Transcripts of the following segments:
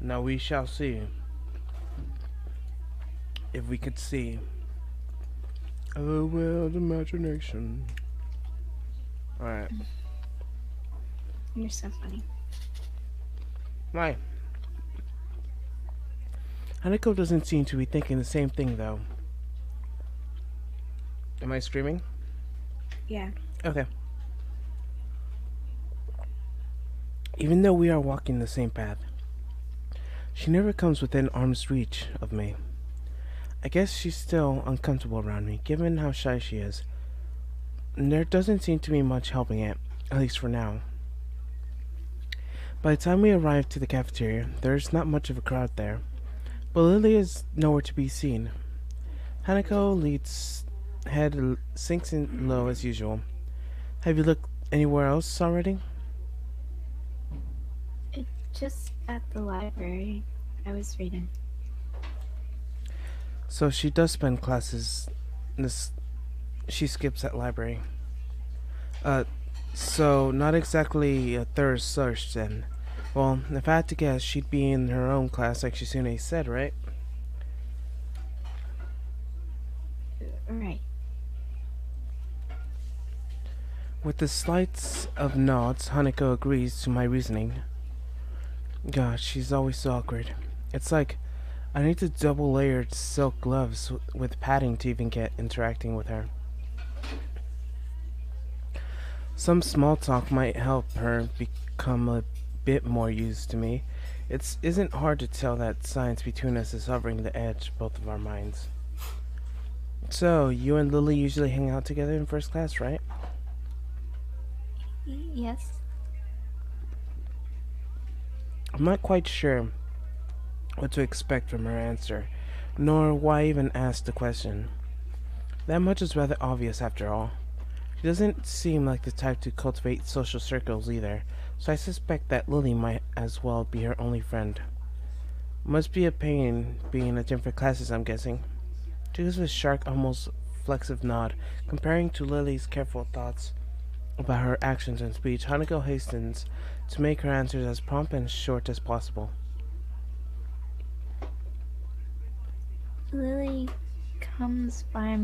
Now we shall see if we could see a wild imagination. Alright. You're so funny. Why? Hanako doesn't seem to be thinking the same thing, though. Am I screaming? Yeah. Okay. Even though we are walking the same path, she never comes within arm's reach of me. I guess she's still uncomfortable around me, given how shy she is. And there doesn't seem to be much helping it, at least for now. By the time we arrive to the cafeteria, there's not much of a crowd there, but Lily is nowhere to be seen. Hanako leads head sinks in low as usual. Have you looked anywhere else already? Just at the library. I was reading. So she does spend classes. This she skips at library. Uh, so not exactly a third search then. Well, if I had to guess, she'd be in her own class, like Shizune said, right? Right. With the slights of nods, Hanako agrees to my reasoning. God, she's always so awkward. It's like I need to double-layered silk gloves with padding to even get interacting with her. Some small talk might help her become a bit more used to me. It isn't hard to tell that science between us is hovering the edge of both of our minds. So, you and Lily usually hang out together in first class, right? Yes. I'm not quite sure what to expect from her answer, nor why even ask the question. That much is rather obvious after all. She doesn't seem like the type to cultivate social circles either, so I suspect that Lily might as well be her only friend. Must be a pain being in different classes, I'm guessing. She gives a sharp, almost flexive nod, comparing to Lily's careful thoughts about her actions and speech. Hanako hastens to make her answers as prompt and short as possible. Lily comes by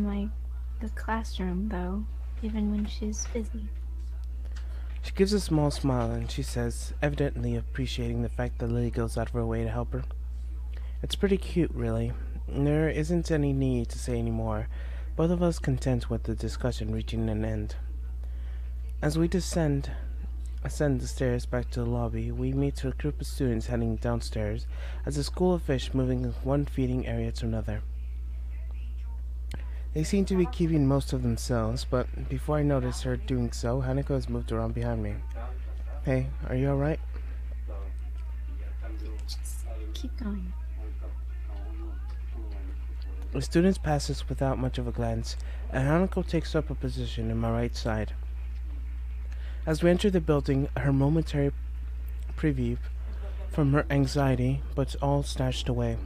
the classroom though, even when she's busy. She gives a small smile and she says, evidently appreciating the fact that Lily goes out of her way to help her. It's pretty cute, really. There isn't any need to say any more, both of us content with the discussion reaching an end. As we ascend the stairs back to the lobby, we meet a group of students heading downstairs as a school of fish moving from one feeding area to another. They seem to be keeping most of themselves, but before I notice her doing so, Hanako has moved around behind me. Hey, are you alright? Just keep going. The students pass us without much of a glance, and Hanako takes up a position in my right side. As we enter the building, her momentary preview from her anxiety, but all snatched away.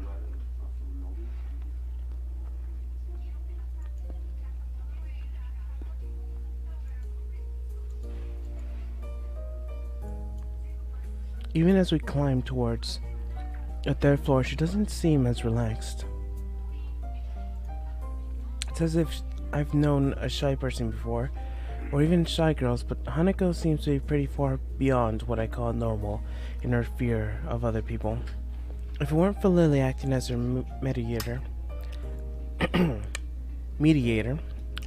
Even as we climb towards a third floor, she doesn't seem as relaxed. It's as if I've known a shy person before, or even shy girls, but Hanako seems to be pretty far beyond what I call normal in her fear of other people. If it weren't for Lily acting as her mediator,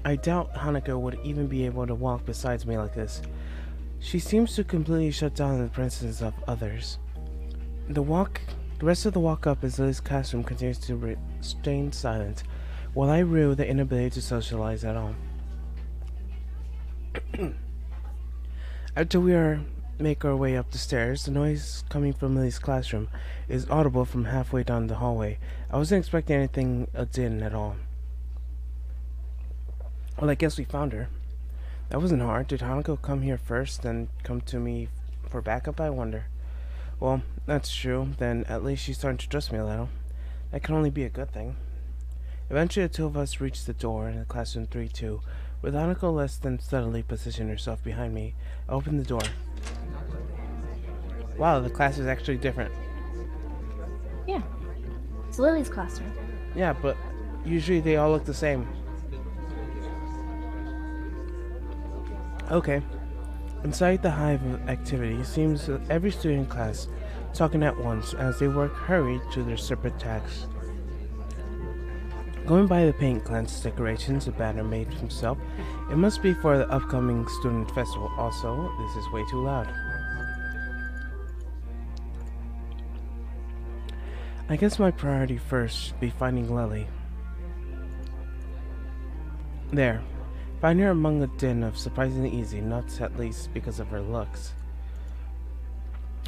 I doubt Hanako would even be able to walk beside me like this. She seems to completely shut down in the presence of others. The rest of the walk up as Lily's classroom continues to stay silent, while I rue the inability to socialize at all. After make our way up the stairs, the noise coming from Lily's classroom is audible from halfway down the hallway. I wasn't expecting anything a din at all. Well, I guess we found her. That wasn't hard. Did Hanako come here first, then come to me for backup, I wonder? Well, that's true. Then at least she's starting to trust me a little. That can only be a good thing. Eventually, the two of us reached the door in classroom 3-2. With Hanako less than steadily positioning herself behind me, I opened the door. Wow, the class is actually different. Yeah. It's Lily's classroom. Yeah, but usually they all look the same. Okay. Inside the hive of activity, it seems that every student in class talking at once as they work hurried to their separate tasks. Going by the paint glance decorations the banner made himself, it must be for the upcoming student festival. Also, this is way too loud. I guess my priority first should be finding Lily. There. Find her among a din of surprisingly easy, not at least because of her looks.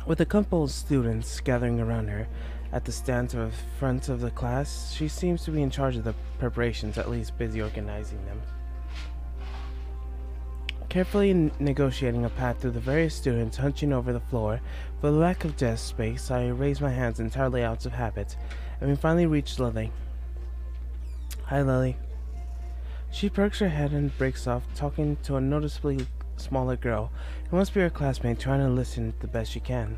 With a couple of students gathering around her at the stand to the front of the class, she seems to be in charge of the preparations, at least busy organizing them. Carefully negotiating a path through the various students hunching over the floor, for the lack of desk space, I raise my hands entirely out of habit, and we finally reach Lily. Hi, Lily. She perks her head and breaks off, talking to a noticeably smaller girl, who must be her classmate, trying to listen the best she can.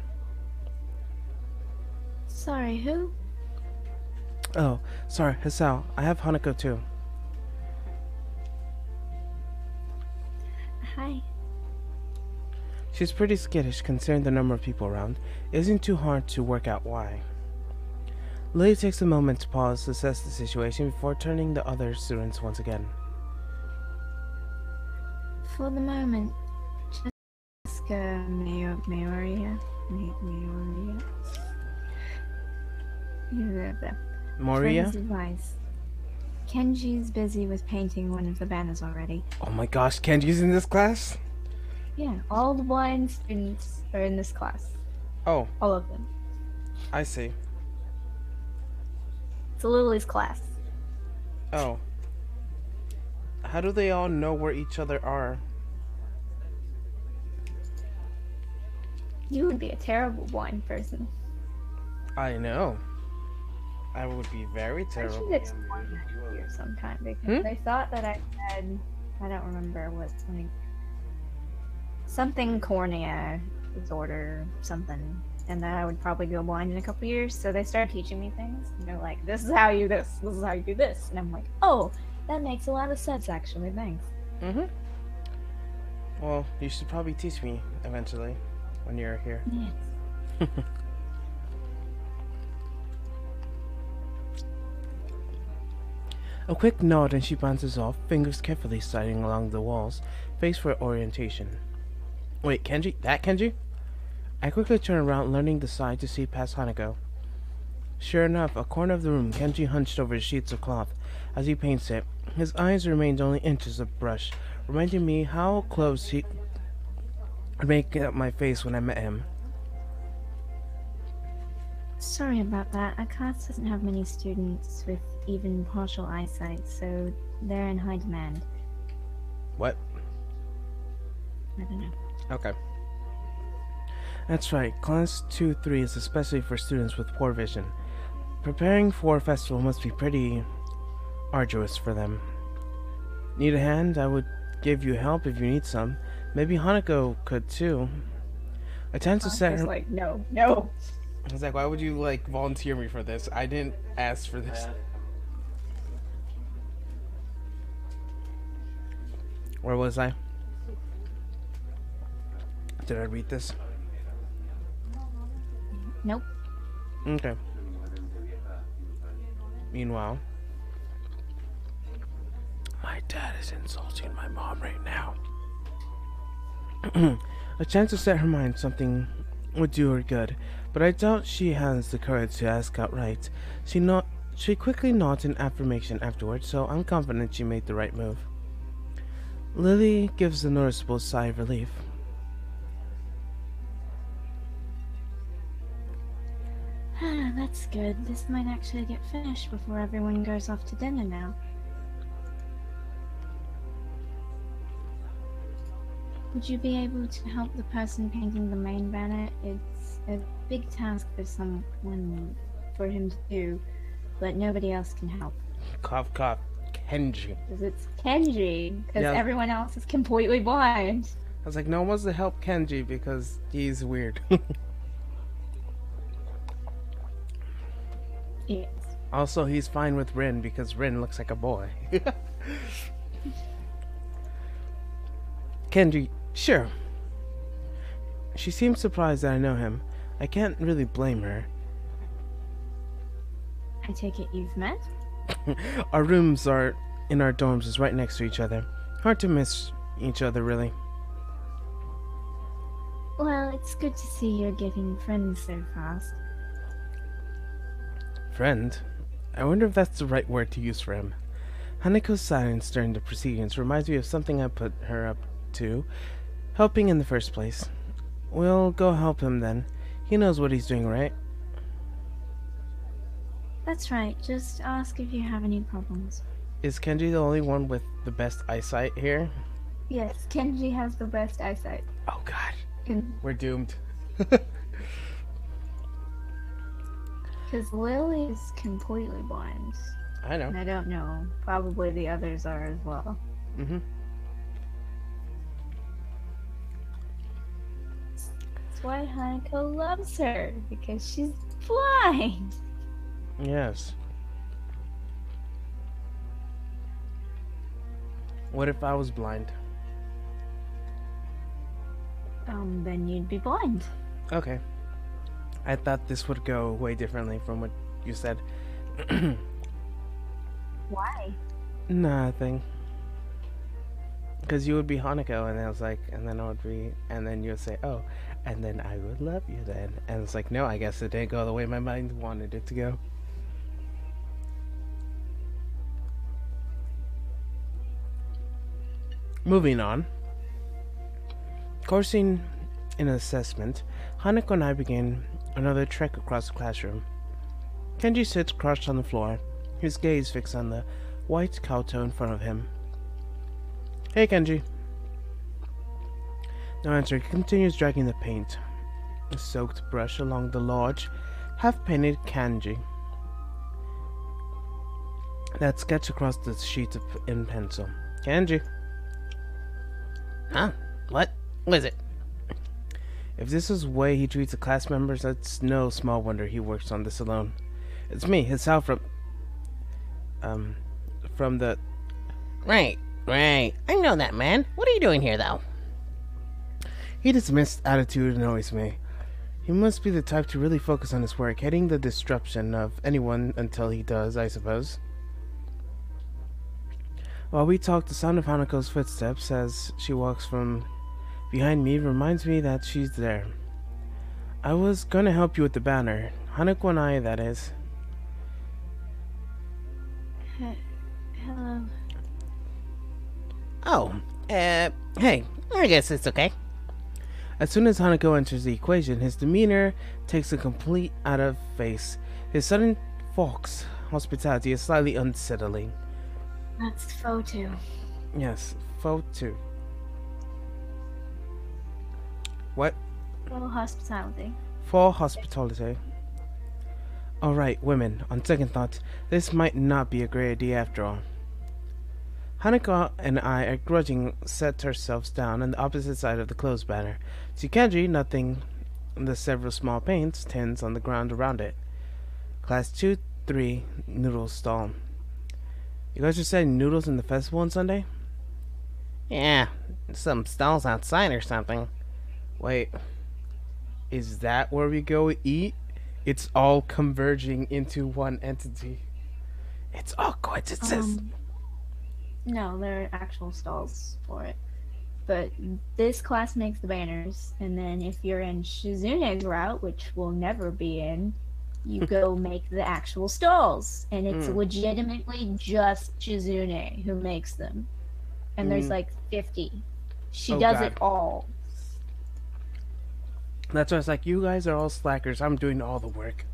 Sorry, who? Oh, sorry, Hisao. I have Hanako too. Hi. She's pretty skittish considering the number of people around. It isn't too hard to work out why. Lily takes a moment to pause to assess the situation before turning to other students once again. For the moment, Jessica Mayoria. Moria? Friends advice. Kenji's busy with painting one of the banners already. Oh my gosh, Kenji's in this class? Yeah, all the blind students are in this class. Oh, All of them. I see. It's Lily's class. Oh. How do they all know where each other are? You would be a terrible blind person. I know. I would be very I terrible. should explain that to you sometime because they thought that I had, I don't remember what, something cornea disorder, something, and that I would probably go blind in a couple years. So they started teaching me things. And they're like, "This is how you this. This is how you do this," and I'm like, "Oh, that makes a lot of sense, actually. Thanks." Well, you should probably teach me eventually when you're here. Yes. A quick nod and she bounces off, fingers carefully sliding along the walls, face for orientation. Wait, Kenji? That Kenji? I quickly turn around, learning the side to see past Hanako. Sure enough, a corner of the room, Kenji hunched over sheets of cloth as he paints it. His eyes remained only inches of brush, reminding me how close he would make up my face when I met him. Sorry about that. Our class doesn't have many students with even partial eyesight, so they're in high demand. What? I don't know. Okay. That's right, Class 2-3 is especially for students with poor vision. Preparing for a festival must be pretty arduous for them. Need a hand? I would give you help if you need some. Maybe Hanako could too. A chance to set her... like, no. I was like, why would you, like, volunteer me for this? I didn't ask for this. Where was I? Did I read this? Nope. Okay. Meanwhile, my dad is insulting my mom right now. A chance to set her mind something would do her good, but I doubt she has the courage to ask outright. She quickly nods in affirmation afterwards, so I'm confident she made the right move. Lily gives a noticeable sigh of relief. That's good. This might actually get finished before everyone goes off to dinner now. Would you be able to help the person painting the main banner? It's a big task for someone, for him to do, but nobody else can help. Cough, cough. Kenji. Because it's Kenji, because Yeah. everyone else is completely blind. I was like, no one wants to help Kenji because he's weird. Yes. Also, he's fine with Rin because Rin looks like a boy. Kenji, sure. She seems surprised that I know him. I can't really blame her. I take it you've met? Our rooms are in our dorms is right next to each other. Hard to miss each other, really. Well, it's good to see you're getting friends so fast. Friend? I wonder if that's the right word to use for him. Hanako's silence during the proceedings reminds me of something I put her up to, helping in the first place. We'll go help him then. He knows what he's doing, right? That's right, just ask if you have any problems. Is Kenji the only one with the best eyesight here? Yes, Kenji has the best eyesight. Oh god. We're doomed. Because Lily is completely blind. I know. And I don't know. Probably the others are as well. Mm-hmm. That's why Hanako loves her, because she's blind. Yes. What if I was blind? Then you'd be blind. Okay. I thought this would go way differently from what you said. Why? Nothing. Because you would be Hanako, and I was like, and then I would be, and then you would say, oh, and then I would love you then. And it's like, no, I guess it didn't go the way my mind wanted it to go. Moving on. Coursing in assessment, Hanako and I begin another trek across the classroom. Kenji sits crouched on the floor, his gaze fixed on the white Kauto in front of him. Hey, Kenji. No answer. He continues dragging the paint, a soaked brush along the large, half-painted kanji that sketch across the sheet in pencil. Kenji. Huh? What is it? If this is the way he treats the class members, it's no small wonder he works on this alone. It's me, his Sal from the... Right. I know that, man. What are you doing here, though? He dismissed attitude annoys me. He must be the type to really focus on his work, hating the disruption of anyone until he does, I suppose. While we talk, the sound of Hanako's footsteps as she walks from behind me reminds me that she's there. I was gonna help you with the banner. Hanako and I, that is. Hello. Oh, hey, I guess it's okay. As soon as Hanako enters the equation, his demeanor takes a complete out of face. His sudden fox hospitality is slightly unsettling. That's photo. Yes, photo. What? Full hospitality. For hospitality. Alright, women, on second thought, this might not be a great idea after all. Hanako and I are grudging set ourselves down on the opposite side of the closed banner. To Kenji, nothing the several small paints, tins on the ground around it. Class 2-3 noodle stall. You guys are selling noodles in the festival on Sunday? Yeah, some stalls outside or something. Wait, is that where we go eat? It's all converging into one entity. It's all coincidences. No, there are actual stalls for it. But this class makes the banners, and then if you're in Shizune's route, which we'll never be in, you go make the actual stalls. And it's legitimately just Shizune who makes them. And there's like 50. She does it all. That's why it's like, you guys are all slackers. I'm doing all the work.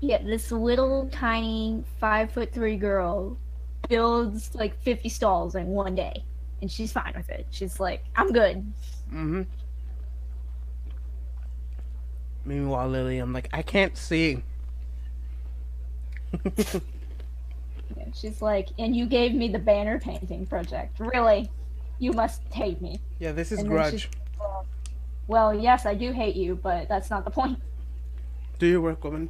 Yeah, this little tiny 5'3" girl builds like 50 stalls in one day. And she's fine with it. She's like, I'm good. Mm-hmm. Meanwhile, Lily, I'm like, I can't see. Yeah, she's like, and you gave me the banner painting project. Really? You must hate me. Yeah, this is grudge. Well, yes, I do hate you, but that's not the point. Do your work, woman.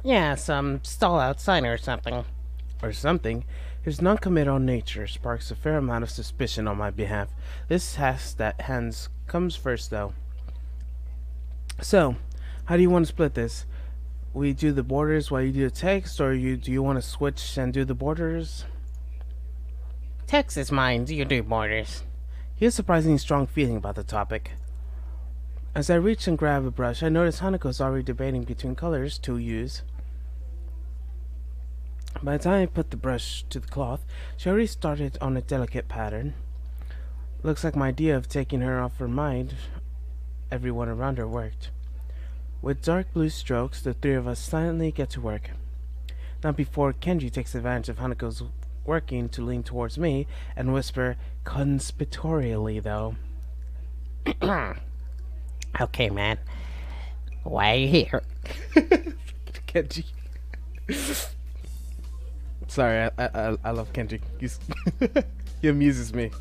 Yeah, some stall outside or something. Or something. His non-committal nature sparks a fair amount of suspicion on my behalf. This task that hands comes first, though. So, how do you want to split this? We do the borders while you do the text, or do you want to switch and do the borders? Text is mine, you do borders. He has a surprisingly strong feeling about the topic. As I reach and grab a brush, I notice Hanako is already debating between colors to use. By the time I put the brush to the cloth, she already started on a delicate pattern. Looks like my idea of taking her off her mind, everyone around her, worked. With dark blue strokes, the three of us silently get to work. Not before Kenji takes advantage of Hanako's working to lean towards me and whisper, conspiratorially though. Okay, man. Why are you here? Kenji. Sorry, I love Kenji. He amuses me.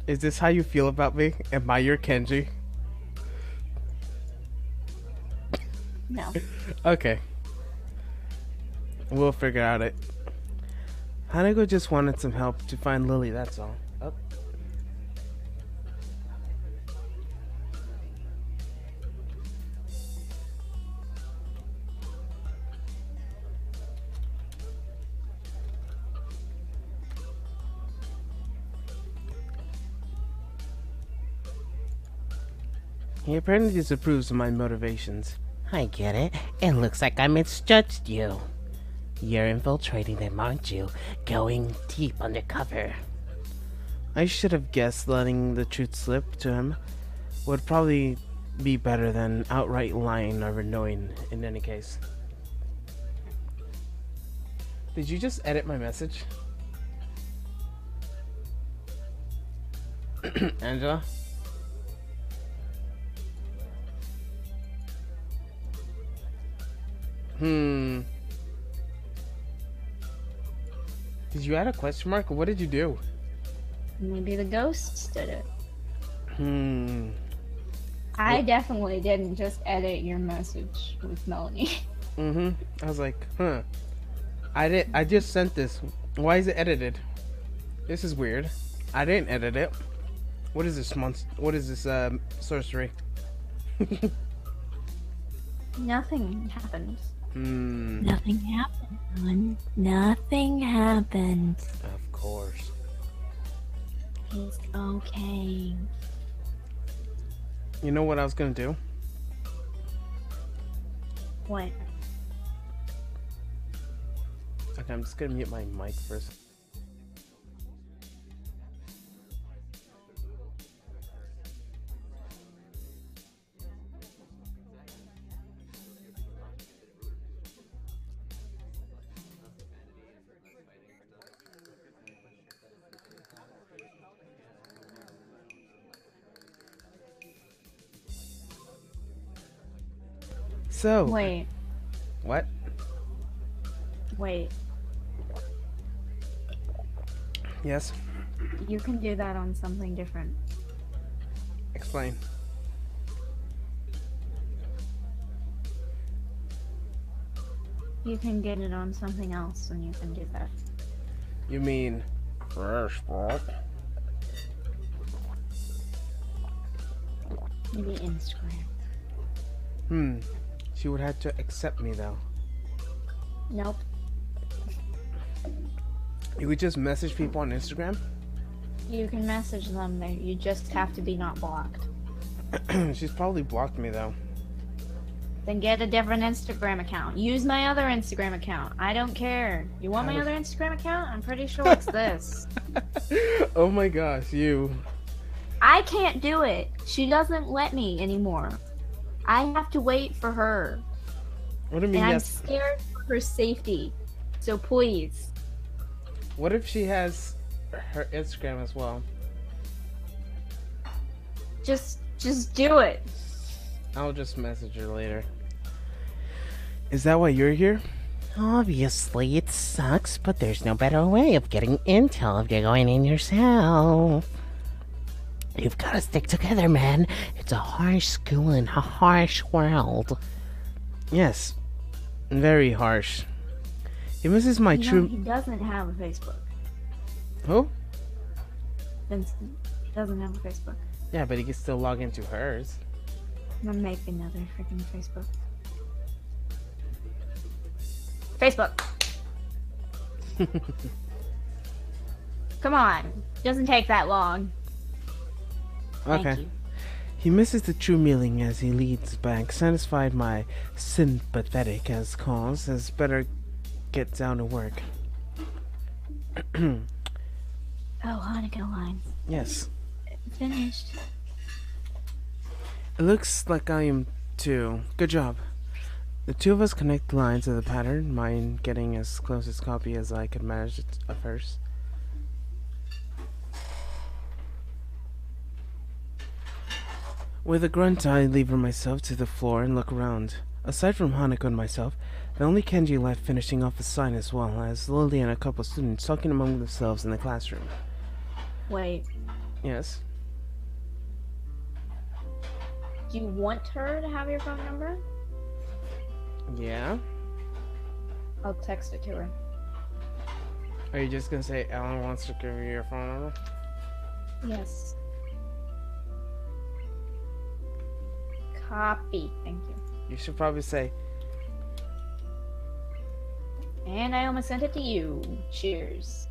Is this how you feel about me? Am I your Kenji? No. Okay. We'll figure out it. Hanako just wanted some help to find Lily, that's all. Oh. He apparently disapproves of my motivations. I get it. It looks like I misjudged you. You're infiltrating them, aren't you? Going deep undercover. I should have guessed letting the truth slip to him would probably be better than outright lying or knowing in any case. Did you just edit my message? Angela? Did you add a question mark, or what did you do? Maybe the ghosts did it. I What? definitely didn't just edit your message with Melanie. I was like, I just sent this. Why is it edited? This is weird. I didn't edit it. What is this monster? What is this sorcery? Nothing happened. Nothing happened, hon. Nothing happened. Of course. It's okay. You know what I was gonna do? What? Okay, I'm just gonna mute my mic first. So, Wait. what? Wait. Yes, You can do that on something different. explain. You can get it on something else and you can do that. You mean Maybe Instagram. She would have to accept me though. Nope. You would just message people on Instagram? You can message them there. You just have to be not blocked. She's probably blocked me though. Then get a different Instagram account. Use my other Instagram account. I don't care. You want my other Instagram account? I'm pretty sure it's this. Oh my gosh, you. I can't do it. She doesn't let me anymore. I have to wait for her. What do you mean And I'm yes? scared for her safety. So please. What if she has her Instagram as well? Just do it. I'll just message her later. Is that why you're here? Obviously, it sucks, but there's no better way of getting intel if you're going in yourself. You've got to stick together, man. It's a harsh school and a harsh world. Yes, very harsh. He misses my You know, true. he doesn't have a Facebook. Who? Vincent. He doesn't have a Facebook. Yeah, but he can still log into hers. I'm gonna make another freaking Facebook. Facebook! Come on. Doesn't take that long. Thank Okay. you. He misses the true meaning as he leads back, satisfied my sympathetic as cause, as better get down to work. Oh, Hanako lines. Yes. Finished. It looks like I am too. Good job. The two of us connect the lines of the pattern, mine getting as close as copy as I could manage it at first. With a grunt, I lever myself to the floor and look around. Aside from Hanako and myself, the only Kenji left finishing off a sign as well as Lily and a couple students talking among themselves in the classroom. Wait. Yes. Do you want her to have your phone number? Yeah? I'll text it to her. Are you just gonna say Ellen wants to give you your phone number? Yes. Copy. Thank you. You should probably say, And I almost sent it to you. Cheers.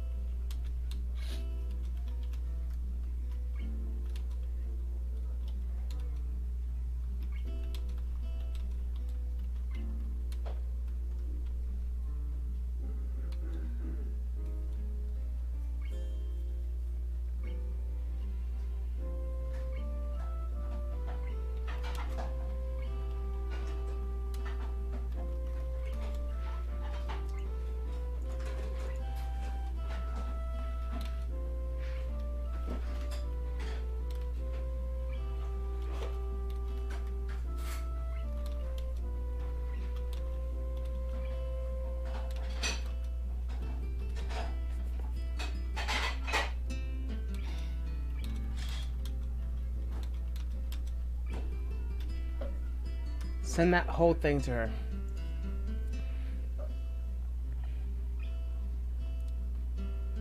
send that whole thing to her.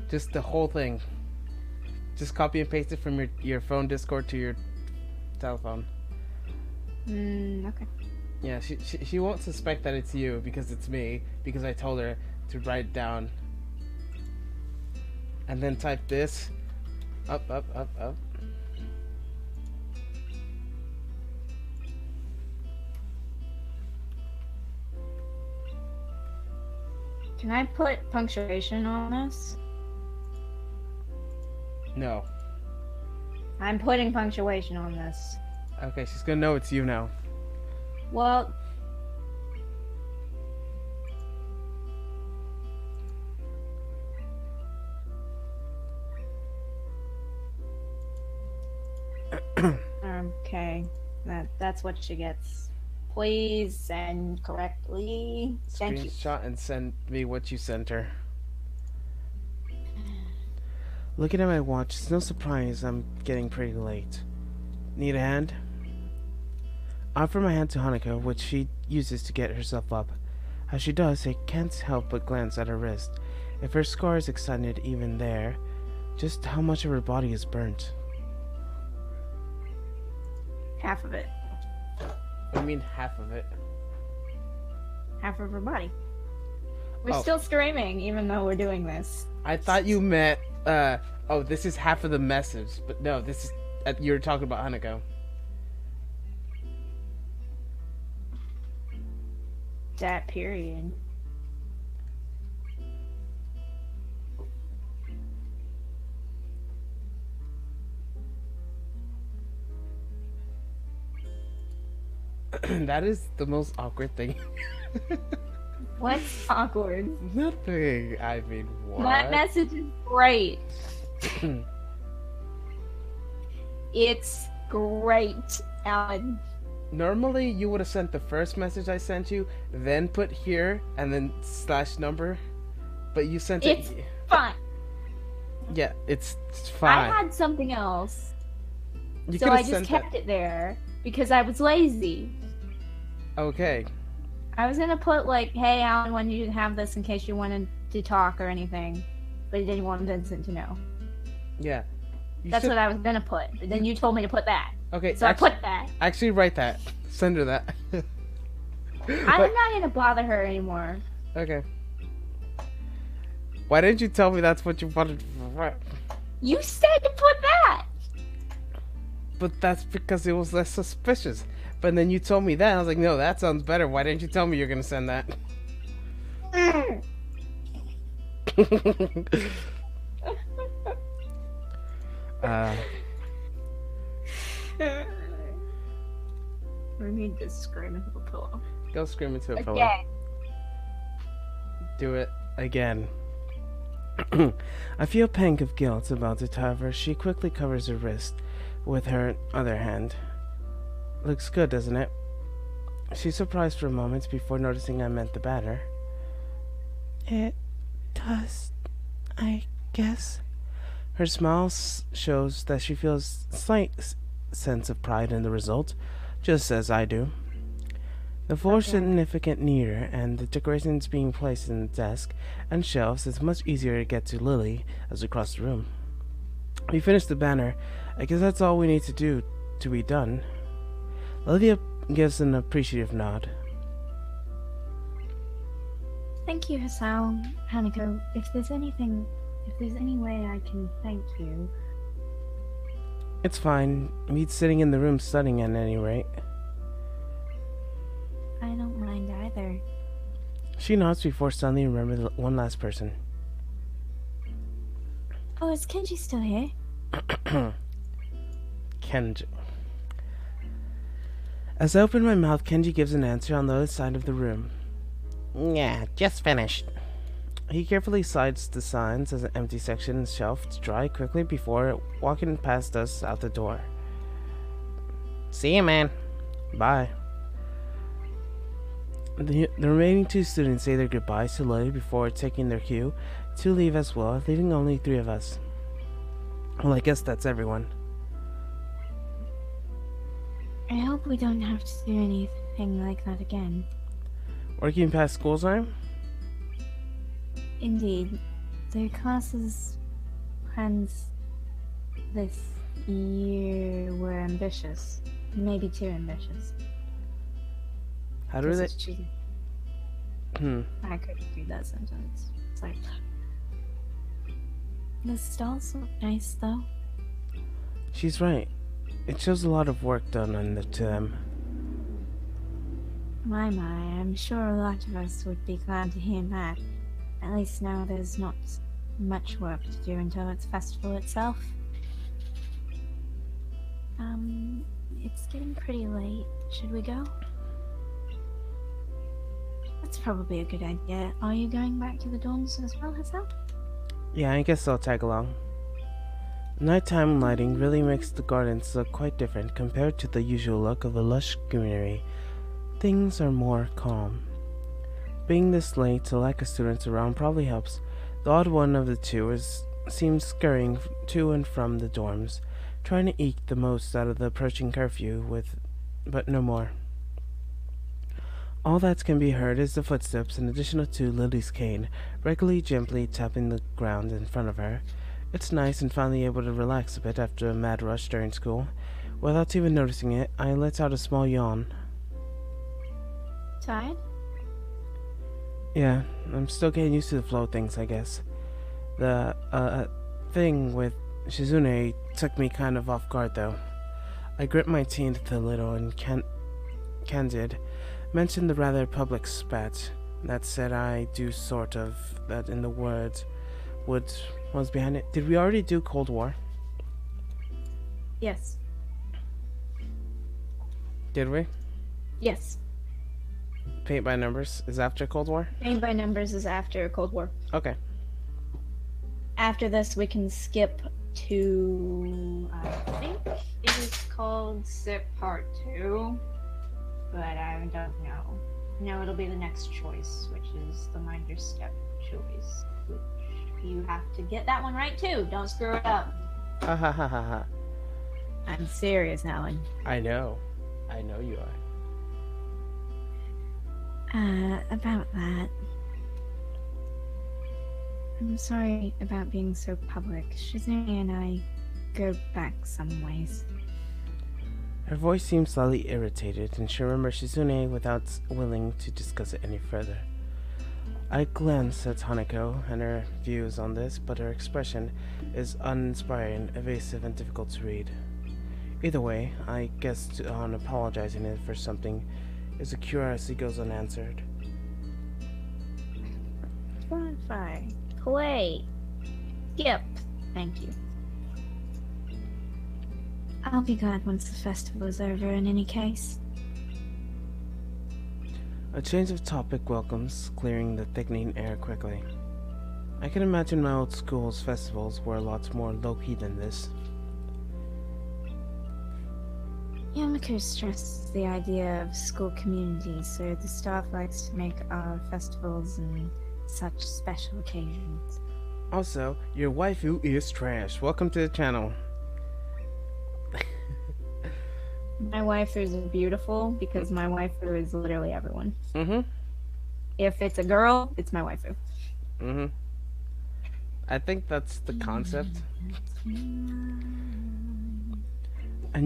Just the whole thing. Just copy and paste it from your phone Discord to your telephone. Okay. Yeah, she won't suspect that it's you because it's me, because I told her to write it down. And then type this. Up, up, up, up. Can I put punctuation on this? No. I'm putting punctuation on this. Okay, she's gonna know it's you now. Well, okay. That's what she gets. Please send correctly. Thank you. Screenshot and send me what you sent her. Looking at my watch, it's no surprise I'm getting pretty late. Need a hand? I offer my hand to Hanako, which she uses to get herself up. As she does, I can't help but glance at her wrist. If her scar is extended even there, just how much of her body is burnt? Half of it. I mean half of it. Half of her body. We're Oh. still screaming even though we're doing this. I thought you meant, oh, this is half of the message. But no, this is, you're talking about Hanako. That period. That is the most awkward thing. What's awkward? Nothing. I mean, what? That message is great. It's great, Alan. Normally, you would have sent the first message I sent you, then put here, and then slash number. But you sent It's it. fine. Yeah, it's fine. I had something else, You so could I have just sent kept it there because I was lazy. that. Okay. I was gonna put like, "Hey, Alan, wanted you to have this in case you wanted to talk or anything," but I didn't want Vincent to know. Yeah. That's what I was gonna put. But then you told me to put that. Okay. So I put that. Actually, write that. Send her that. I'm not gonna bother her anymore. Okay. Why didn't you tell me that's what you wanted? You said to put that. But that's because it was less suspicious. But then you told me that. I was like, no, that sounds better. Why didn't you tell me you're gonna send that? We need to scream into the pillow. Go scream into a pillow. Again. Do it again. I feel a pang of guilt about it, however, she quickly covers her wrist with her other hand. Looks good, doesn't it? She's surprised for a moment before noticing I meant the batter. It does, I guess. Her smile shows that she feels a slight sense of pride in the result, just as I do. The floor significant neater, and the decorations being placed in the desk and shelves is much easier to get to Lily as we cross the room. We finished the banner. I guess that's all we need to do to be done. Lily gives an appreciative nod. Thank you, Hasao. Hanako, if there's any way I can thank you. It's fine. Me's sitting in the room studying at any rate. I don't mind either. She nods before suddenly remembering one last person. Oh, is Kenji still here? Kenji. As I open my mouth, Kenji gives an answer on the other side of the room. Yeah, just finished. He carefully slides the signs as an empty section is shelved to dry quickly before walking past us out the door. See you, man. Bye. The remaining two students say their goodbyes to Lily before taking their cue to leave as well, leaving only 3 of us. Well, I guess that's everyone. I hope we don't have to do anything like that again. Working past school time? Indeed. The classes plans this year were ambitious. Maybe too ambitious. How do they... It's cheating. I couldn't do that sentence. It's like, The stalls look nice, though. She's right. It shows a lot of work done to them. My, I'm sure a lot of us would be glad to hear that. At least now there's not much work to do until its festival itself. It's getting pretty late. Should we go? That's probably a good idea. Are you going back to the dorms as well, Hassel? Yeah, I guess I'll tag along. Nighttime lighting really makes the gardens look quite different compared to the usual look of the lush greenery. Things are more calm. Being this late, the lack of students around probably helps. The odd one of the two seems scurrying to and from the dorms, trying to eke the most out of the approaching curfew but no more. All that can be heard is the footsteps in addition to Lily's cane, regularly gently tapping the ground in front of her. It's nice and finally able to relax a bit after a mad rush during school. Without even noticing it, I let out a small yawn. tired? Yeah, I'm still getting used to the flow of things, I guess. The, thing with Shizune took me kind of off guard, though. I grit my teeth a little and Candid mentioned the rather public spat. That said, I do sort of that in the words what was behind it. Did we already do Cold War? Yes. Did we? Yes. Paint by Numbers is after Cold War? Paint by Numbers is after Cold War. Okay. After this, we can skip to, I think it is called SIP Part 2, but I don't know. No, it'll be the next choice, which is the Mind Your Step choice, which you have to get that one right too. Don't screw it up. Ha ha ha ha ha. I'm serious, Alan. I know. I know you About that. I'm sorry about being so public. Shizune and I go back some ways. Her voice seemed slightly irritated, and she remembered Shizune without willing to discuss it any further. I glanced at Hanako and her views on this, but her expression is uninspiring, evasive, and difficult to read. Either way, I guess on apologizing for something is a curiosity goes unanswered. Bonfire. Play. Skip. Thank you. I'll be glad once the festival is over in any case. A change of topic welcomes, clearing the thickening air quickly. I can imagine my old school's festivals were a lot more low-key than this. Yamako stresses the idea of school community, so the staff likes to make our festivals and such special occasions. Also, your waifu is trash. Welcome to the channel. My waifu is beautiful because my waifu is literally everyone. If it's a girl, it's my waifu. I think that's the concept. And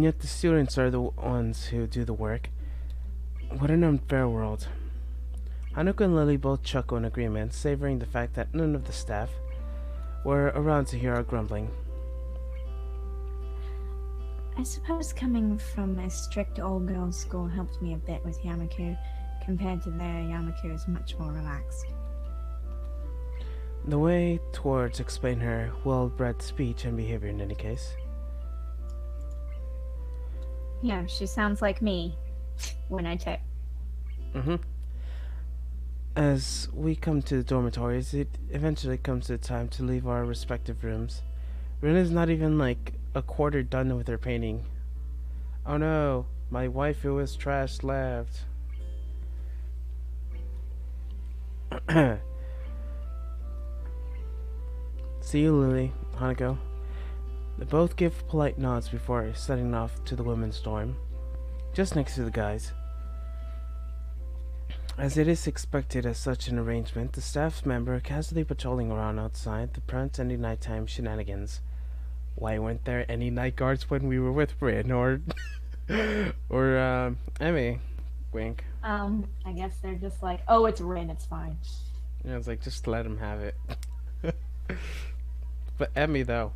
yet the students are the ones who do the work. What an unfair world. Hanako and Lily both chuckle in agreement, savoring the fact that none of the staff were around to hear our grumbling. I suppose coming from a strict all-girls school helped me a bit with Yamako. Compared to there, Yamako is much more relaxed. The way towards explain her well-bred speech and behavior in any case. Yeah, she sounds like me when I type. As we come to the dormitories, it eventually comes to the time to leave our respective rooms. Rin is not even like a quarter done with her painting. Oh no, my waifu is trash left. See you, Lily, Hanako. They both give polite nods before setting off to the women's dorm, just next to the guys. As it is expected as such an arrangement, the staff member casually patrolling around outside to prevent any nighttime shenanigans. Why weren't there any night guards when we were with Rin or Emmy? Wink. I guess they're just like, oh, it's Rin, it's fine. Yeah, it's like, just let him have it. But Emmy, though.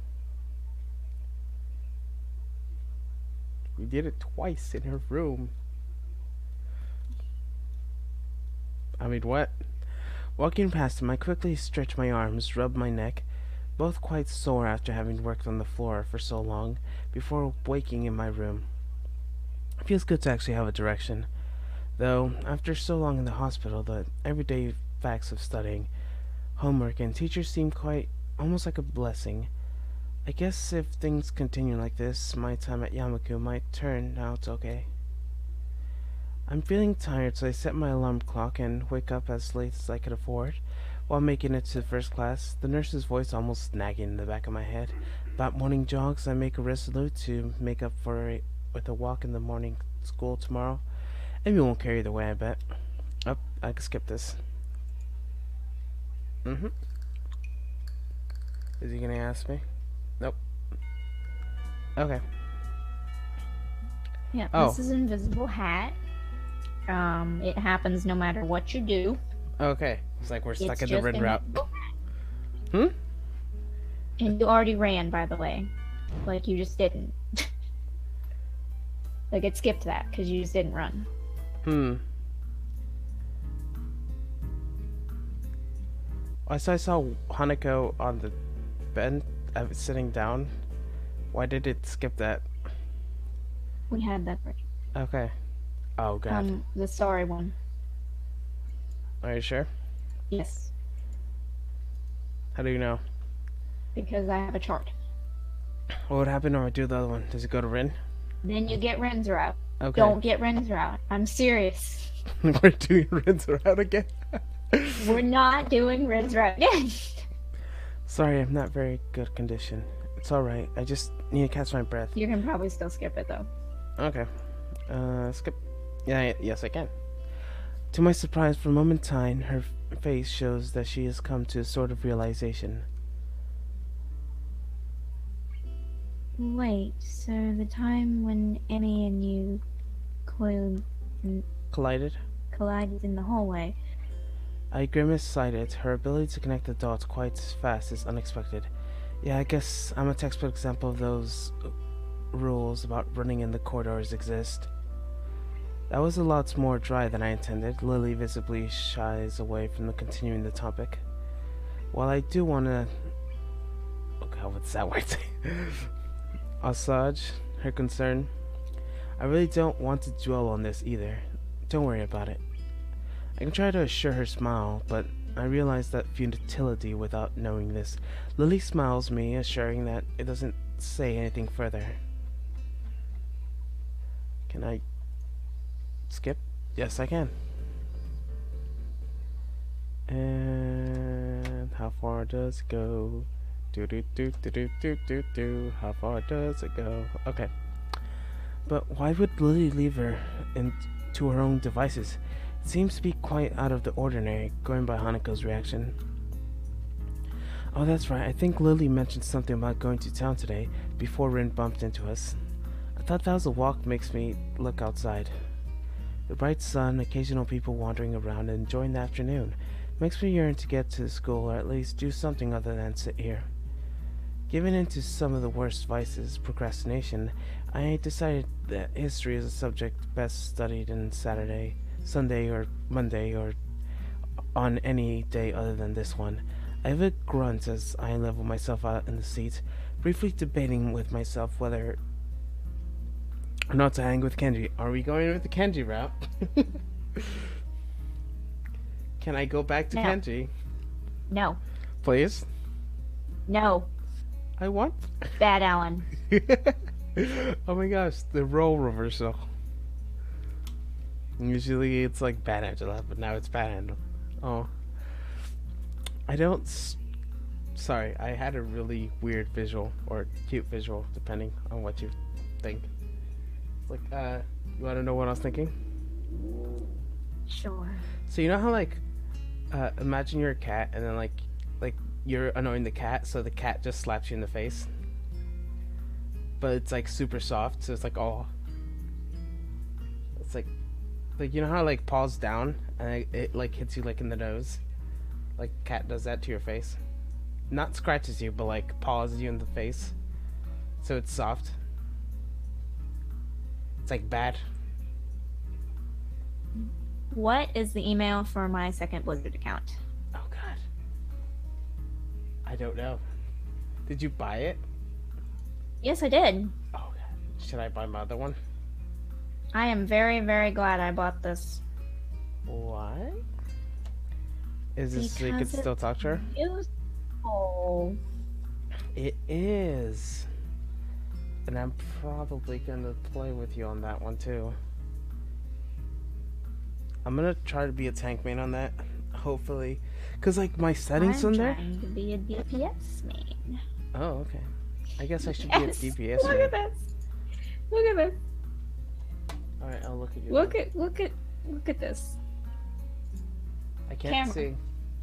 We did it twice in her room. I mean, what? Walking past him, I quickly stretch my arms, rub my neck, both quite sore after having worked on the floor for so long, before waking in my room. It feels good to actually have a direction. Though, after so long in the hospital, the everyday facts of studying, homework, and teachers seem quite almost like a blessing. I guess if things continue like this, my time at Yamaku might turn out okay. I'm feeling tired, so I set my alarm clock and wake up as late as I could afford. While making it to first class, the nurse's voice almost nagging in the back of my head. About morning jogs, I make a resolute to make up for it with a walk in the morning school tomorrow. Amy won't care either way, I bet. Oh, I can skip this. Is he gonna ask me? Nope. Okay. Yeah, Oh. This is an invisible hat. It happens no matter what you do. Okay. It's like we're stuck It's in the just red an route. invisible hat. And you already ran, by the way. Like, you just didn't. Like, it skipped that, because you just didn't run. I saw Hanako on the bed, sitting down. Why did it skip that? We had that version. Okay. Oh, God. The sorry one. Are you sure? Yes. How do you know? Because I have a chart. What would happen if I do the other one? Does it go to Rin? Then you get Ren's route. Okay. Don't get Ren's route. I'm serious. We're doing Rin's around again. We're not doing Ren's route again. Sorry, I'm not very good condition. It's alright. I just need to catch my breath. You can probably still skip it, though. Okay. Skip. Yeah, yes, I can. To my surprise, for a momentine, her face shows that she has come to a sort of realization. Wait, so the time when Emmy and you coiled and Collided? collided in the hallway. I grimaced slightly. Her ability to connect the dots quite fast is unexpected. Yeah, I guess I'm a textbook example of those rules about running in the corridors exist. That was a lot more dry than I intended. Lily visibly shies away from continuing the topic. While I do want to... Oh god, what's that word? Assuage her concern. I really don't want to dwell on this either. Don't worry about it. I can try to assure her smile, but I realize that futility without knowing this. Lily smiles me, assuring that it doesn't say anything further. Can I skip? Yes, I can. And how far does it go? How far does it go? Okay. But why would Lily leave her to her own devices? It seems to be quite out of the ordinary, going by Hanako's reaction. Oh, that's right. I think Lily mentioned something about going to town today before Rin bumped into us. I thought that was a walk makes me look outside. The bright sun, occasional people wandering around and enjoying the afternoon makes me yearn to get to school or at least do something other than sit here. Given into some of the worst vices, procrastination, I decided that history is a subject best studied on Sunday or Monday or on any day other than this one. I have a grunt as I level myself out in the seat, briefly debating with myself whether or not to hang with Kenji. Are we going with the Kenji route? Can I go back to No. Kenji? No. Please? No. I want... Bad Alan. Oh my gosh, the role reversal. Usually it's like bad Angela, but now it's bad Angela. Oh. I don't... Sorry, I had a really weird visual, or cute visual, depending on what you think. Like, you want to know what I was thinking? Sure. So you know how, like, imagine you're a cat, and then, like, you're annoying the cat, so the cat just slaps you in the face? But it's, like, super soft, so it's, like, all... It's, like, you know how, like, paws down, and it like, hits you, like, in the nose? Like, cat does that to your face. Not scratches you, but, like, paws you in the face. So it's soft. It's, like, bad. What is the email for my second Blizzard account? Oh, God. I don't know. Did you buy it? Yes, I did. Oh, God. Should I buy my other one? I am very, very glad I bought this. What? Is this so you can Because still talk to her? Useful. It is. And I'm probably gonna play with you on that one too. I'm gonna try to be a tank main on that, hopefully. Cause like my settings I'm on there. trying to be a DPS main. Oh, okay. I guess I should Yes. be a DPS Look main. at this. Look at this. All right, I'll look at you. Look then. at this. I can't camera. see.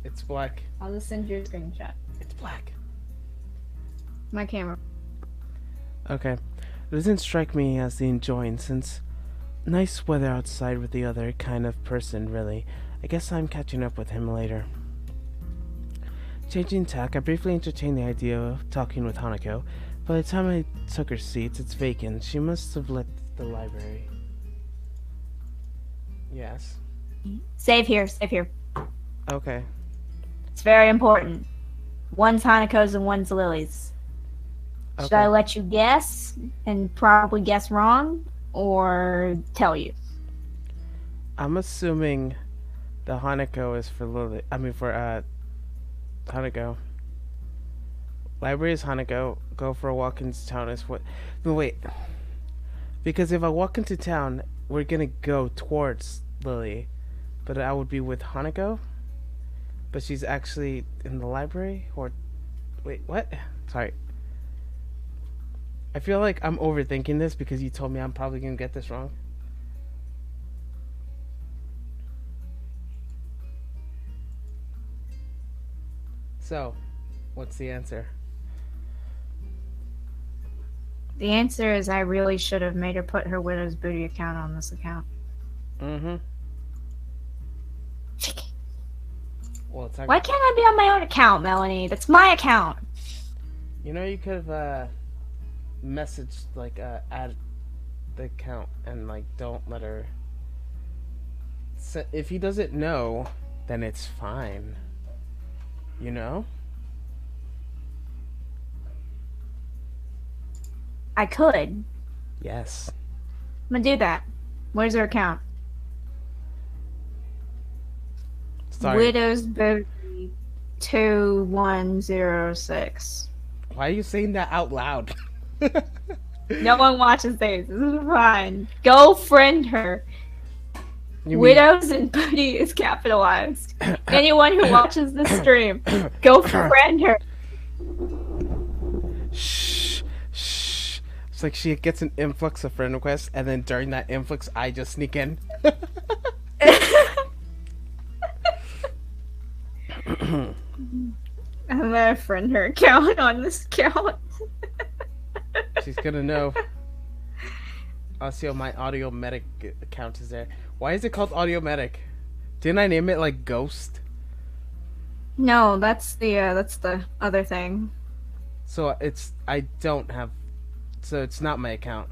It's black. I'll just send you a screenshot. It's black. My camera. Okay. It doesn't strike me as the enjoying since nice weather outside with the other kind of person, really. I guess I'm catching up with him later. Changing tack, I briefly entertained the idea of talking with Hanako. By the time I took her seat, it's vacant. She must have left the library. Yes. Save here. Save here. Okay. It's very important. One's Hanako's and one's Lily's. Should Okay. I let you guess and probably guess wrong, or tell you? I'm assuming the Hanako is for Lily. I mean for Hanako. Library is Hanako. Go for a walk into town is what? No, wait. Because if I walk into town, we're gonna go towards Lily, but I would be with Hanako. But she's actually in the library, or wait, what? Sorry. I feel like I'm overthinking this because you told me I'm probably gonna get this wrong. So, what's the answer? The answer is I really should have made her put her Widow's Booty account on this account. Mm-hmm. Well, it's Why can't I be on my own account, Melanie? That's my account. You know, you could have messaged, like, add the account and, like, don't let her. If he doesn't know, then it's fine. You know? I could. I'm Yes. gonna do that. Where's her account? Sorry. Widow's Booty 2106. Why are you saying that out loud? No one watches these. This is fine. Go friend her. You mean- Widows and Booty is capitalized. Anyone who watches this stream, go friend her. Shh. Shh. It's like she gets an influx of friend requests, and then during that influx, I just sneak in. I'm gonna friend her account on this account. She's gonna know. Also, my Audio Medic account is there. Why is it called Audio Medic? Didn't I name it like Ghost? No, that's the other thing. So I don't have. So it's not my account.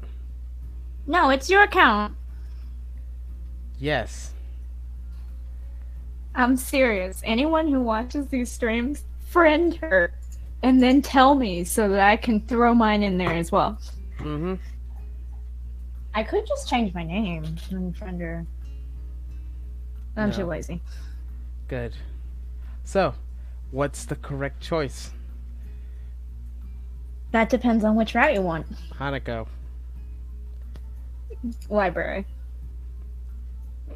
No, it's your account. Yes. I'm serious. Anyone who watches these streams, friend her, and then tell me so that I can throw mine in there as well. Mm-hmm. I could just change my name and friend her. I'm No. too lazy. Good. So, what's the correct choice? That depends on which route you want. Hanako. Library.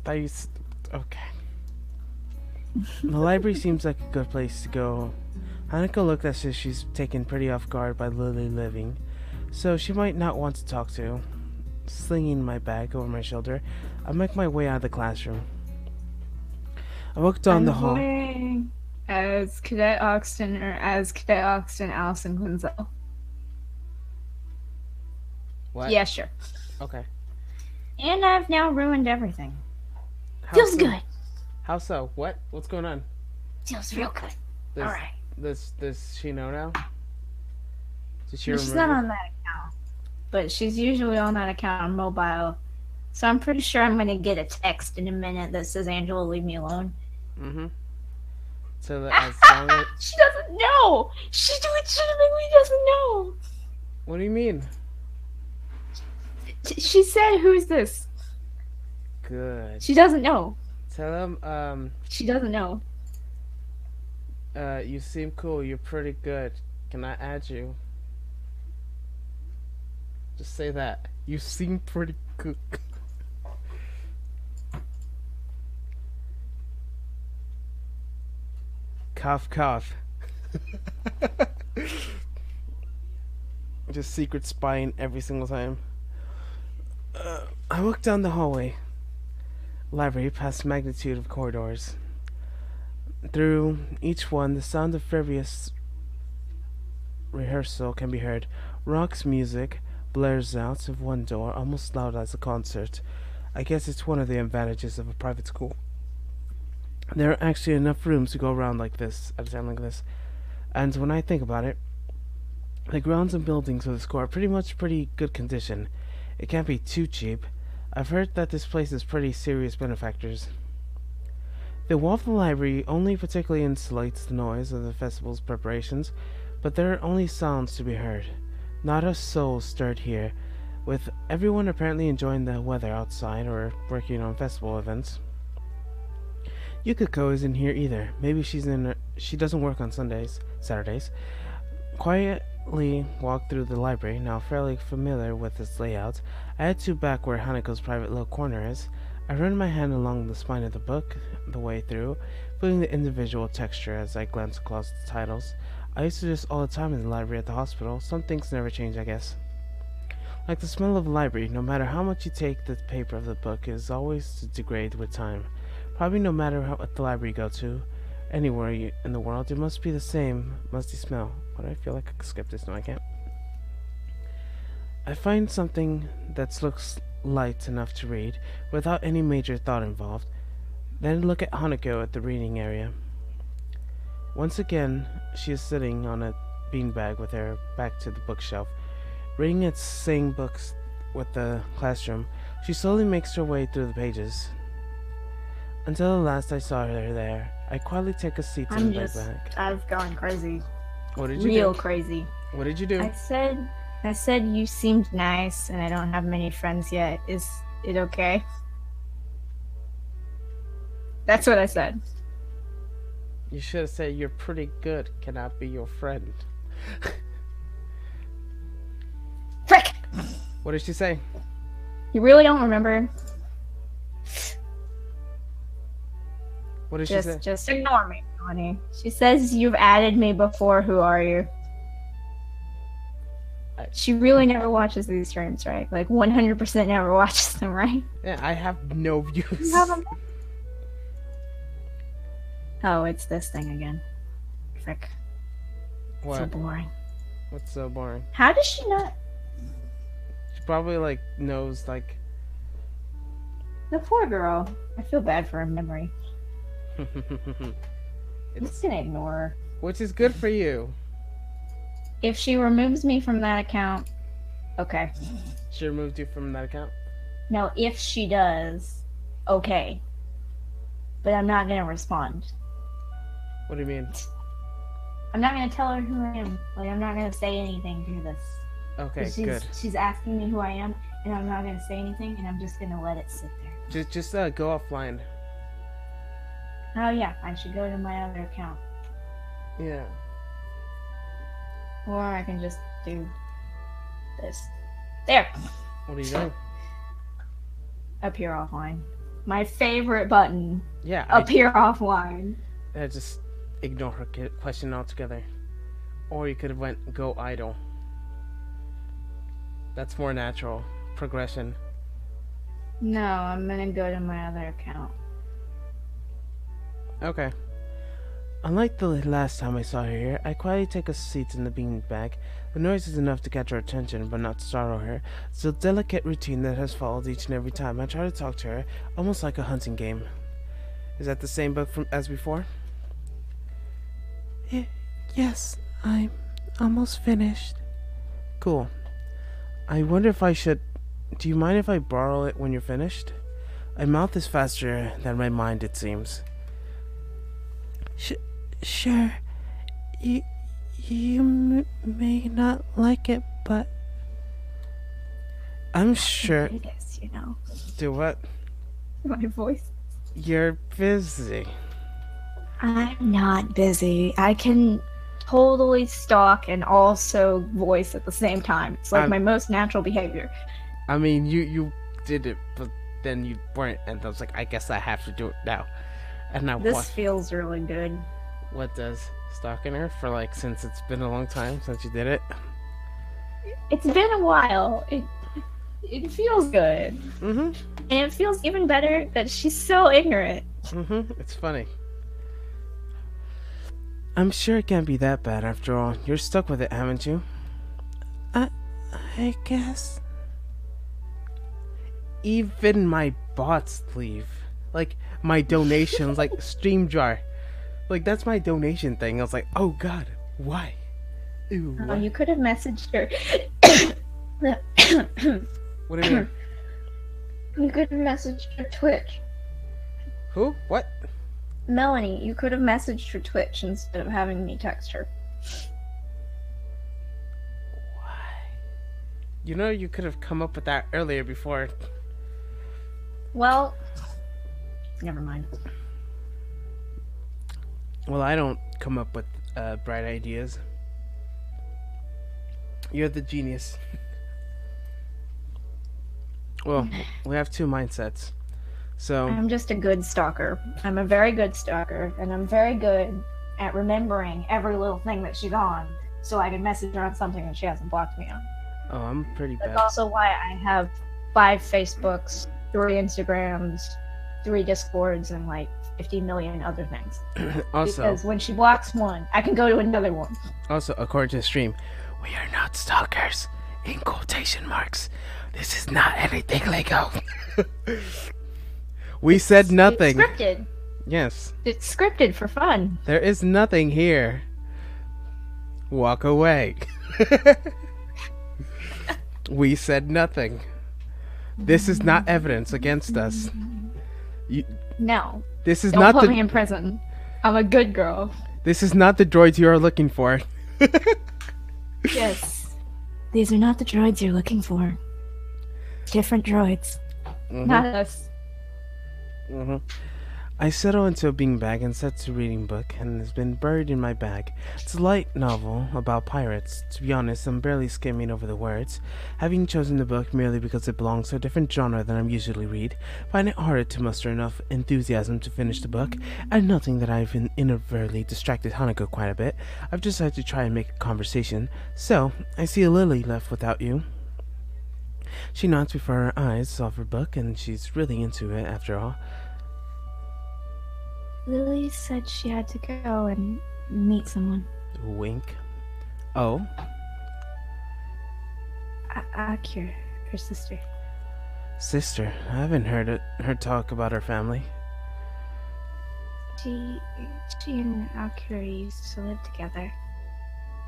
Okay. The library seems like a good place to go. Hanako looked as if she's taken pretty off guard by Lily living, so she might not want to talk to. Slinging my bag over my shoulder, I make my way out of the classroom. I walked down the hall. Playing as Cadet Oxton or as Cadet Oxton Allison Quinzel. What? Yeah, sure. Okay. And I've now ruined everything. How Feels so? good. How so? What? What's going on? Feels real good. Does, Alright. Does she know now? Does she She's remember? not on that account. But she's usually on that account on mobile. So I'm pretty sure I'm gonna get a text in a minute that says, Angela, leave me alone. Mm-hmm. So that as long as... She doesn't know! She legitimately doesn't know! What do you mean? She said, who's this? Good. She doesn't know. Tell him, She doesn't know. you seem cool. You're pretty good. Can I add you? Just say that. You seem pretty good. Cough, cough. Just secret spying every single time. I walked down the hallway. Library past magnitude of corridors. Through each one, the sound of furious rehearsal can be heard. Rock's music blares out of one door, almost loud as a concert. I guess it's one of the advantages of a private school. There are actually enough rooms to go around like this, at a time like this. And when I think about it, the grounds and buildings of the school are pretty good condition. It can't be too cheap. I've heard that this place is pretty serious benefactors. The wall of the library only particularly insulates the noise of the festival's preparations, but there are only sounds to be heard. Not a soul stirred here, with everyone apparently enjoying the weather outside or working on festival events. Yukiko isn't here either. Maybe she doesn't work on Saturdays. Quietly walked through the library, now fairly familiar with its layout. I head to back where Hanako's private little corner is. I run my hand along the spine of the book, the way through, feeling the individual texture as I glance across the titles. I used to do this all the time in the library at the hospital. Some things never change, I guess. Like the smell of a library, no matter how much you take the paper of the book, it is always to degrade with time. Probably no matter what the library you go to, Anywhere in the world, it must be the same musty smell. Why do I feel like I could skip this? No, I can't. I find something that looks light enough to read, without any major thought involved. Then look at Hanako at the reading area. Once again, she is sitting on a beanbag with her back to the bookshelf, reading its same books with the classroom. She slowly makes her way through the pages. Until the last I saw her there, I quietly take a seat in the bag. I've gone crazy. What did you Real do? crazy. What did you do? I said you seemed nice and I don't have many friends yet. Is it okay? That's what I said. You should have said you're pretty good. Can I be your friend? Frick! What did she say? You really don't remember? What did she say? Just ignore me, honey. She says you've added me before. Who are you? She really never watches these streams, right? Like 100% never watches them, right? Yeah, I have no views. You have them? Oh, it's this thing again. Frick. What? So boring. What's so boring? How does she not? She probably like knows like. The poor girl. I feel bad for her memory. I'm just gonna ignore her. Which is good for you. If she removes me from that account, okay. She removed you from that account? No, if she does, okay. But I'm not gonna respond. What do you mean? I'm not gonna tell her who I am. Like, I'm not gonna say anything through this. Okay, good. She's asking me who I am, and I'm not gonna say anything, and I'm just gonna let it sit there. Just go offline. Oh yeah, I should go to my other account. Yeah. Or I can just do this. There! What are you doing? Appear offline. My favorite button. Yeah. Appear offline. Just ignore her question altogether. Or you could have went go idle. That's more natural progression. No, I'm gonna go to my other account. Okay. Unlike the last time I saw her here, I quietly take a seat in the beanbag. The noise is enough to catch her attention, but not startle her. It's a delicate routine that has followed each and every time I try to talk to her, almost like a hunting game. Is that the same book as before? Yes, I'm almost finished. Cool. I wonder if I should... Do you mind if I borrow it when you're finished? My mouth is faster than my mind, it seems. Sure. You may not like it, but... I'm sure... I guess, you know. Do what? My voice. You're busy. I'm not busy. I can totally stalk and also voice at the same time. It's like my most natural behavior. I mean, you did it, but then you weren't, and I was like, I guess I have to do it now. And now this feels really good. What does? Stalking her for like since it's been a long time since you did it? It's been a while. It feels good. Mm-hmm. And it feels even better that she's so ignorant. Mm-hmm. It's funny. I'm sure it can't be that bad after all. You're stuck with it, haven't you? I guess. Even my bots leave. Like, my donations, like, StreamJar. Like, that's my donation thing. I was like, oh god, why? Ew, what? You could have messaged her. What do you mean? You could have messaged her Twitch. Who? What? Melanie, you could have messaged her Twitch instead of having me text her. Why? You know, you could have come up with that earlier before. Well, never mind. Well, I don't come up with bright ideas. You're the genius. Well, we have two mindsets. So I'm just a good stalker. I'm a very good stalker, and I'm very good at remembering every little thing that she's on, so I can message her on something that she hasn't blocked me on. oh, I'm pretty bad. That's also why I have 5 Facebooks, 3 Instagrams, 3 Discords and like 50 million other things. Also, Because when she blocks one, I can go to another one. also, according to the stream, we are not stalkers. In quotation marks. This is not anything legal. We said nothing. It's scripted. Yes. It's scripted for fun. There is nothing here. Walk away. We said nothing. This is not evidence against us. No. This is Don't not put me the. in prison. I'm a good girl. This is not the droids you are looking for. Yes. These are not the droids you're looking for. Different droids. Not us. I settle into a beanbag and set to reading book, and it's been buried in my bag. It's a light novel about pirates. To be honest, I'm barely skimming over the words. Having chosen the book merely because it belongs to a different genre than I usually read, find it harder to muster enough enthusiasm to finish the book, and nothing that I've inadvertently distracted Hanako quite a bit. I've decided to try and make a conversation. So, I see a Lily left without you. She nods before her eyes off her book, and she's really into it after all. Lily said she had to go and meet someone. Wink. Oh? Akira, her sister. Sister, I haven't heard her talk about her family. She and Akira used to live together.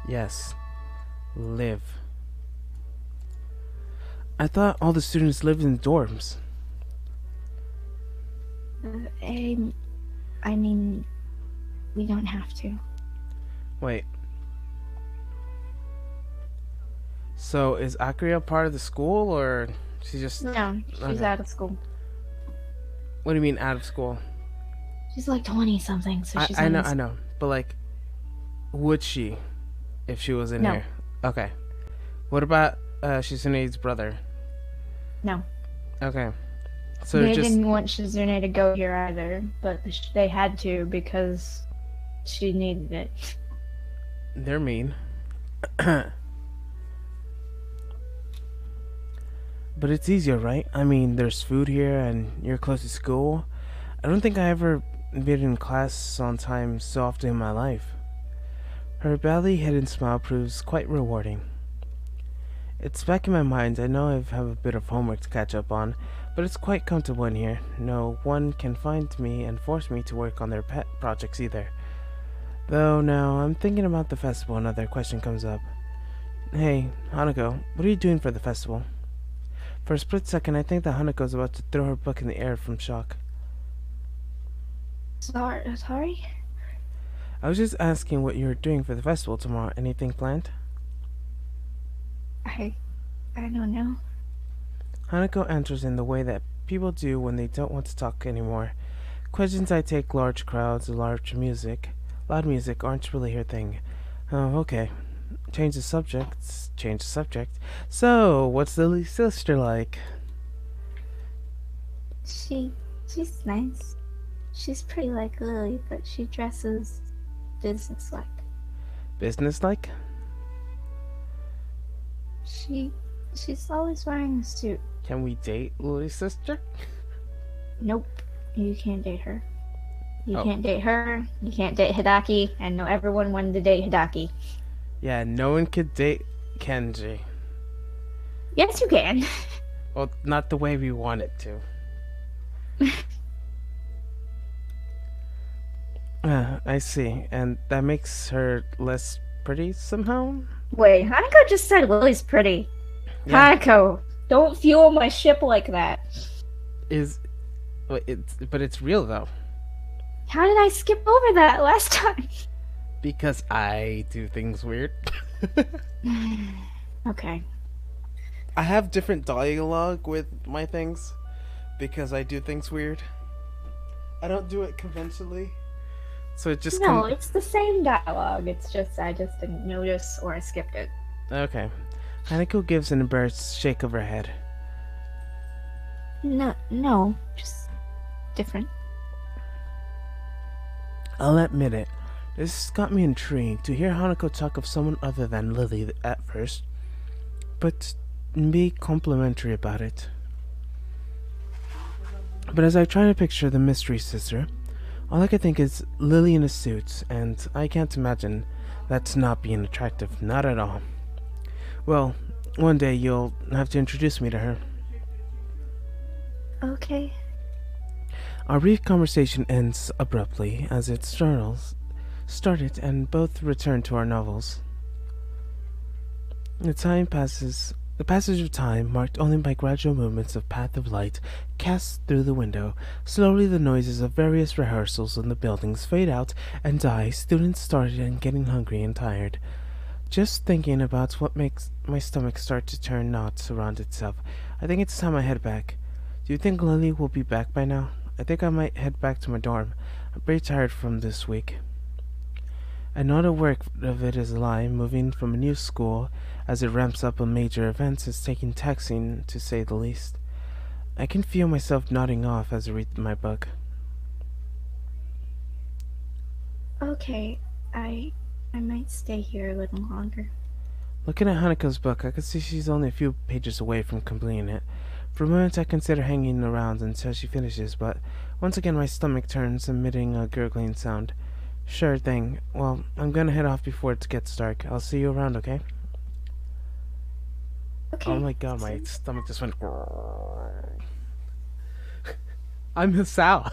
Yes. Live. I thought all the students lived in dorms. I mean, we don't have to. Wait. So, is Akira part of the school, or she just... No, she's Okay. out of school. What do you mean, out of school? She's like 20-something, so she's I know. But, like, would she, if she was in No. here? Okay. What about Shizune's brother? No. Okay. So They just... didn't want Shizune to go here either, but they had to because she needed it. They're mean. But it's easier, right? I mean, there's food here and you're close to school. I don't think I ever been in class on time so often in my life. Her badly hidden smile proves quite rewarding. It's back in my mind. I know I have a bit of homework to catch up on, but it's quite comfortable in here. No one can find me and force me to work on their pet projects either. Though now I'm thinking about the festival, another question comes up. Hey, Hanako, what are you doing for the festival? For a split second, I think that Hanako's about to throw her book in the air from shock. Sorry? I was just asking what you're doing for the festival tomorrow. Anything planned? I don't know. Hanako answers in the way that people do when they don't want to talk anymore. Questions I take large crowds, loud music aren't really her thing. Oh, okay. Change the subject. So, what's Lily's sister like? She's nice. She's pretty like Lily, but she dresses businesslike. Businesslike? She's always wearing a suit. Can we date Lily's sister? Nope, you can't date her. You Oh. can't date her, you can't date Hidaki, and no, everyone wanted to date Hidaki. Yeah, no one could date Kenji. Yes, you can. Well, not the way we want it to. I see. And that makes her less pretty somehow? Wait, Hanako just said Lily's pretty. Yeah. Hanako, don't fuel my ship like that. But it's real though. How did I skip over that last time? Because I do things weird. Okay. I have different dialogue with my things because I do things weird. I don't do it conventionally. So it just No, it's the same dialogue. It's just I just didn't notice or I skipped it. Okay. Hanako gives an embarrassed shake of her head. No, just different. I'll admit it. This got me intrigued to hear Hanako talk of someone other than Lily at first, but be complimentary about it. But as I try to picture the mystery sister, all I can think is Lily in a suit, and I can't imagine that's not being attractive, not at all. Well, one day you'll have to introduce me to her. Okay. Our brief conversation ends abruptly as it started and both return to our novels. The passage of time marked only by gradual movements of path of light cast through the window. Slowly the noises of various rehearsals in the buildings fade out and die. Students started getting hungry and tired. Just thinking about what makes my stomach start to turn knots around itself. I think it's time I head back. Do you think Lily will be back by now? I think I might head back to my dorm. I'm pretty tired from this week. And not a word of it is a lie. Moving from a new school as it ramps up on major events is taking taxing, to say the least. I can feel myself nodding off as I read my book. Okay, I might stay here a little longer. Looking at Hanako's book, I can see she's only a few pages away from completing it. For a moment I consider hanging around until she finishes, but once again my stomach turns, emitting a gurgling sound. Sure thing. Well, I'm gonna head off before it gets dark. I'll see you around, okay? Okay. Oh my god, my stomach just went... I miss Sal.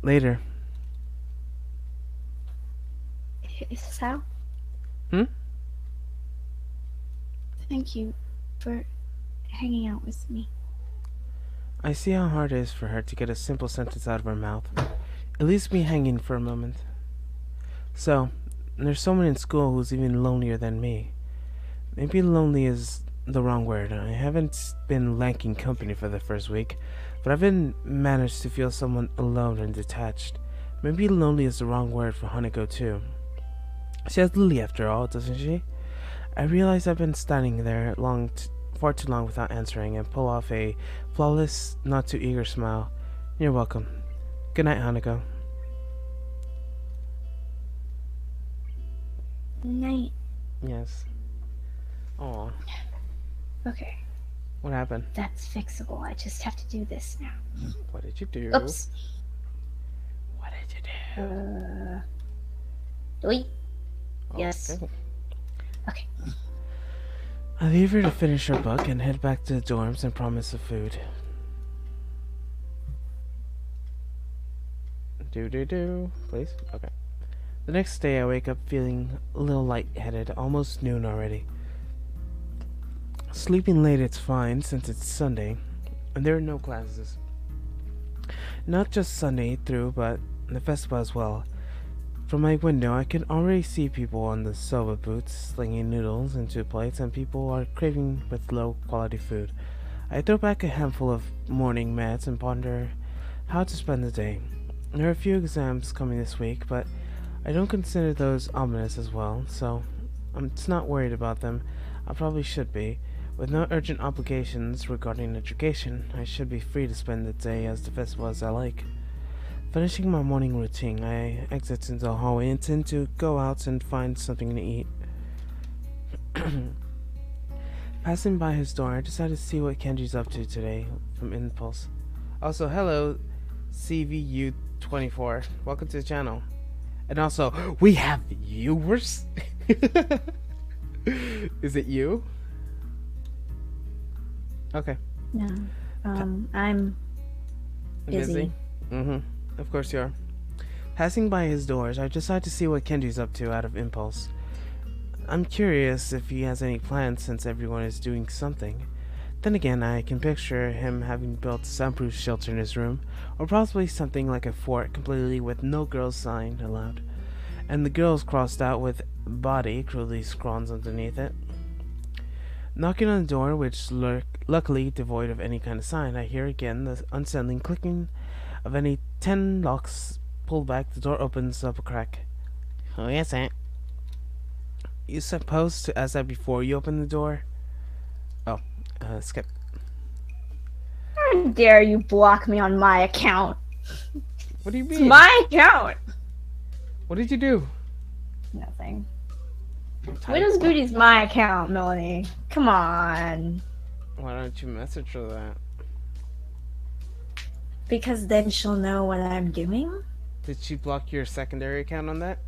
Later. Sal? Hmm? Thank you for hanging out with me. I see how hard it is for her to get a simple sentence out of her mouth. It leaves me hanging for a moment. So, there's someone in school who's even lonelier than me. Maybe lonely is the wrong word. I haven't been lacking company for the first week, but I've been managed to feel somewhat alone and detached. Maybe lonely is the wrong word for Hanako too. She has Lily after all, doesn't she? I realize I've been standing there far too long without answering and pull off a flawless, not too eager smile. You're welcome. Good night, Hanako. Night. Yes. Aw. Okay, What happened? that's fixable. I just have to do this now. What did you do? Oops. What did you do? Delete. Oh, Yes. Okay. I leave her to finish her book and head back to the dorms and promise of food. Please? Okay. The next day I wake up feeling a little lightheaded, almost noon already. Sleeping late it's fine since it's Sunday and there are no classes. Not just Sunday through, but the festival as well. From my window, I can already see people on the soba booths slinging noodles into plates, and people are craving with low-quality food. I throw back a handful of morning meds and ponder how to spend the day. There are a few exams coming this week, but I don't consider those ominous as well, so I'm not worried about them. I probably should be. With no urgent obligations regarding education, I should be free to spend the day as the festival as I like. Finishing my morning routine, I exit into the hallway and intend to go out and find something to eat. Passing by his door, I decided to see what Kenji's up to today from impulse. Also, hello, CVU24. Welcome to the channel. And also, we have viewers? Is it you? Okay. No. I'm busy. Mm-hmm. Of course you are. Passing by his doors, I decide to see what Kenji's up to out of impulse. I'm curious if he has any plans since everyone is doing something. Then again, I can picture him having built a soundproof shelter in his room, or possibly something like a fort completely with no girls sign allowed, and the girls crossed out with body crudely scrawled underneath it. Knocking on the door, which luckily devoid of any kind of sign, I hear again the unsettling clicking of any 10 locks pulled back. The door opens up a crack. Who is it? You supposed to ask that before you open the door? Oh, skip. How dare you block me on my account? What do you It's mean? my account! What did you do? Nothing. Widow's Booty's my account, Melanie. Come on. Why don't you message her that? Because then she'll know what I'm doing? Did she block your secondary account on that?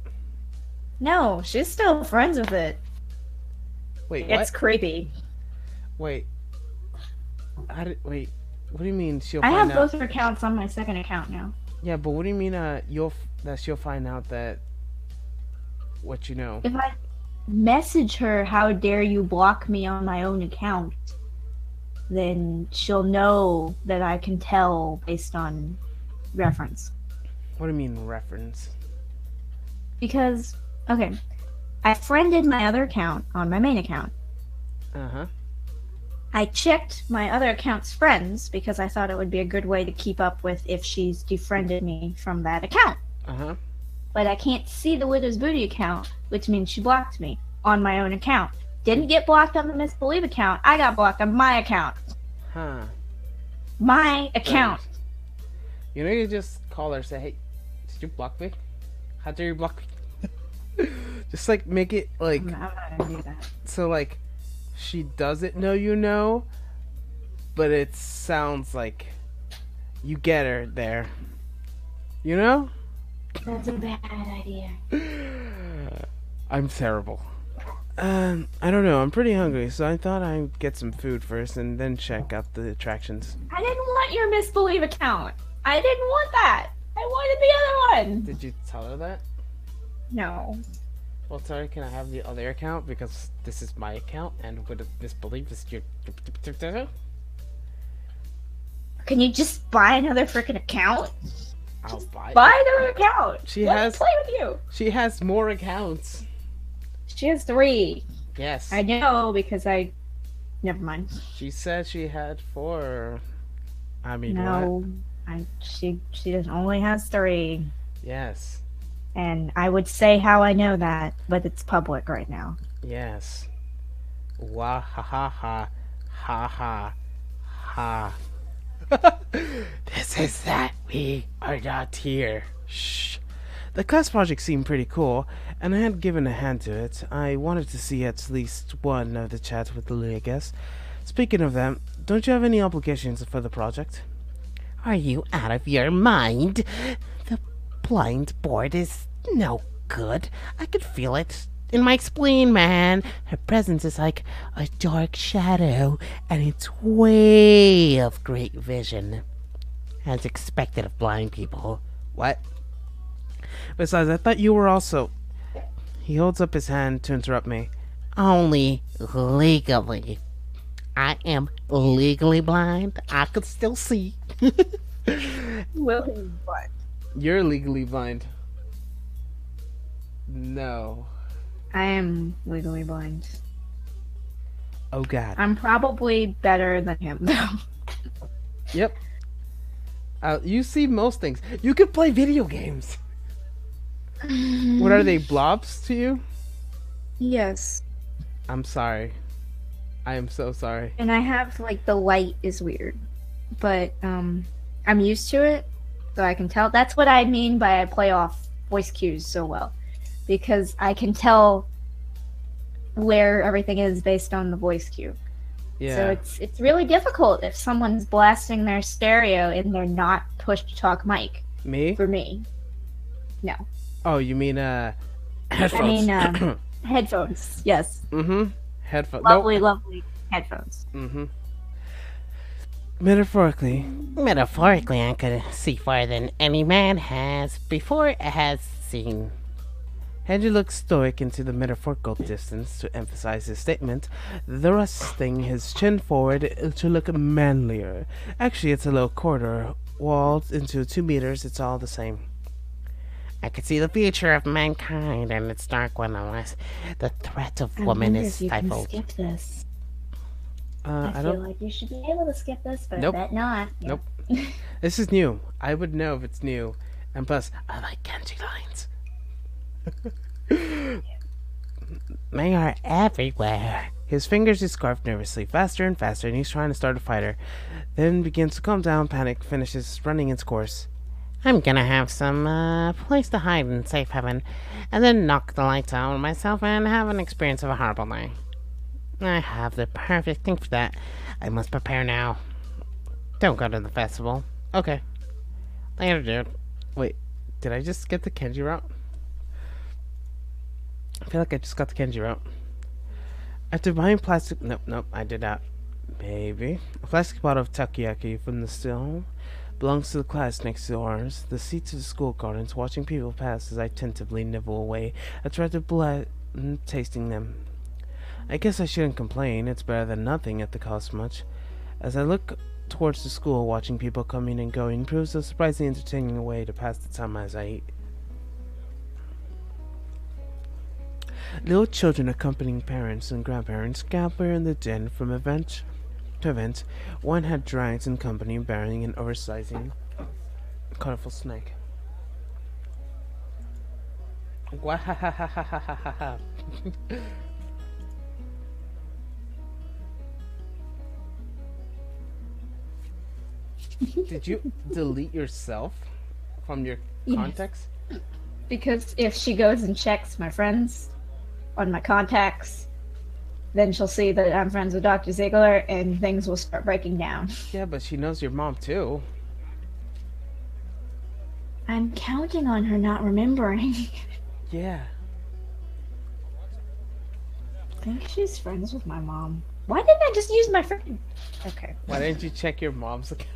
No, she's still friends with it. Wait, It's what? creepy. Wait. Wait. What do you mean she'll I find have out? both her accounts on my second account now. Yeah, but what do you mean that she'll find out that what you know? If I message her, how dare you block me on my own account, then she'll know that I can tell based on reference. What do you mean reference? Because, okay, I friended my other account on my main account. Uh-huh. I checked my other account's friends because I thought it would be a good way to keep up with if she's defriended me from that account. Uh-huh. But I can't see the Widow's Booty account, which means she blocked me on my own account. Didn't get blocked on the Miss Believe account. I got blocked on my account. Huh. My account. You know, you just call her and say, hey, did you block me? How dare you block me? Just like make it like I'm not gonna do that. so like she doesn't know you know, but it sounds like you get her there. You know? That's a bad idea. I'm terrible. I don't know. I'm pretty hungry, so I thought I'd get some food first and then check out the attractions. I didn't want your Miss Believe account. I didn't want that. I wanted the other one. Did you tell her that? No. Well, sorry, can I have the other account? Because this is my account, and would misbelieve this your... Can you just buy another freaking account? I'll buy it. Buy another account. She Let has- me play with you. She has more accounts. She has 3. Yes. I know because I. Never mind. She said she had 4. I mean, what? No, she only has 3, Yes. and I would say how I know that, but it's public right now. Yes. Wah ha ha ha. Ha ha. Ha. This is that we are not here. Shh. The class project seemed pretty cool, and I had given a hand to it. I wanted to see at least one of the chats with Lily, I guess. Speaking of them, don't you have any obligations for the project? Are you out of your mind? The blind board is no good. I could feel it in my spleen, man. Her presence is like a dark shadow, and it's way of great vision. As expected of blind people. What? Besides, I thought you were also... He holds up his hand to interrupt me. Only legally. I am legally blind. I could still see. Will what? You're legally blind. No. I am legally blind. Oh god. I'm probably better than him, though. Yep. You see most things. You could play video games. What are they, blobs to you? Yes. I'm sorry. I am so sorry. And I have, like, the light is weird. But, I'm used to it, so I can tell. That's what I mean by I play off voice cues so well. Because I can tell where everything is based on the voice cue. Yeah. So it's really difficult if someone's blasting their stereo and they're not push-to-talk mic. Me? For me. No. Oh, you mean, headphones. I mean, headphones. Yes. Mm-hmm. Headphones. Lovely, lovely headphones. Mm-hmm. Metaphorically. Metaphorically, I could see farther than any man has seen. Henry looked stoic into the metaphorical distance to emphasize his statement, thrusting his chin forward to look manlier. Actually, it's a low corridor, walled into 2 meters, it's all the same. I could see the future of mankind and its dark one unless the threat of I woman wonder is if you can stifled. skip this. I I feel don't... like you should be able to skip this, but Nope. I bet not. Yeah. Nope. This is new. I would know if it's new. And plus, I like Kenji lines. They are everywhere. His fingers he scarfed nervously, faster and faster, and he's trying to start a fighter. Then begins to calm down, panic, finishes running its course. I'm gonna have some place to hide in safe heaven, and then knock the lights out on myself and have an experience of a horrible day. I have the perfect thing for that. I must prepare now. Don't go to the festival. Okay. Later, dude. Wait, did I just get the Kenji route? I feel like I just got the Kenji route. After buying plastic... Nope, I did not. Maybe. A plastic bottle of takoyaki from the still belongs to the class next to ours. The seats of the school gardens, watching people pass as I tentatively nibble away. I try to tasting them. I guess I shouldn't complain. It's better than nothing at the cost much. As I look towards the school, watching people coming and going proves a surprisingly entertaining way to pass the time as I eat. Little children accompanying parents and grandparents scamper in the den from event to event. One had drags in company bearing an oversizing, colorful snake. Wahahahahaha. Did you delete yourself from your contacts? Because if she goes and checks my friends on my contacts, then she'll see that I'm friends with Dr. Ziegler and things will start breaking down. Yeah, but she knows your mom too. I'm counting on her not remembering. Yeah. I think she's friends with my mom. Why didn't I just use my friend? Okay. Why didn't you check your mom's account?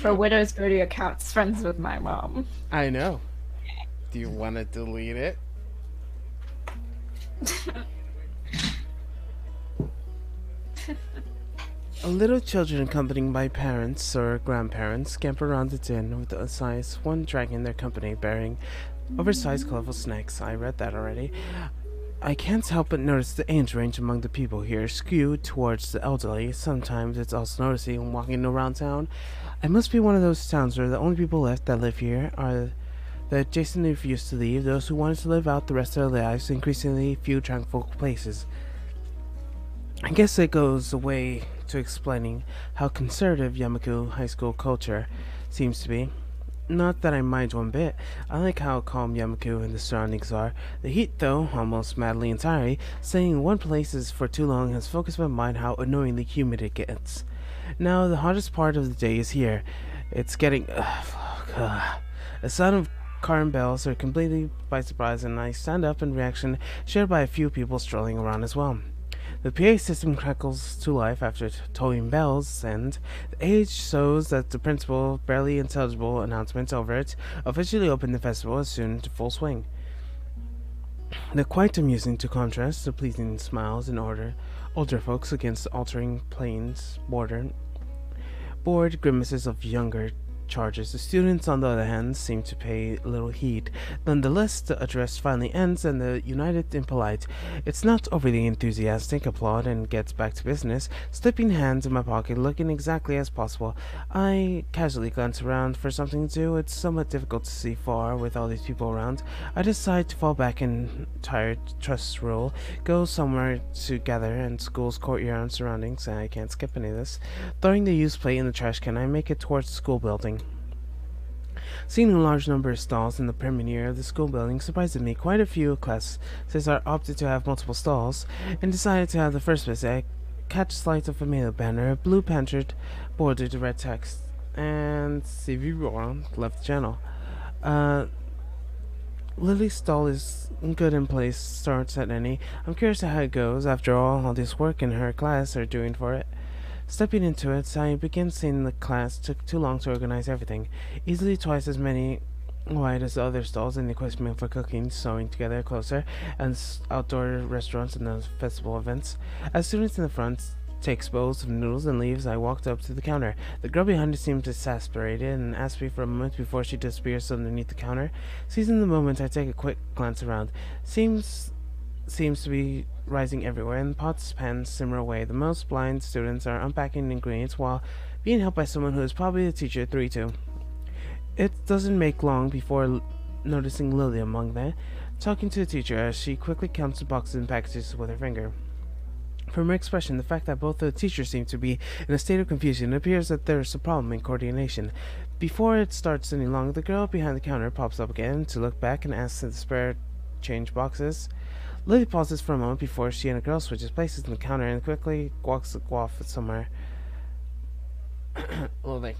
For Widow's Booty accounts, friends with my mom. I know. Do you want to delete it? Little children accompanied by parents or grandparents scamper around the den with a size one dragging their company bearing oversized colorful snacks. I read that already. I can't help but notice the age range among the people here skewed towards the elderly. Sometimes it's also noticing when walking around town. I must be one of those towns where the only people left that live here are the adjacent refused to leave, those who wanted to live out the rest of their lives in increasingly few tranquil places. I guess it goes away to explaining how conservative Yamaku high school culture seems to be. Not that I mind one bit. I like how calm Yamaku and the surroundings are. The heat, though, almost madly and tiring, staying in one place for too long has focused my mind how annoyingly humid it gets. Now, the hottest part of the day is here. It's getting... The sound of car and bells are completely by surprise, and I stand up in reaction, shared by a few people strolling around as well. The PA system crackles to life after tolling bells, and the age shows that the principal, barely intelligible announcement over it, officially opened the festival is soon to full swing. They're quite amusing to contrast the pleasing smiles and older folks against the altering plains bored grimaces of younger charges. The students, on the other hand, seem to pay little heed. Nonetheless, the address finally ends, and the united and polite, it's not overly enthusiastic, applaud and gets back to business. Slipping hands in my pocket, looking exactly as possible, I casually glance around for something to do. It's somewhat difficult to see far with all these people around. I decide to fall back in tired trust rule, go somewhere to gather in school's courtyard and surroundings. I can't skip any of this. Throwing the used plate in the trash can, I make it towards the school building. Seeing a large number of stalls in the premiere of the school building surprised me. Quite a few classes are opted to have multiple stalls, and decided to have the first visit. I catch sight of a familiar banner, blue panthered, bordered with red text, and CV Roran left the channel. Lily's stall is good in place, starts at any. I'm curious how it goes. After all this work in her class are doing for it. Stepping into it, I begin seeing the class took too long to organize everything. Easily twice as many wide as the other stalls and equipment for cooking, sewing together closer, and outdoor restaurants and those festival events. As students in the front takes bowls of noodles and leaves, I walked up to the counter. The girl behind her seemed exasperated and asked me for a moment before she disappears underneath the counter. Seizing the moment, I take a quick glance around. Seems to be rising everywhere, and pots, pans simmer away. The most blind students are unpacking ingredients while being helped by someone who is probably the teacher 3-2. It doesn't make long before noticing Lily among them, talking to the teacher as she quickly counts the boxes and packages with her finger. From her expression, the fact that both the teachers seem to be in a state of confusion, it appears that there's a problem in coordination. Before it starts any longer, the girl behind the counter pops up again to look back and asks the spare change boxes. Lily pauses for a moment before she and a girl switches places on the counter and quickly walks off somewhere. Lily.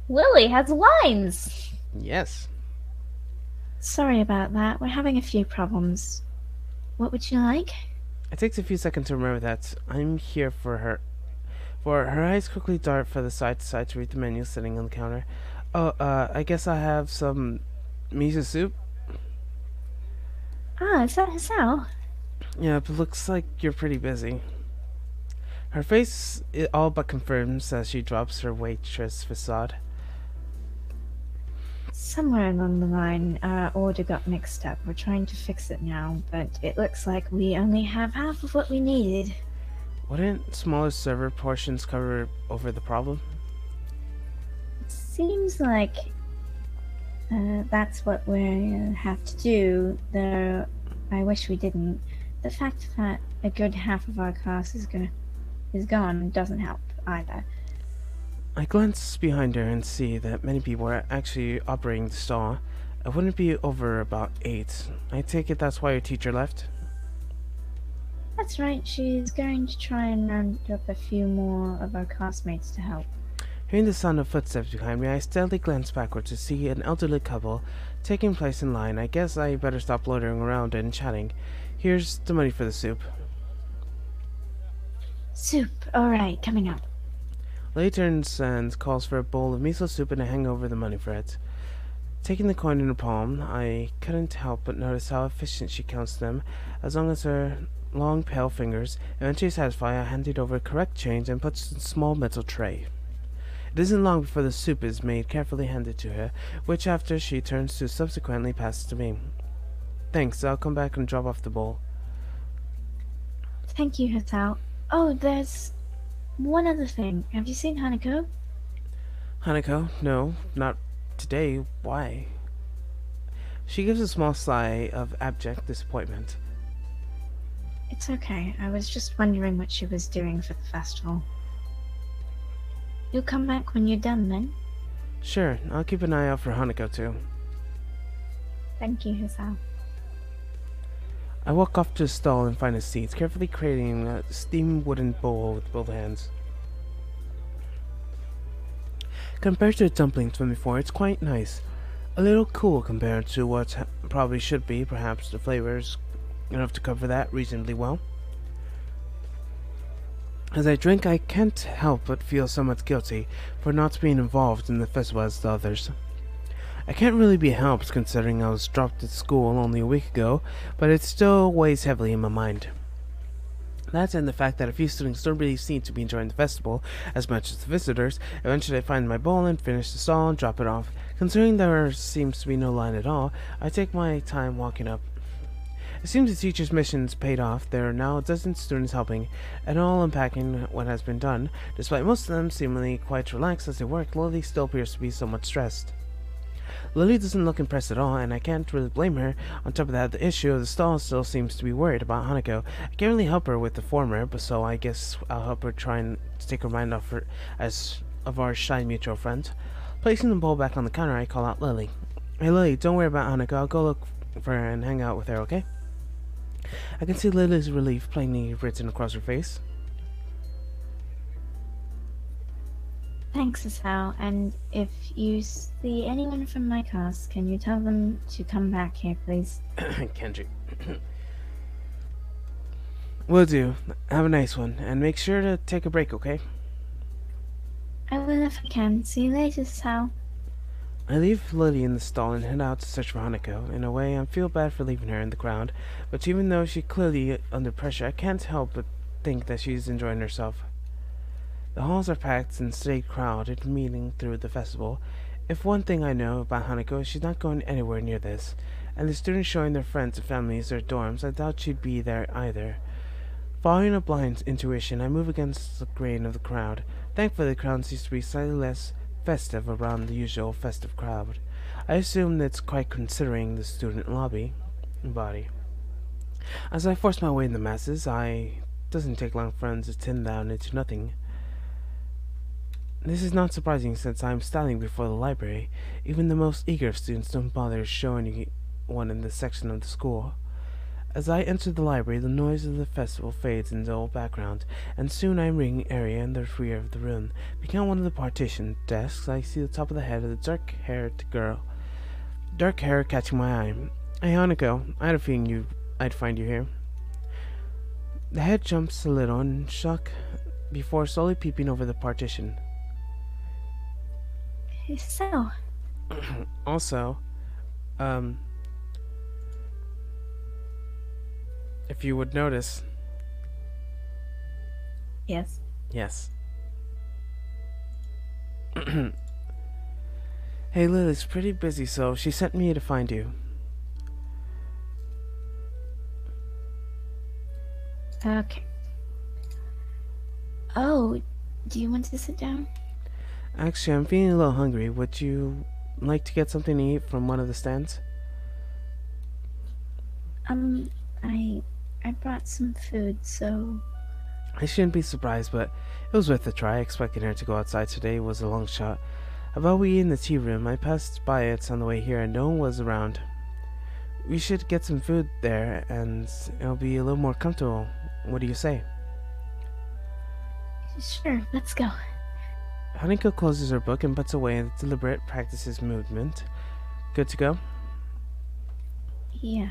Lily has lines! Yes. Sorry about that. We're having a few problems. What would you like? It takes a few seconds to remember that I'm here for her. For her eyes quickly dart from the side to side to read the menu sitting on the counter. Oh, I guess I have some miso soup? Ah, is that Hisao? Yeah, but looks like you're pretty busy. Her face it all but confirms as she drops her waitress facade. Somewhere along the line, our order got mixed up. We're trying to fix it now, but it looks like we only have half of what we needed. Wouldn't smaller server portions cover over the problem? Seems like that's what we have to do, though I wish we didn't. The fact that a good half of our cost is gone doesn't help either. I glance behind her and see that many people are actually operating the stall. I wouldn't be over about 8. I take it that's why your teacher left? That's right, she's going to try and round up a few more of our classmates to help. Hearing the sound of footsteps behind me, I stealthily glance backward to see an elderly couple taking place in line. I guess I better stop loitering around and chatting. Here's the money for the soup. Soup, alright, coming up. Lady turns and calls for a bowl of miso soup and I hang over the money for it. Taking the coin in her palm, I couldn't help but notice how efficient she counts them. As long as her long, pale fingers eventually satisfy, I handed over correct change and puts in a small metal tray. It isn't long before the soup is made, carefully handed to her, which after she turns to subsequently passes to me. Thanks, I'll come back and drop off the bowl. Thank you, Hisao. Oh, there's one other thing. Have you seen Hanako? Hanako? No, not today. Why? She gives a small sigh of abject disappointment. It's okay. I was just wondering what she was doing for the festival. You'll come back when you're done, then? Sure, I'll keep an eye out for Hanako too. Thank you, Hisao. I walk off to the stall and find a seat, carefully creating a steamed wooden bowl with both hands. Compared to the dumplings from before, it's quite nice. A little cool compared to what probably should be. Perhaps the flavors enough to cover that reasonably well. As I drink, I can't help but feel somewhat guilty for not being involved in the festival as the others. I can't really be helped considering I was dropped at school only a week ago, but it still weighs heavily in my mind. That and the fact that a few students don't really seem to be enjoying the festival as much as the visitors. Eventually I find my bowl and finish the stall and drop it off. Considering there seems to be no line at all, I take my time walking up. It seems the teacher's mission's paid off. There are now a dozen students helping, and all unpacking what has been done. Despite most of them seemingly quite relaxed as they work, Lily still appears to be somewhat stressed. Lily doesn't look impressed at all, and I can't really blame her. On top of that, the issue of the stall still seems to be worried about Hanako. I can't really help her with the former, but so I guess I'll help her try and take her mind off her of our shy mutual friend. Placing the bowl back on the counter, I call out Lily. Hey Lily, don't worry about Hanako. I'll go look for her and hang out with her, okay? I can see Lily's relief plainly written across her face. Thanks, Hisao, and if you see anyone from my class, can you tell them to come back here, please? Kenji. Will do. Have a nice one, and make sure to take a break, okay? I will if I can. See you later, Hisao. I leave Lily in the stall and head out to search for Hanako. In a way, I feel bad for leaving her in the crowd, but even though she's clearly under pressure, I can't help but think that she's enjoying herself. The halls are packed and stay crowded, meeting through the festival. If one thing I know about Hanako, she's not going anywhere near this, and the students showing their friends and families their dorms, I doubt she'd be there either. Following a blind intuition, I move against the grain of the crowd. Thankfully, the crowd seems to be slightly less festive around the usual festive crowd. I assume that's quite considering the student body. As I force my way in the masses, doesn't take long for them to thin down into nothing. This is not surprising since I am standing before the library. Even the most eager of students don't bother showing anyone in this section of the school. As I enter the library, the noise of the festival fades in the old background, and soon I am ringing area in the rear of the room. Peeking out one of the partition desks, I see the top of the head of the dark-haired girl. Dark hair catching my eye. Hey, Hanako, I had a feeling I'd find you here. The head jumps a little in shock before slowly peeping over the partition. So, Also, if you would notice, yes. yes. Hey, Lily's pretty busy, so she sent me to find you. Okay. Oh, do you want to sit down? Actually, I'm feeling a little hungry. Would you like to get something to eat from one of the stands? I brought some food, so I shouldn't be surprised, but it was worth a try. Expecting her to go outside today was a long shot. About we in the tea room, I passed by it on the way here and no one was around. We should get some food there and it'll be a little more comfortable. What do you say? sure, let's go. Hanako closes her book and puts away a deliberate practices movement. Good to go? Yeah.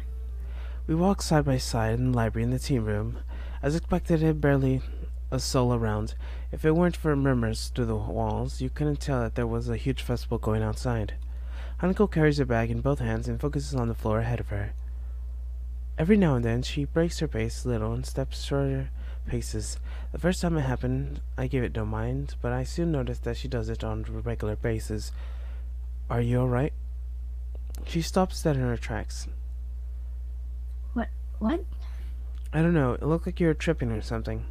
We walk side by side in the library and the tea room. As expected, it had barely a soul around. If it weren't for murmurs through the walls, you couldn't tell that there was a huge festival going outside. Hanako carries her bag in both hands and focuses on the floor ahead of her. Every now and then, she breaks her pace a little and steps shorter paces. The first time it happened, I gave it no mind, but I soon noticed that she does it on a regular basis. Are you alright? She stops dead in her tracks. What? I don't know, it looked like you were tripping or something.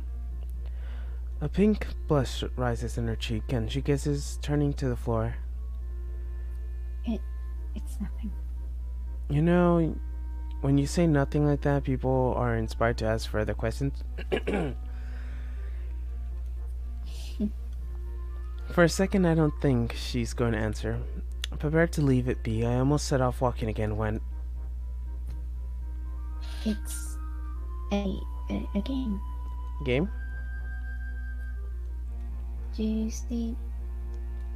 A pink blush rises in her cheek, and she guesses, turning to the floor. It's nothing. You know, when you say nothing like that, people are inspired to ask further questions. For a second, I don't think she's going to answer. Prepared to leave it be, I almost set off walking again when... It's a game. Game? Do you see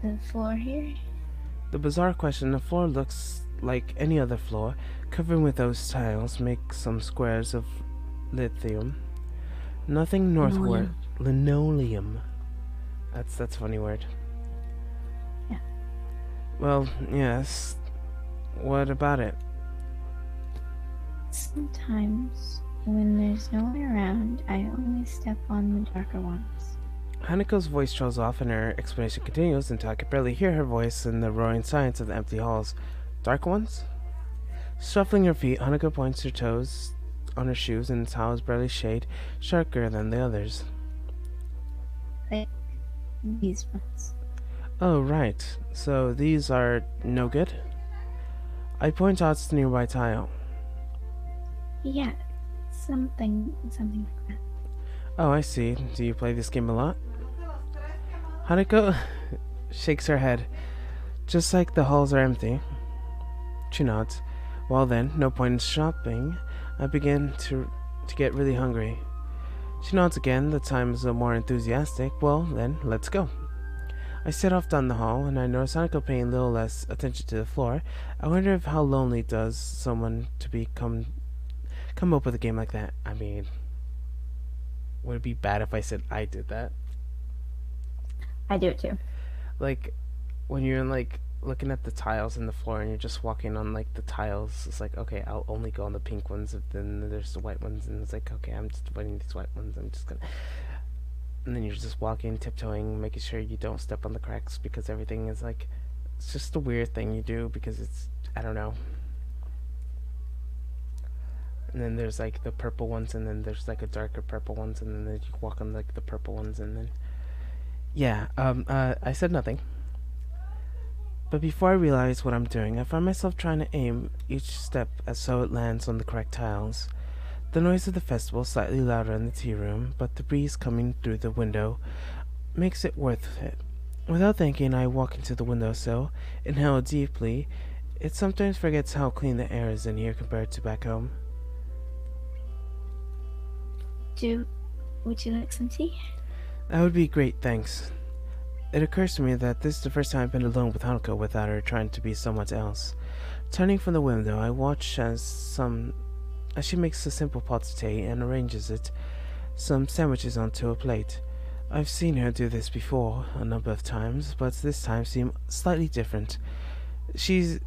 the floor here? The bizarre question, the floor looks like any other floor, covered with those tiles, make some squares of lithium. Nothing northward. Linoleum. That's a funny word. Yeah. Well, yes. What about it? Sometimes, when there's no one around, I only step on the darker ones. Hanako's voice trails off and her explanation continues until I could barely hear her voice in the roaring silence of the empty halls. Dark ones? Shuffling her feet, Hanako points her toes on her shoes and towels barely shade, sharper than the others. Like these ones. Oh, right. So these are no good? I point out to the nearby tile. Yeah, something like that. Oh, I see. Do you play this game a lot? Hanako shakes her head. Just like the halls are empty. She nods. Well then, no point in shopping. I begin to get really hungry. She nods again. The time is a little more enthusiastic. Well then, let's go. I set off down the hall, and I notice Hanako paying a little less attention to the floor. I wonder if how lonely does someone to come up with a game like that. I mean, would it be bad if I said I did that? I do it too. Like, when you're like looking at the tiles in the floor and you're just walking on like the tiles, it's like, okay, I'll only go on the pink ones, and then there's the white ones, and it's like, okay, I'm just avoiding these white ones, I'm just gonna... And then you're just walking, tiptoeing, making sure you don't step on the cracks, because everything is like, it's just a weird thing you do, because it's, I don't know. And then there's like the purple ones, and then there's like a darker purple ones, and then you walk on like the purple ones, and then... Yeah, I said nothing. But before I realize what I'm doing, I find myself trying to aim each step as so it lands on the correct tiles. The noise of the festival is slightly louder in the tea room, but the breeze coming through the window makes it worth it. Without thinking, I walk into the windowsill, inhale deeply. It sometimes forgets how clean the air is in here compared to back home. Would you like some tea? That would be great, thanks. It occurs to me that this is the first time I've been alone with Hanako without her trying to be someone else. Turning from the window, I watch as she makes a simple pot of tea and arranges some sandwiches onto a plate. I've seen her do this before a number of times, but this time seemed slightly different. She's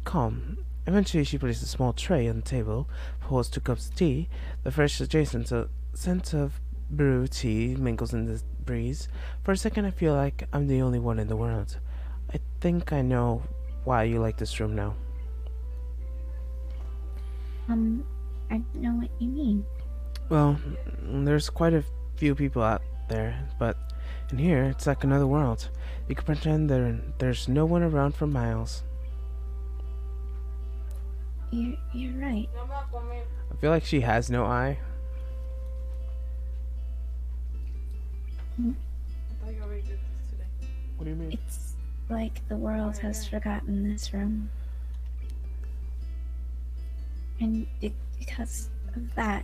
calm. Eventually, she places a small tray on the table, pours 2 cups of tea. The fresh adjacent scent of brew tea mingles in the breeze. For a second, I feel like I'm the only one in the world. I think I know why you like this room now. I don't know what you mean. Well, there's quite a few people out there, but in here, it's like another world. You can pretend there's no one around for miles. You're right. I feel like she has no eye. What do you mean? It's like the world has forgotten this room. And because of that,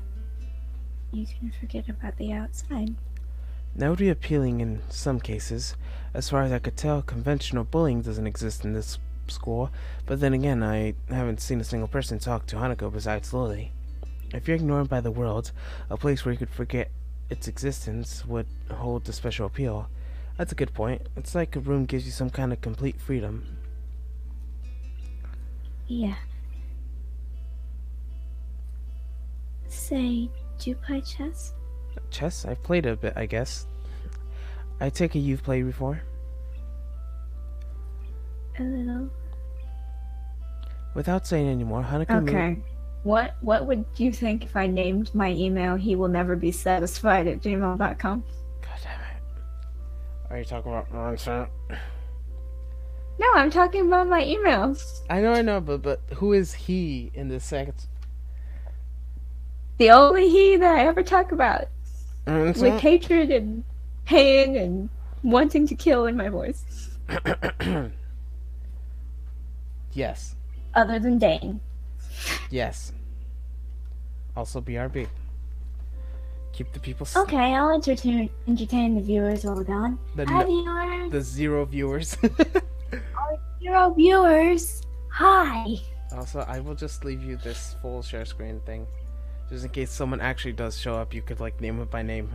you can forget about the outside. That would be appealing in some cases. As far as I could tell, conventional bullying doesn't exist in this school, but then again, I haven't seen a single person talk to Hanako besides Lily. If you're ignored by the world, a place where you could forget its existence would hold a special appeal. That's a good point. It's like a room gives you some kind of complete freedom. Yeah. Say, do you play chess? Chess? I've played a bit, I guess. I take it you've played before? A little. Without saying any more, Hanako Okay. What would you think if I named my email he will never be satisfied at gmail.com? God damn it. Are you talking about nonsense? No, I'm talking about my emails. I know, but who is he in this sect? The only he that I ever talk about. With Nonsense? hatred and pain and wanting to kill in my voice. Yes. Other than Dane. Yes. Also BRB. Keep the people Okay, I'll entertain the viewers while we're gone. The Hi, no- viewers. the 0 viewers. 0 viewers. Hi. Also, I will just leave you this full share screen thing. Just in case someone actually does show up, you could like name it by name.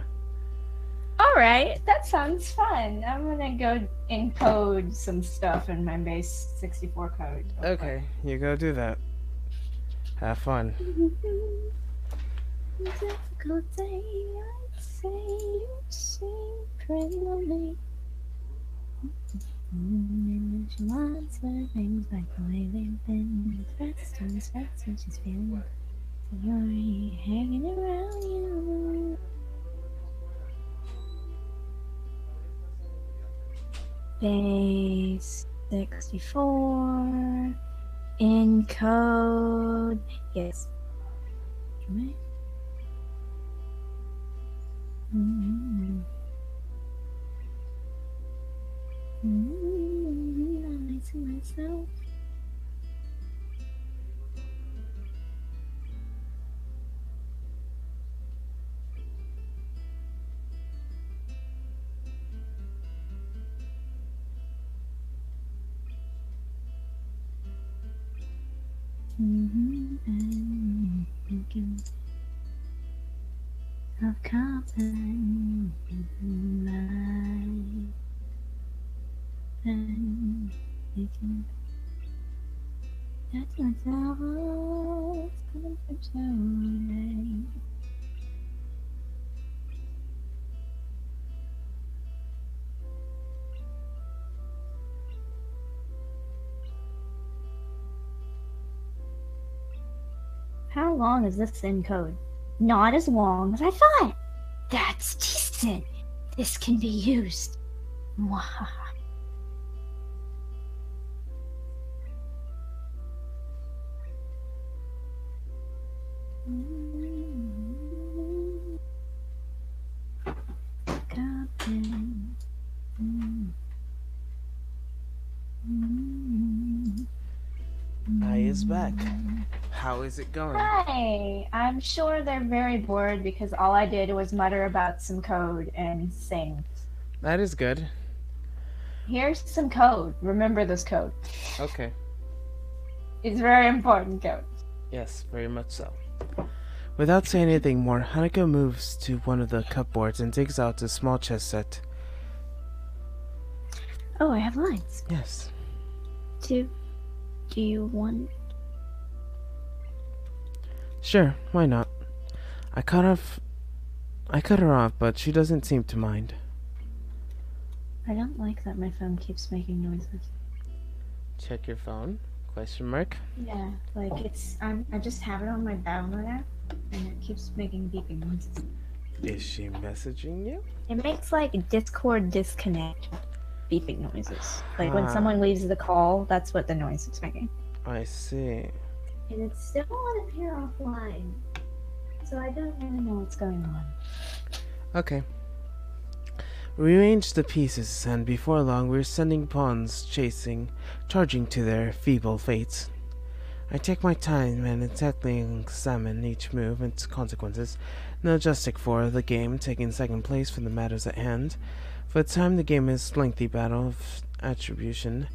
Alright, that sounds fun. I'm gonna go encode some stuff in my base 64 code. Okay, you go do that. Have fun. Difficult day, I'd say you seem pretty lonely. And she wants her things like the way they've been. Stressed and stressed when she's feeling. So you're hanging around you. Base 64 encode. Yes. Right. I'm nice to myself. I'm thinking of coming life and thinking that myself was coming from today. How long is this encode? Not as long as I thought. That's decent. This can be used. Mwahaha. I is back. How is it going? Hi. I'm sure they're very bored because all I did was mutter about some code and sing. That is good. Here's some code. Remember this code. Okay. It's very important code. Yes, very much so. Without saying anything more, Hanako moves to one of the cupboards and digs out a small chess set. Oh, I have lines. Yes. Do you want? Sure, why not? I cut her off, but she doesn't seem to mind. I don't like that my phone keeps making noises. Check your phone? Question mark. Yeah, like I just have it on my download app, and it keeps making beeping noises. Is she messaging you? It makes like Discord disconnect beeping noises. Like when Ah. someone leaves the call, that's what the noise is making. I see. And it's still on appear offline, so I don't really know what's going on. Okay. We arranged the pieces, and before long we were sending pawns charging to their feeble fates. I take my time and intently examine each move and its consequences, no adjusting for the game, taking second place for the matters at hand. For the time the game is lengthy battle of attribution,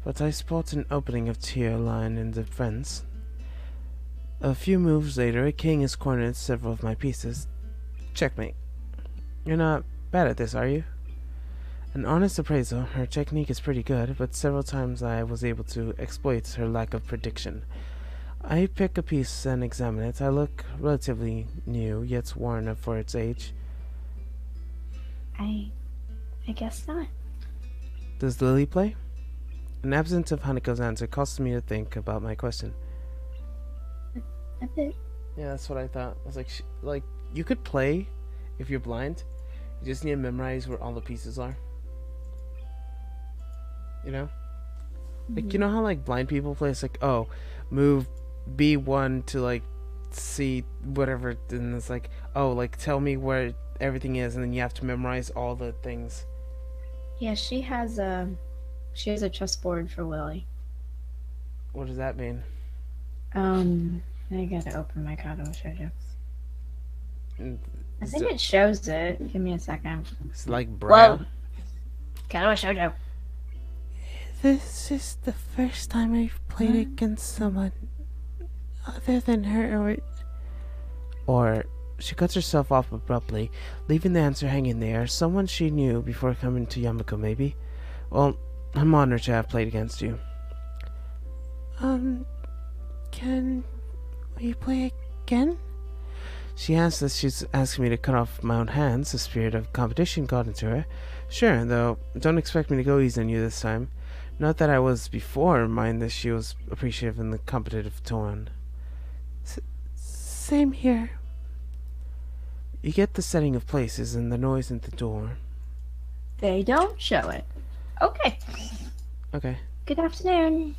but I spot an opening of tier line in defense. A few moves later, a king has cornered several of my pieces. Checkmate. You're not bad at this, are you? An honest appraisal, her technique is pretty good, but several times I was able to exploit her lack of prediction. I pick a piece and examine it. I look relatively new, yet worn for its age. I guess not. Does Lily play? An absence of Haneko's answer causes me to think about my question. A bit. Yeah, that's what I thought. I was like, you could play if you're blind. You just need to memorize where all the pieces are. You know? Like, you know how, like, blind people play? It's like, oh, move B1 to, like, C whatever. And it's like, oh, like, tell me where everything is. And then you have to memorize all the things. Yeah, she has a chessboard for Willy. What does that mean? I gotta open my Katawa Shoujo. I Is think it- it shows it. Give me a second. It's like Braille. Whoa! Katawa Shoujo. This is the first time I've played against someone other than her, Or she cuts herself off abruptly, leaving the answer hanging there. Someone she knew before coming to Yamako, maybe? Well, I'm honored to have played against you. can we play again? She asks that she's asking me to cut off my own hands. The spirit of competition got into her. Sure, though, don't expect me to go easy on you this time. Not that I was before, mind that she was appreciative in the competitive tone. Same here. You get the setting of places and the noise at the door. They don't show it. Okay. Okay. Good afternoon.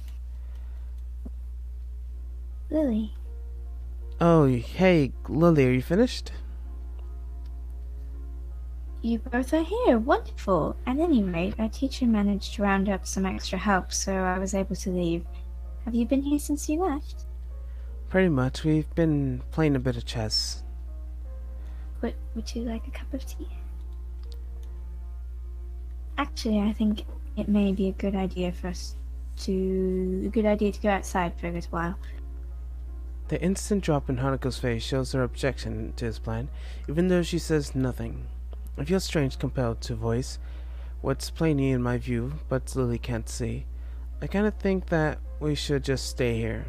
Lily. Oh, hey, Lily, are you finished? You both are here. Wonderful. At any rate, our teacher managed to round up some extra help, so I was able to leave. Have you been here since you left? Pretty much. We've been playing a bit of chess. Would you like a cup of tea? Actually, I think it may be a good idea to go outside for a little while. The instant drop in Hanako's face shows her objection to his plan, even though she says nothing. I feel strange compelled to voice what's plainly in my view, but Lily can't see. I kind of think that we should just stay here.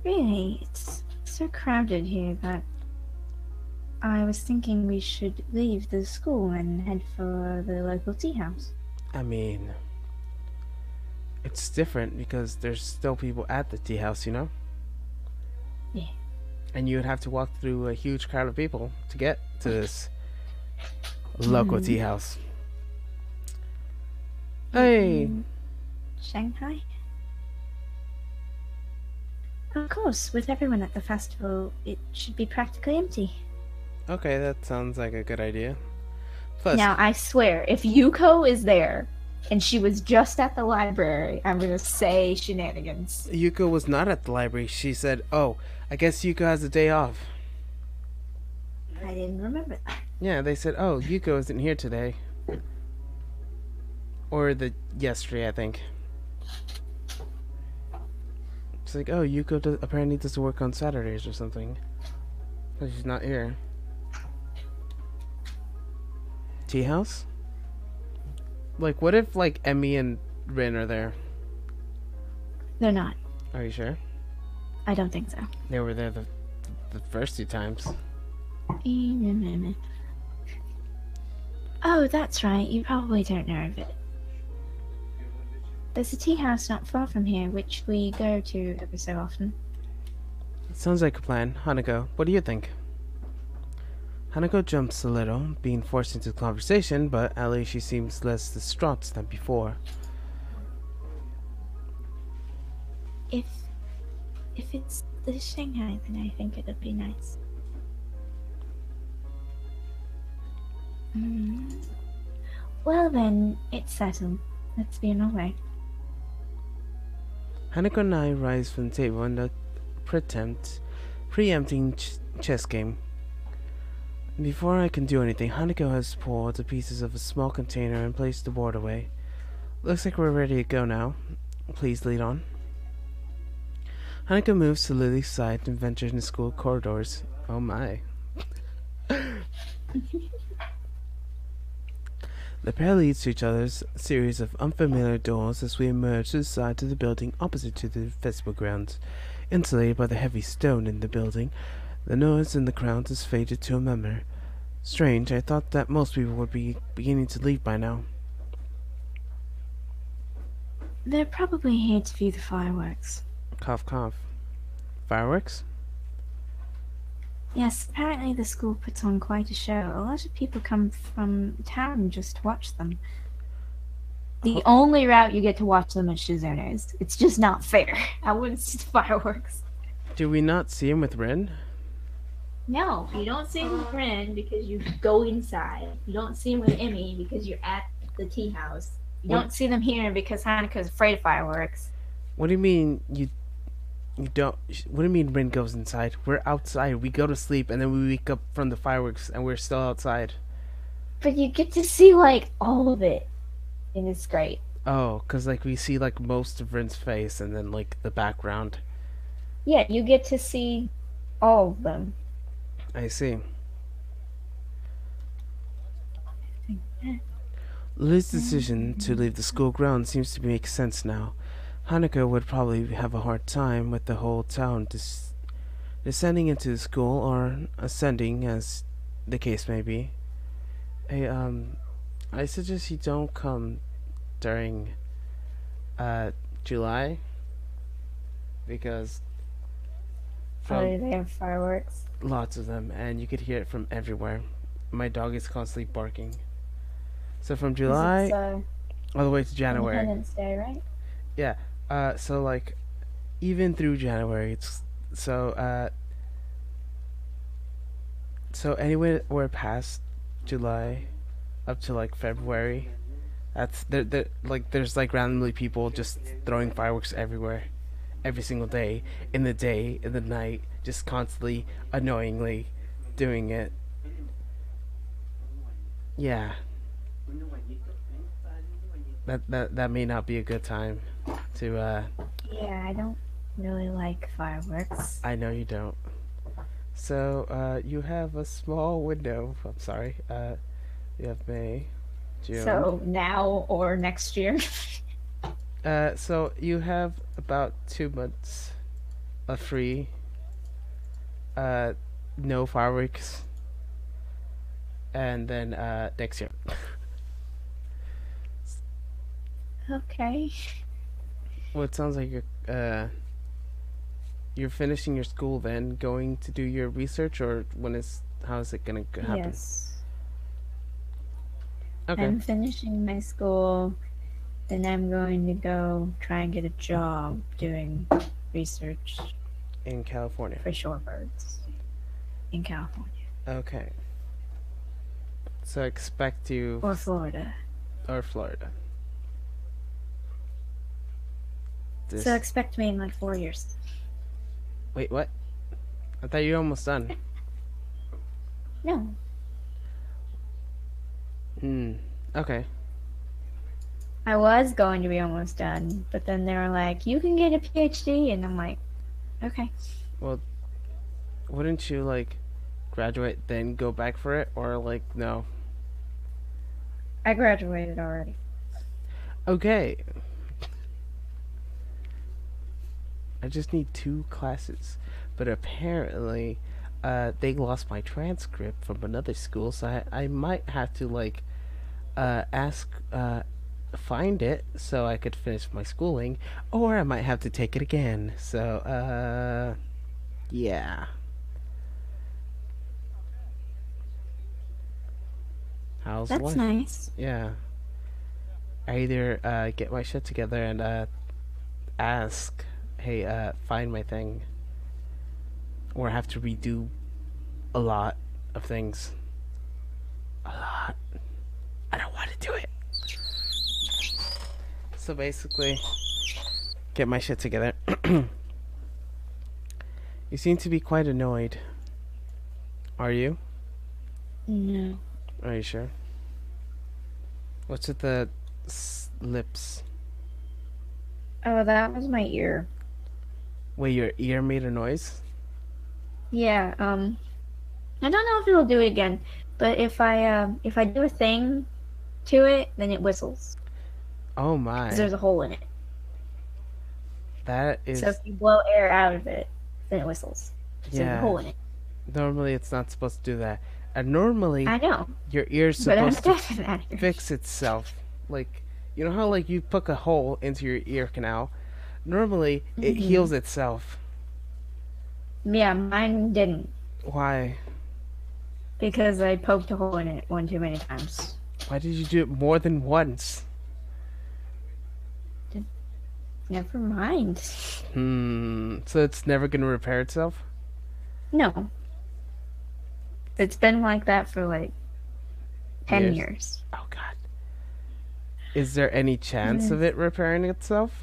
Really, it's so crowded here that I was thinking we should leave the school and head for the local tea house. I mean, it's different because there's still people at the tea house, you know? Yeah. And you would have to walk through a huge crowd of people to get to this local tea house. Hey! Shanghai? Of course, with everyone at the festival, it should be practically empty. Okay, that sounds like a good idea. Plus, Now, I swear, if Yuko is there, and she was just at the library, I'm gonna say shenanigans. Yuko was not at the library. She said, "Oh, I guess Yuko has a day off." I didn't remember that. Yeah, they said, "Oh, Yuko isn't here today." Or yesterday, I think. It's like, "Oh, Yuko apparently doesn't work on Saturdays or something. But she's not here." Tea house? Like, what if, like, Emmy and Rin are there? They're not. Are you sure? I don't think so. They were there the first 2 times. Oh, that's right. You probably don't know of it. There's a tea house not far from here, which we go to every so often. Sounds like a plan. Hanako, what do you think? Hanako jumps a little, being forced into the conversation, but at least she seems less distraught than before. If it's the Shanghai, then I think it'd be nice. Well then, it's settled. Let's be on our way. Hanako and I rise from the table in a preempting chess game. Before I can do anything, Hanako has pulled the pieces of a small container and placed the board away. Looks like we're ready to go now. Please lead on. Hanako moves to Lily's side and ventures in the school corridors. Oh my. The pair leads to each other's series of unfamiliar doors as we emerge to the side of the building opposite to the festival grounds. Insulated by the heavy stone in the building, the noise in the grounds is faded to a murmur. Strange, I thought that most people would be beginning to leave by now. They're probably here to view the fireworks. Cough, cough. Fireworks? Yes, apparently the school puts on quite a show. A lot of people come from town just to watch them. The only route you get to watch them is Shizune's. It's just not fair. I wouldn't see the fireworks. Do we not see him with Rin? No, you don't see him with Rin because you go inside. You don't see him with Emmy because you're at the tea house. You don't see them here because Hanako's afraid of fireworks. What do you mean you don't? What do you mean Rin goes inside? We're outside. We go to sleep and then we wake up from the fireworks and we're still outside. But you get to see like all of it, and it's great. Oh, cause like we see like most of Rin's face and then like the background. Yeah, you get to see all of them. I see. Lily's decision to leave the school grounds seems to make sense now. Hanako would probably have a hard time with the whole town descending into the school or ascending, as the case may be. I suggest you don't come during July because Oh, they have fireworks. lots of them, and you could hear it from everywhere. My dog is constantly barking. So from July It's, all the way to January. Independence Day, right? Yeah. So like even through January, it's so anywhere past July up to like February, that's there like there's like randomly people just throwing fireworks everywhere, every single day, in the night, just constantly annoyingly doing it. Yeah. That may not be a good time to Yeah, I don't really like fireworks. I know you don't. So you have a small window. I'm sorry. You have May, June. So now or next year? So you have about 2 months of free. No fireworks. And then next year. Okay. Well, it sounds like you're finishing your school then, going to do your research, or how is it gonna happen? Yes. Okay. I'm finishing my school, then I'm going to go try and get a job doing research In California. for shorebirds in California. Okay. So expect you Or Florida. or Florida. this. So expect me in like 4 years. Wait, what? I thought you were almost done. No. Okay. I was going to be almost done, but then they were like, you can get a PhD, and I'm like, okay. Well, wouldn't you, like, graduate, then go back for it? Or, like, no? I graduated already. Okay. I just need 2 classes. But apparently, they lost my transcript from another school, so I might have to, like, find it so I could finish my schooling, or I might have to take it again. So, yeah. How's That's life? nice. Yeah. I either get my shit together and ask, hey, find my thing, or have to redo a lot of things. A lot. I don't want to do it. So basically, get my shit together. You seem to be quite annoyed. Are you? No. Are you sure? What's with the lips? Oh, that was my ear. Wait, your ear made a noise? Yeah, I don't know if it'll do it again, but if I do a thing to it, then it whistles. Oh 'Cause there's my. a hole in it. That So if is... you blow air out of it, then it whistles. So there's a hole Yeah. in it. Normally it's not supposed to do that. And normally I know, your ear's but I'm supposed to deaf in that ear. fix itself. Like, you know how, like, you poke a hole into your ear canal? Normally it heals itself. Yeah, mine didn't, Why? because I poked a hole in it one too many times. Why did you do it more than once? Never mind. So it's never gonna repair itself? No. It's been like that for like 10 Years? years. Oh god. Is there any chance of it repairing itself?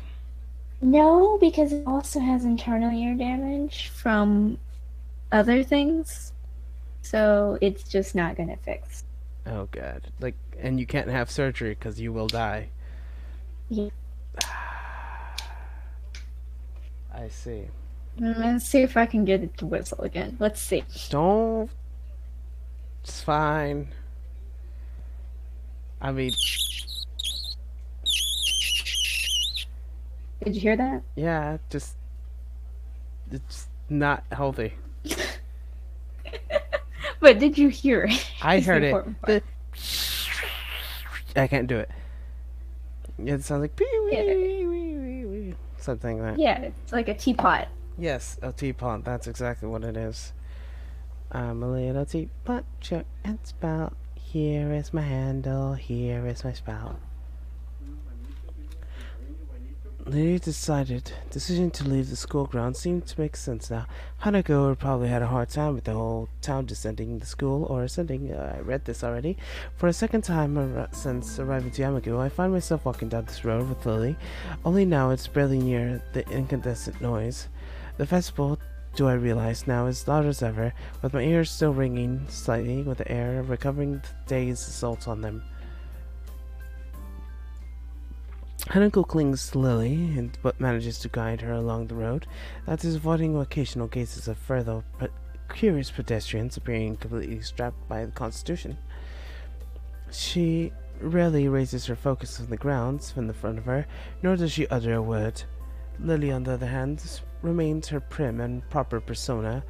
No, because it also has internal ear damage from other things. So it's just not gonna fix. Oh god. Like, and you can't have surgery because you will die. Yeah. I see. Let's see if I can get it to whistle again. Let's see. Don't. It's fine. I mean, Did you hear that? yeah, just it's not healthy. But did you hear it? I Is the heard it. important part. I can't do it. It sounds like Yeah. something like that. Yeah, it's like a teapot. Yes, a teapot. That's exactly what it is. I'm a little teapot, short and spout. Here is my handle. Here is my spout. Lily decision to leave the school grounds seemed to make sense now. Hanako had probably had a hard time with the whole town descending the school, or ascending, I read this already. For a second time since arriving to Yamagu, I find myself walking down this road with Lily, only now it's barely near the incandescent noise. The festival, do I realize now, is loud as ever, with my ears still ringing slightly with the air of recovering the day's assault on them. Hanako clings to Lily, but manages to guide her along the road, that is avoiding occasional gazes of further curious pedestrians appearing completely strapped by the Constitution. She rarely raises her focus on the grounds in the front of her, nor does she utter a word. Lily, on the other hand, remains her prim and proper persona,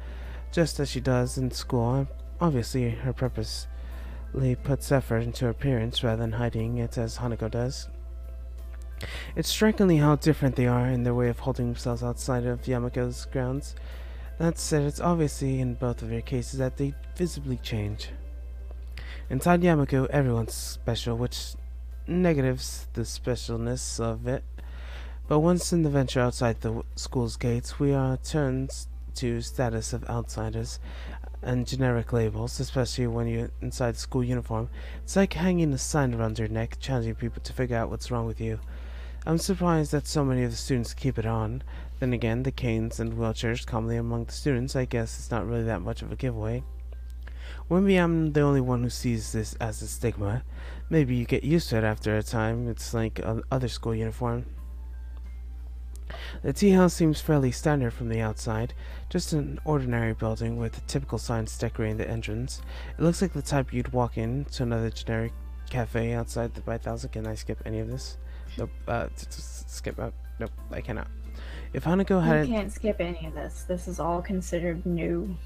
just as she does in school. Obviously, her purposely puts effort into her appearance rather than hiding it as Hanako does. It's strikingly how different they are in their way of holding themselves outside of Yamako's grounds. That said, it's obviously in both of their cases that they visibly change. Inside Yamako, everyone's special, which negatives the specialness of it. But once in the venture outside the school's gates, we are turned to status of outsiders and generic labels, especially when you're inside school uniform. It's like hanging a sign around your neck, challenging people to figure out what's wrong with you. I'm surprised that so many of the students keep it on. Then again, the canes and wheelchairs commonly among the students, I guess it's not really that much of a giveaway. Or maybe I'm the only one who sees this as a stigma. Maybe you get used to it after a time. It's like other school uniform. The tea house seems fairly standard from the outside, just an ordinary building with typical signs decorating the entrance. It looks like the type you'd walk in to another generic cafe outside the White Thousand. Can I skip any of this? Nope. Skip out. Nope, I cannot. If Hanako You had can't skip any of this. This is all considered new.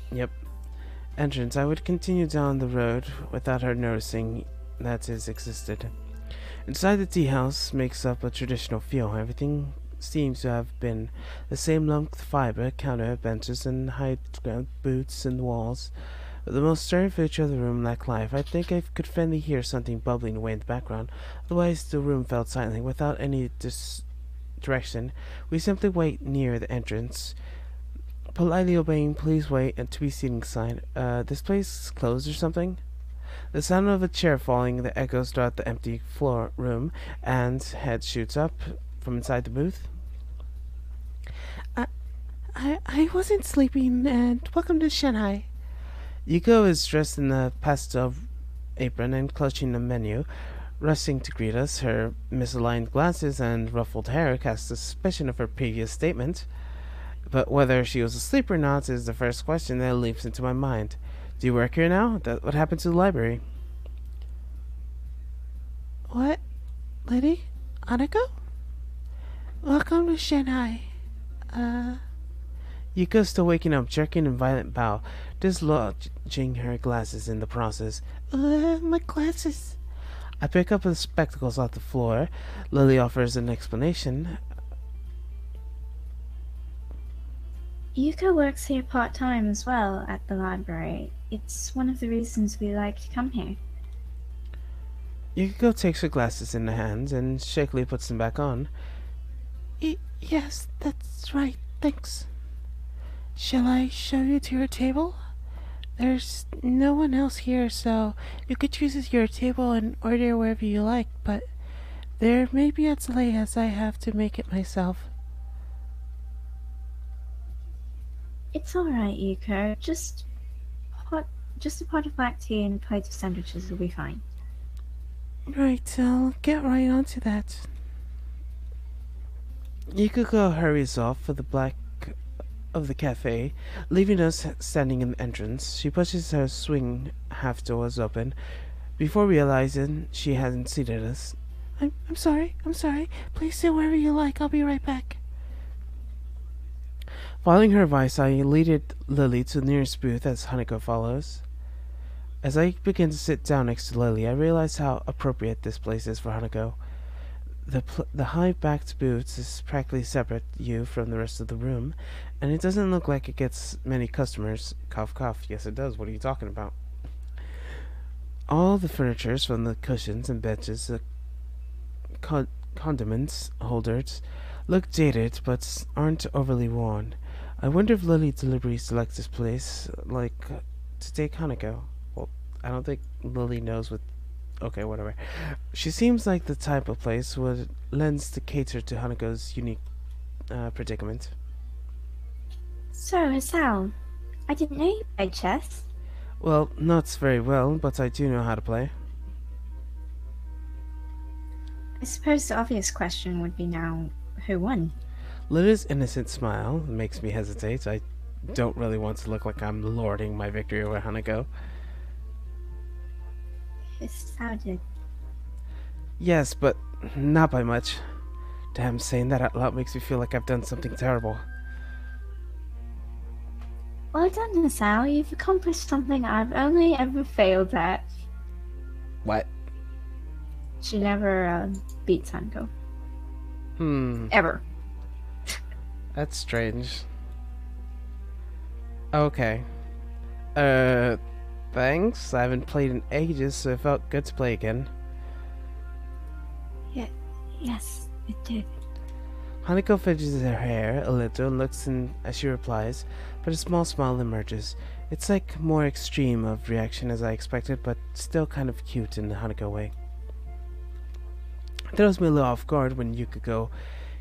entrance, I would continue down the road without her noticing that it existed. Inside the tea house makes up a traditional feel. Everything seems to have been the same lumped fiber, counter, benches, and high-ground boots in the walls. But the most stirring feature of the room lacked life. I think I could faintly hear something bubbling away in the background. Otherwise, the room felt silently, without any direction. We simply wait near the entrance, politely obeying "please wait" and "to be seating" sign. This place is closed or something? The sound of a chair falling that echoes throughout the empty floor room, and head shoots up from inside the booth. I wasn't sleeping, and welcome to Shanghai. Yuko is dressed in a pastel apron and clutching a menu, rushing to greet us. Her misaligned glasses and ruffled hair cast a suspicion of her previous statement. But whether she was asleep or not is the first question that leaps into my mind. Do you work here now? What happened to the library? What? Lady? Hanako? Welcome to Shanghai. Yuko's still waking up, jerking in violent bow, dislodging her glasses in the process. My glasses. I pick up the spectacles off the floor. Lily offers an explanation. Yuka works here part-time as well at the library. It's one of the reasons we like to come here. Yuko takes her glasses in her hands and shakily puts them back on. Yes, that's right, thanks. Shall I show you to your table? There's no one else here, so you could choose your table and order wherever you like, but there may be a delay as I have to make it myself. It's alright, Yuka. Just a pot of black tea and a plate of sandwiches will be fine. Right, I'll get right onto that. Yuko hurries off for the back of the cafe, leaving us standing in the entrance. She pushes her swing half doors open before realizing she hadn't seated us. I'm sorry. Please sit wherever you like. I'll be right back. Following her advice, I leaded Lily to the nearest booth as Hanako follows. As I begin to sit down next to Lily, I realize how appropriate this place is for Hanako. The high-backed booth is practically separate you from the rest of the room, and it doesn't look like it gets many customers. Cough, cough. Yes, it does. What are you talking about? All the furnitures, from the cushions and benches, the condiments holders, look dated but aren't overly worn. I wonder if Lily deliberately selects this place, to take Hanako. Well, I don't think Lily knows what... Okay, whatever. She seems like the type of place would lends to cater to Hanako's unique predicament. So, Hasal, I didn't know you played chess. Well, not very well, but I do know how to play. I suppose the obvious question would be now, who won? Lily's innocent smile makes me hesitate. I don't really want to look like I'm lording my victory over Hanako. Hasal did. Yes, but not by much. Damn, saying that out loud makes me feel like I've done something terrible. Well done, Hasal. You've accomplished something I've only ever failed at. What? She never beats Hanako. Ever. That's strange. Okay. Thanks. I haven't played in ages, so it felt good to play again. Yes, it did. Hanako fidgets her hair a little and looks in as she replies, but a small smile emerges. It's like more extreme of reaction as I expected, but still kind of cute in the Hanako way. Throws me a little off guard when Yukiko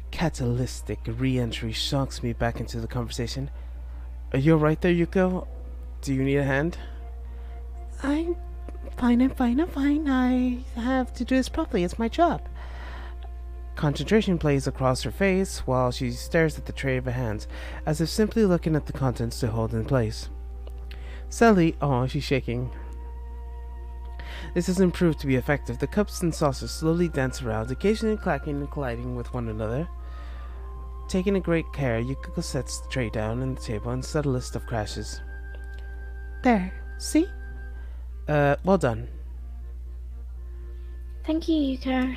catalytic re-entry shocks me back into the conversation. Are you alright there, Yuko? Do you need a hand? I'm fine, I'm fine, I'm fine. I have to do this properly. It's my job. Concentration plays across her face while she stares at the tray of her hands, as if simply looking at the contents to hold in place. Sally, she's shaking. This doesn't prove to be effective. The cups and saucers slowly dance around, occasionally clacking and colliding with one another. Taking a great care, Yukiko sets the tray down on the table and sets a list of crashes. There, see? Well done. Thank you, Yuko.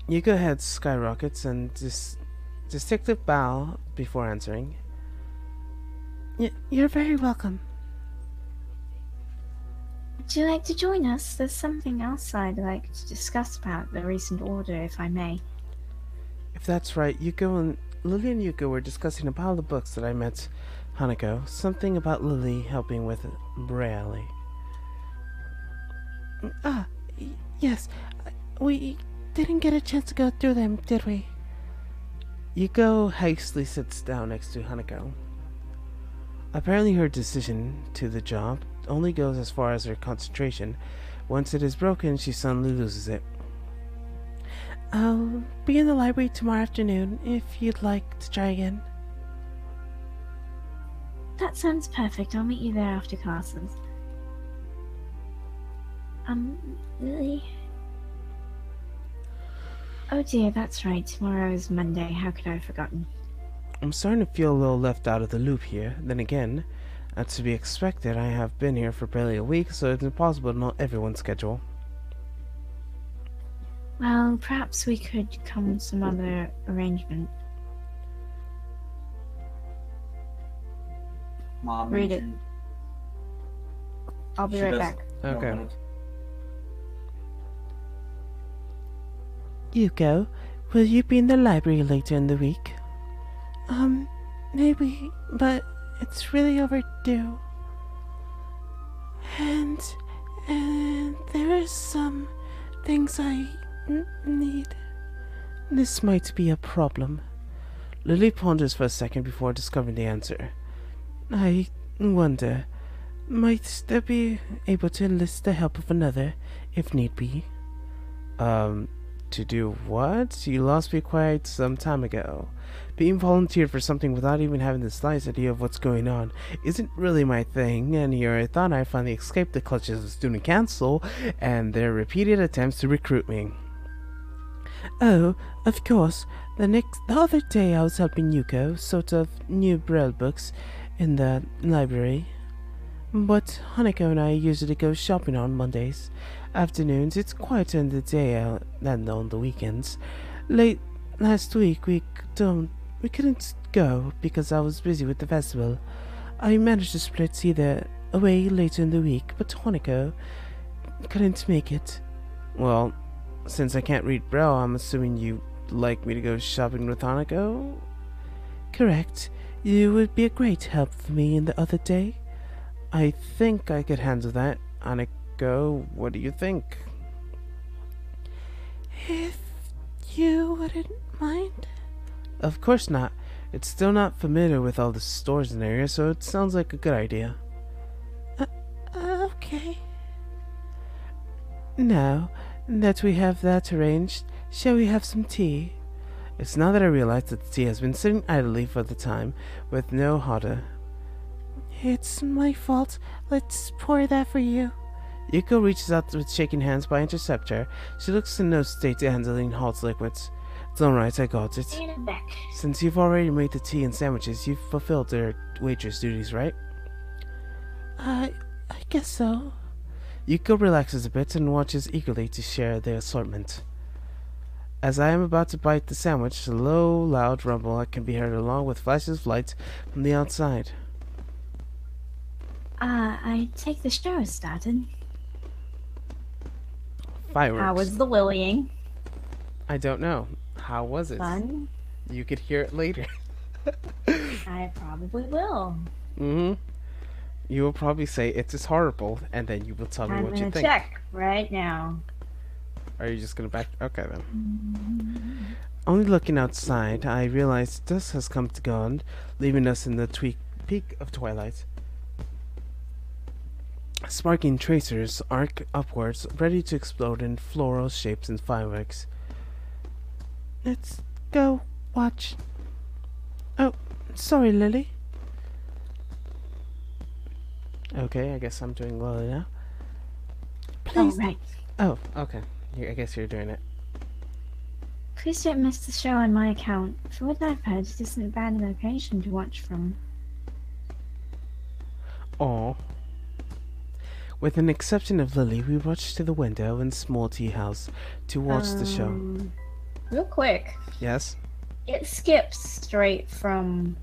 Yuko head skyrockets and distinctive bow before answering. You're very welcome. Would you like to join us? There's something else I'd like to discuss about the recent order, if I may. If that's right, Lily and Yuko were discussing a pile of books that I met Hanako. Something about Lily helping with Braille. Yes. We didn't get a chance to go through them, did we? Yuko hastily sits down next to Hanako. Apparently her decision to the job only goes as far as her concentration. Once it is broken, she suddenly loses it. I'll be in the library tomorrow afternoon if you'd like to try again. That sounds perfect. I'll meet you there after classes. Lily? Oh dear, that's right. Tomorrow is Monday. How could I have forgotten? I'm starting to feel a little left out of the loop here. Then again, as to be expected, I have been here for barely a week, so it's impossible to know everyone's schedule. Well, perhaps we could come to some other arrangement. Mom, Read it. I'll be right back. Okay. Yuko, will you be in the library later in the week? Maybe, but it's really overdue. And there are some things I need. This might be a problem. Lily ponders for a second before discovering the answer. I wonder, might they be able to enlist the help of another, if need be? To do what? You lost me quite some time ago. Being volunteered for something without even having the slightest idea of what's going on isn't really my thing, and here I thought I finally escaped the clutches of student council and their repeated attempts to recruit me. Oh, of course. The other day I was helping Yuko, sort of new Braille books, in the library. But Hanako and I usually go shopping on Mondays afternoons. It's quieter in the day than on the weekends. Late last week we couldn't go because I was busy with the festival. I managed to split either away later in the week, but Hanako couldn't make it. Well, since I can't read Braille, I'm assuming you'd like me to go shopping with Hanako? Correct. You would be a great help for me in the other day. I think I could handle that. Hanako, what do you think? If you wouldn't mind? Of course not. It's still not familiar with all the stores in the area, so it sounds like a good idea. Okay. Now that we have that arranged, shall we have some tea? It's now that I realize that the tea has been sitting idly for the time, with no hotter. It's my fault. Let's pour that for you. Yuko reaches out with shaking hands, but I intercept her. She looks in no state to handling hot liquids. It's alright, I got it. Since you've already made the tea and sandwiches, you've fulfilled their waitress duties, right? I guess so. Yuko relaxes a bit and watches eagerly to share the assortment. As I am about to bite the sandwich, a low, loud rumble can be heard along with flashes of light from the outside. I take the show started. Fireworks. How was the willying? I don't know. How was it? Fun? You could hear it later. I probably will. Mm-hmm. You will probably say it is horrible, and then you will tell me I'm what you gonna think. check right now. Are you just gonna back? Okay then. Only looking outside, I realize dusk has come to gone, leaving us in the peak of twilight. Sparking tracers arc upwards, ready to explode in floral shapes and fireworks. Let's go watch. Oh, sorry, Lily. Okay, I guess I'm doing Lily now. Oh, Please. right. Oh, okay. I guess you're doing it. Please don't miss the show on my account. For what I've heard, it isn't a bad location to watch from. Aw. With an exception of Lily, we rushed to the window in small tea house to watch the show. Real quick, Yes? it skips straight from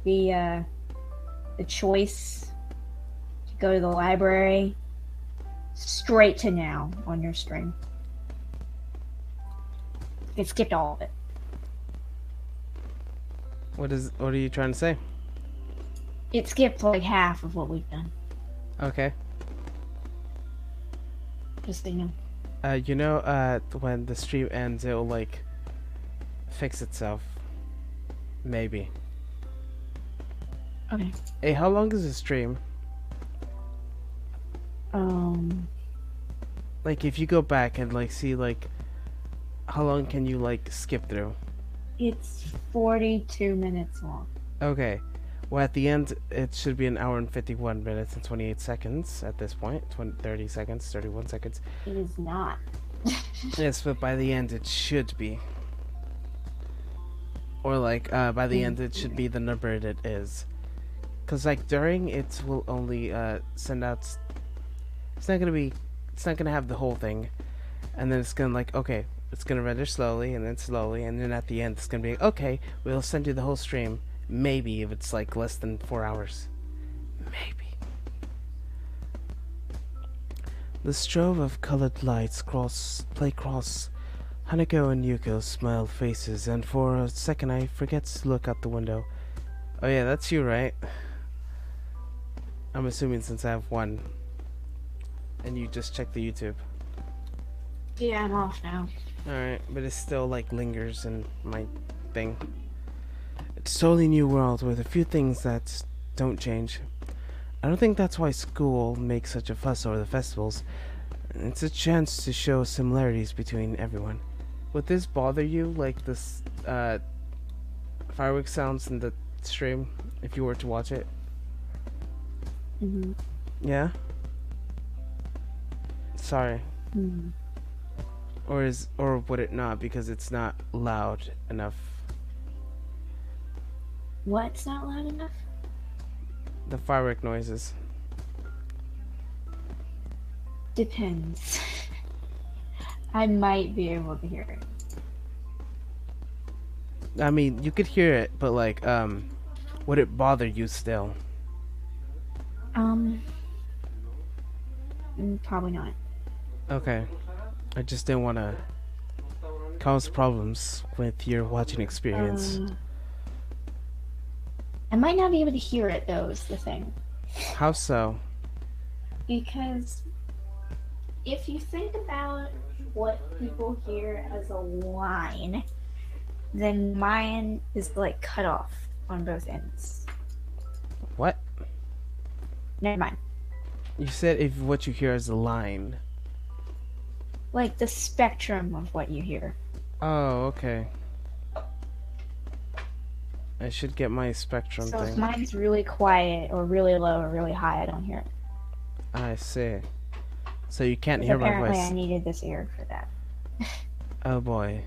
the choice to go to the library straight to now on your stream. It skipped all of it. What are you trying to say? It skipped like half of what we've done. Okay. Just so you know. When the stream ends, it'll like fix itself. Maybe. Okay. Hey, how long is the stream? Like, if you go back and like see like, how long can you like skip through? It's 42 minutes long. Okay. Well, at the end, it should be 1 hour and 51 minutes and 28 seconds at this point. 30 seconds, 31 seconds. It is not. Yes, but by the end, it should be. Or, like, by the end, it should be the number that it is. Because, like, during, it will only send out... It's not going to have the whole thing. And then it's going to, like, okay, it's going to render slowly, and then slowly, and then at the end, it's going to be, okay, we'll send you the whole stream. Maybe if it's like less than 4 hours. Maybe. The strove of colored lights play cross. Hanako and Yuko smile faces, and for a second I forget to look out the window. Oh yeah, that's you, right? I'm assuming since I have one. And you just checked the YouTube. Yeah, I'm off now. Alright, but it still like lingers in my thing. It's a totally new world with a few things that don't change. I don't think that's why school makes such a fuss over the festivals. It's a chance to show similarities between everyone. Would this bother you, like this fireworks sounds in the stream, if you were to watch it? Mm-hmm. Yeah? Sorry. Mm-hmm. Or would it not, because it's not loud enough? What's not loud enough? The firework noises. Depends. I might be able to hear it. I mean, you could hear it, but like, would it bother you still? Probably not. Okay. I just didn't want to cause problems with your watching experience. I might not be able to hear it though, is the thing. How so? Because if you think about what people hear as a line, then mine is like cut off on both ends. What? Never mind. You said if what you hear is a line. Like the spectrum of what you hear. Oh, okay. I should get my spectrum So if thing. mine's really quiet or really low or really high, I don't hear it. I see. So you can't hear my Apparently voice. I needed this ear for that. Oh boy.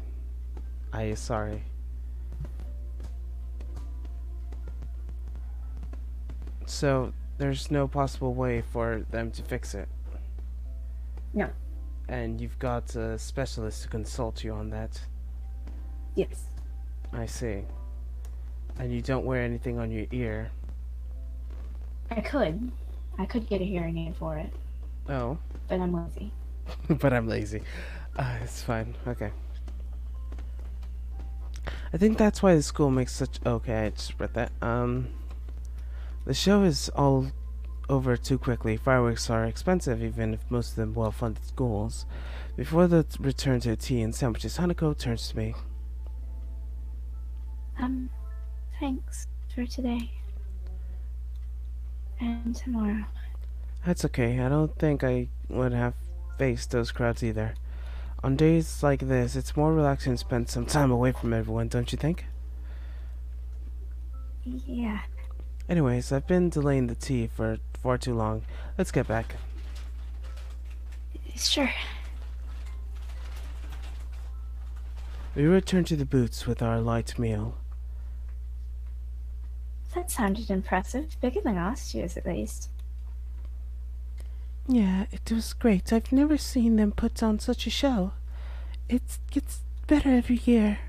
Sorry. So there's no possible way for them to fix it. No. And you've got a specialist to consult you on that. Yes. I see. And you don't wear anything on your ear. I could. I could get a hearing aid for it, Oh. but I'm lazy. But I'm lazy. It's fine. Okay. I think that's why the school makes such... Okay, I just read that. The show is all over too quickly. Fireworks are expensive, even if most of them well-funded schools. Before the return to tea and sandwiches, Hanako turns to me. Thanks for today. And tomorrow. That's okay. I don't think I would have faced those crowds either. On days like this, it's more relaxing to spend some time away from everyone, don't you think? Yeah. Anyways, I've been delaying the tea for far too long. Let's get back. Sure. We return to the booths with our light meal. That sounded impressive. Bigger than last year's, at least. Yeah, it was great. I've never seen them put on such a show. It gets better every year.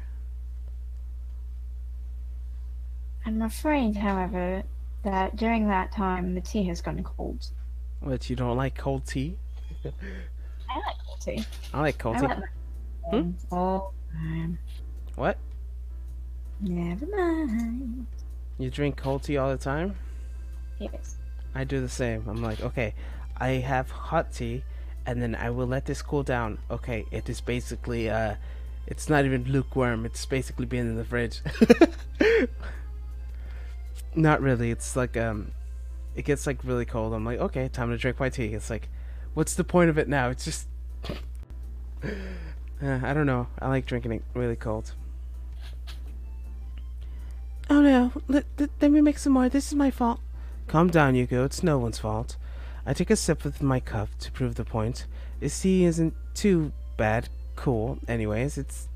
I'm afraid, however, that during that time the tea has gone cold. What, you don't like cold tea? I like cold tea. I like cold I tea. like that all the time. What? Never mind. You drink cold tea all the time? Yes. I do the same. I'm like, okay, I have hot tea, and then I will let this cool down. Okay, it is basically, it's not even lukewarm. It's basically being in the fridge. Not really. It's like, it gets like really cold. I'm like, okay, time to drink my tea. It's like, what's the point of it now? It's just, I don't know. I like drinking it really cold. Oh no, let me make some more. This is my fault. Calm down, Yuko. It's no one's fault. I take a sip with my cup to prove the point. This tea isn't too bad. Cool. Anyways, it's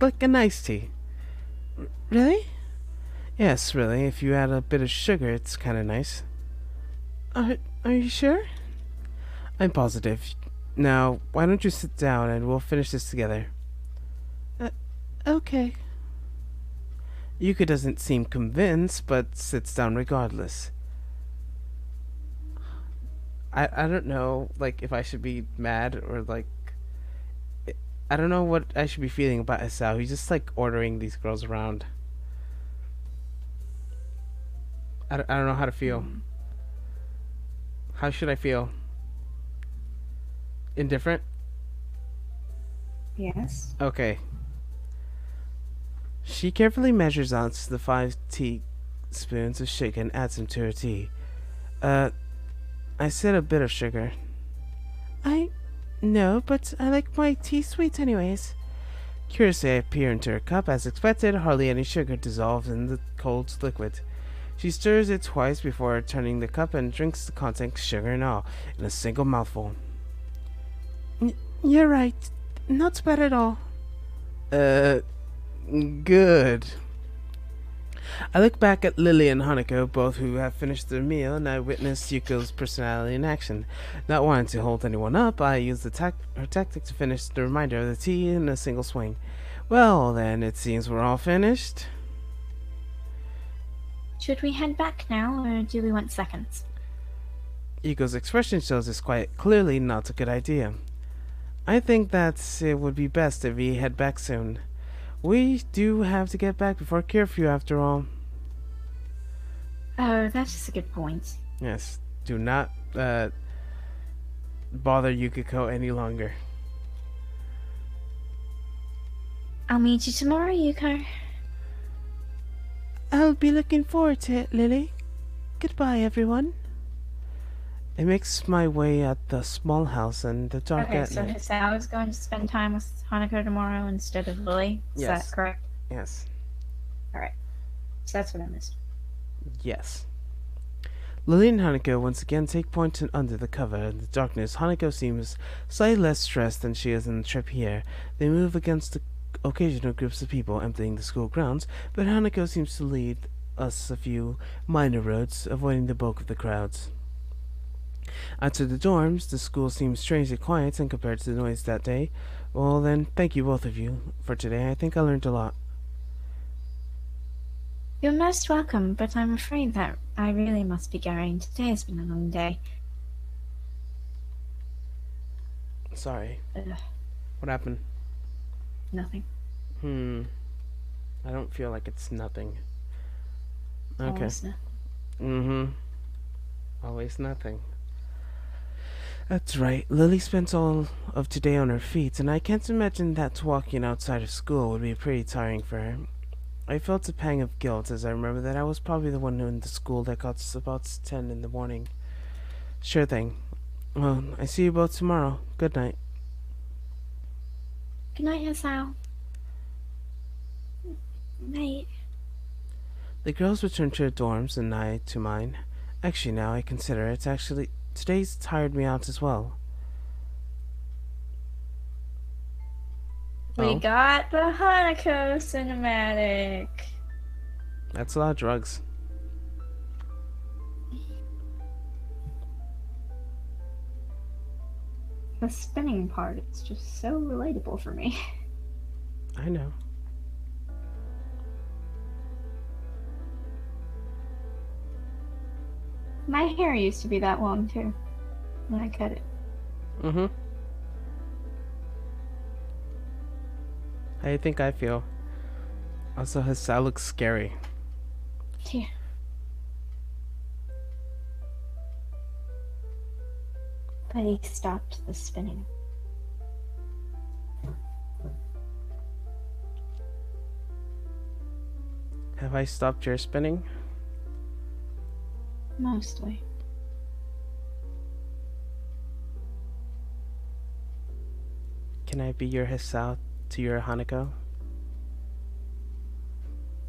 like a nice tea. Really? Yes, really. If you add a bit of sugar, it's kind of nice. Are you sure? I'm positive. Now, why don't you sit down and we'll finish this together? Okay. Yuka doesn't seem convinced, but sits down regardless. I don't know, like, if I should be mad or, like... I don't know what I should be feeling about Isao. He's just, like, ordering these girls around. I don't know how to feel. How should I feel? Indifferent? Yes. Okay. She carefully measures out the 5 teaspoons of sugar and adds them to her tea. I said a bit of sugar. No, but I like my tea sweet anyways. Curiously, I peer into her cup. As expected, hardly any sugar dissolves in the cold liquid. She stirs it twice before turning the cup and drinks the contents, sugar and all, in a single mouthful. You're right. Not bad at all. Good. I look back at Lily and Hanako, both who have finished their meal, and I witness Yuko's personality in action. Not wanting to hold anyone up, I use her tactic to finish the remainder of the tea in a single swing. Well, then, it seems we're all finished. Should we head back now, or do we want seconds? Yuko's expression shows this quite clearly not a good idea. I think that it would be best if we head back soon. We do have to get back before curfew, after all. Oh, that's a good point. Yes, do not bother Yukiko any longer. I'll meet you tomorrow, Yuko. I'll be looking forward to it, Lily. Goodbye, everyone. I makes my way at the small house and the dark Okay, at so night. Hisao is going to spend time with Hanako tomorrow instead of Lily. Is Yes. that correct? Yes. Alright. So that's what I missed. Yes. Lily and Hanako once again take point under the cover. In the darkness, Hanako seems slightly less stressed than she is on the trip here. They move against the occasional groups of people emptying the school grounds, but Hanako seems to lead us a few minor roads, avoiding the bulk of the crowds. Outside the dorms, the school seems strangely quiet and compared to the noise that day. Well then, thank you both of you for today. I think I learned a lot. You're most welcome, but I'm afraid that I really must be going. Today has been a long day. Sorry. Ugh, What happened? nothing. I don't feel like it's nothing. Okay. Almost nothing. Always nothing. That's right. Lily spent all of today on her feet, and I can't imagine that walking outside of school would be pretty tiring for her. I felt a pang of guilt as I remember that I was probably the one in the school that got us about 10 in the morning. Sure thing. Well, I see you both tomorrow. Good night. Good night, Hasao. Night. The girls returned to their dorms and I to mine. Actually, now I consider it, today's tired me out as well. We got the hanako cinematic. That's a lot of drugs. The spinning part is just so relatable for me. I know. My hair used to be that long too when I cut it. Mm-hmm. How do you think I feel? Also, his style looks scary. Yeah. But he stopped the spinning. Have I stopped your spinning? Mostly. Can I be your Hisao to your Hanako?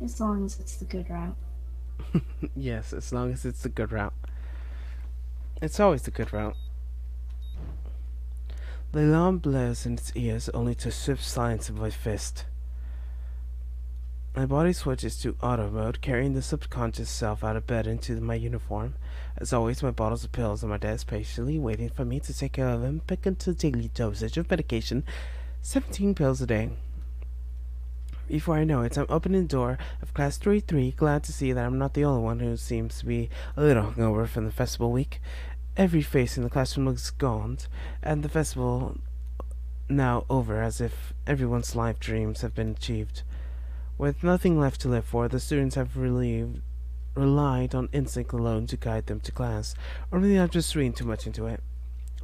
As long as it's the good route. Yes, as long as it's the good route. It's always the good route. The alarm blares in its ears only to swift silence of my fist. My body switches to auto mode, carrying the subconscious self out of bed into my uniform. As always, my bottles of pills on my desk patiently waiting for me to take care of them, pick into daily dosage of medication, 17 pills a day. Before I know it, I'm opening the door of Class 3-3, glad to see that I'm not the only one who seems to be a little hungover from the festival week. Every face in the classroom looks gaunt, and the festival now over as if everyone's life dreams have been achieved. With nothing left to live for, the students have relied on instinct alone to guide them to class, or maybe I'm just reading too much into it.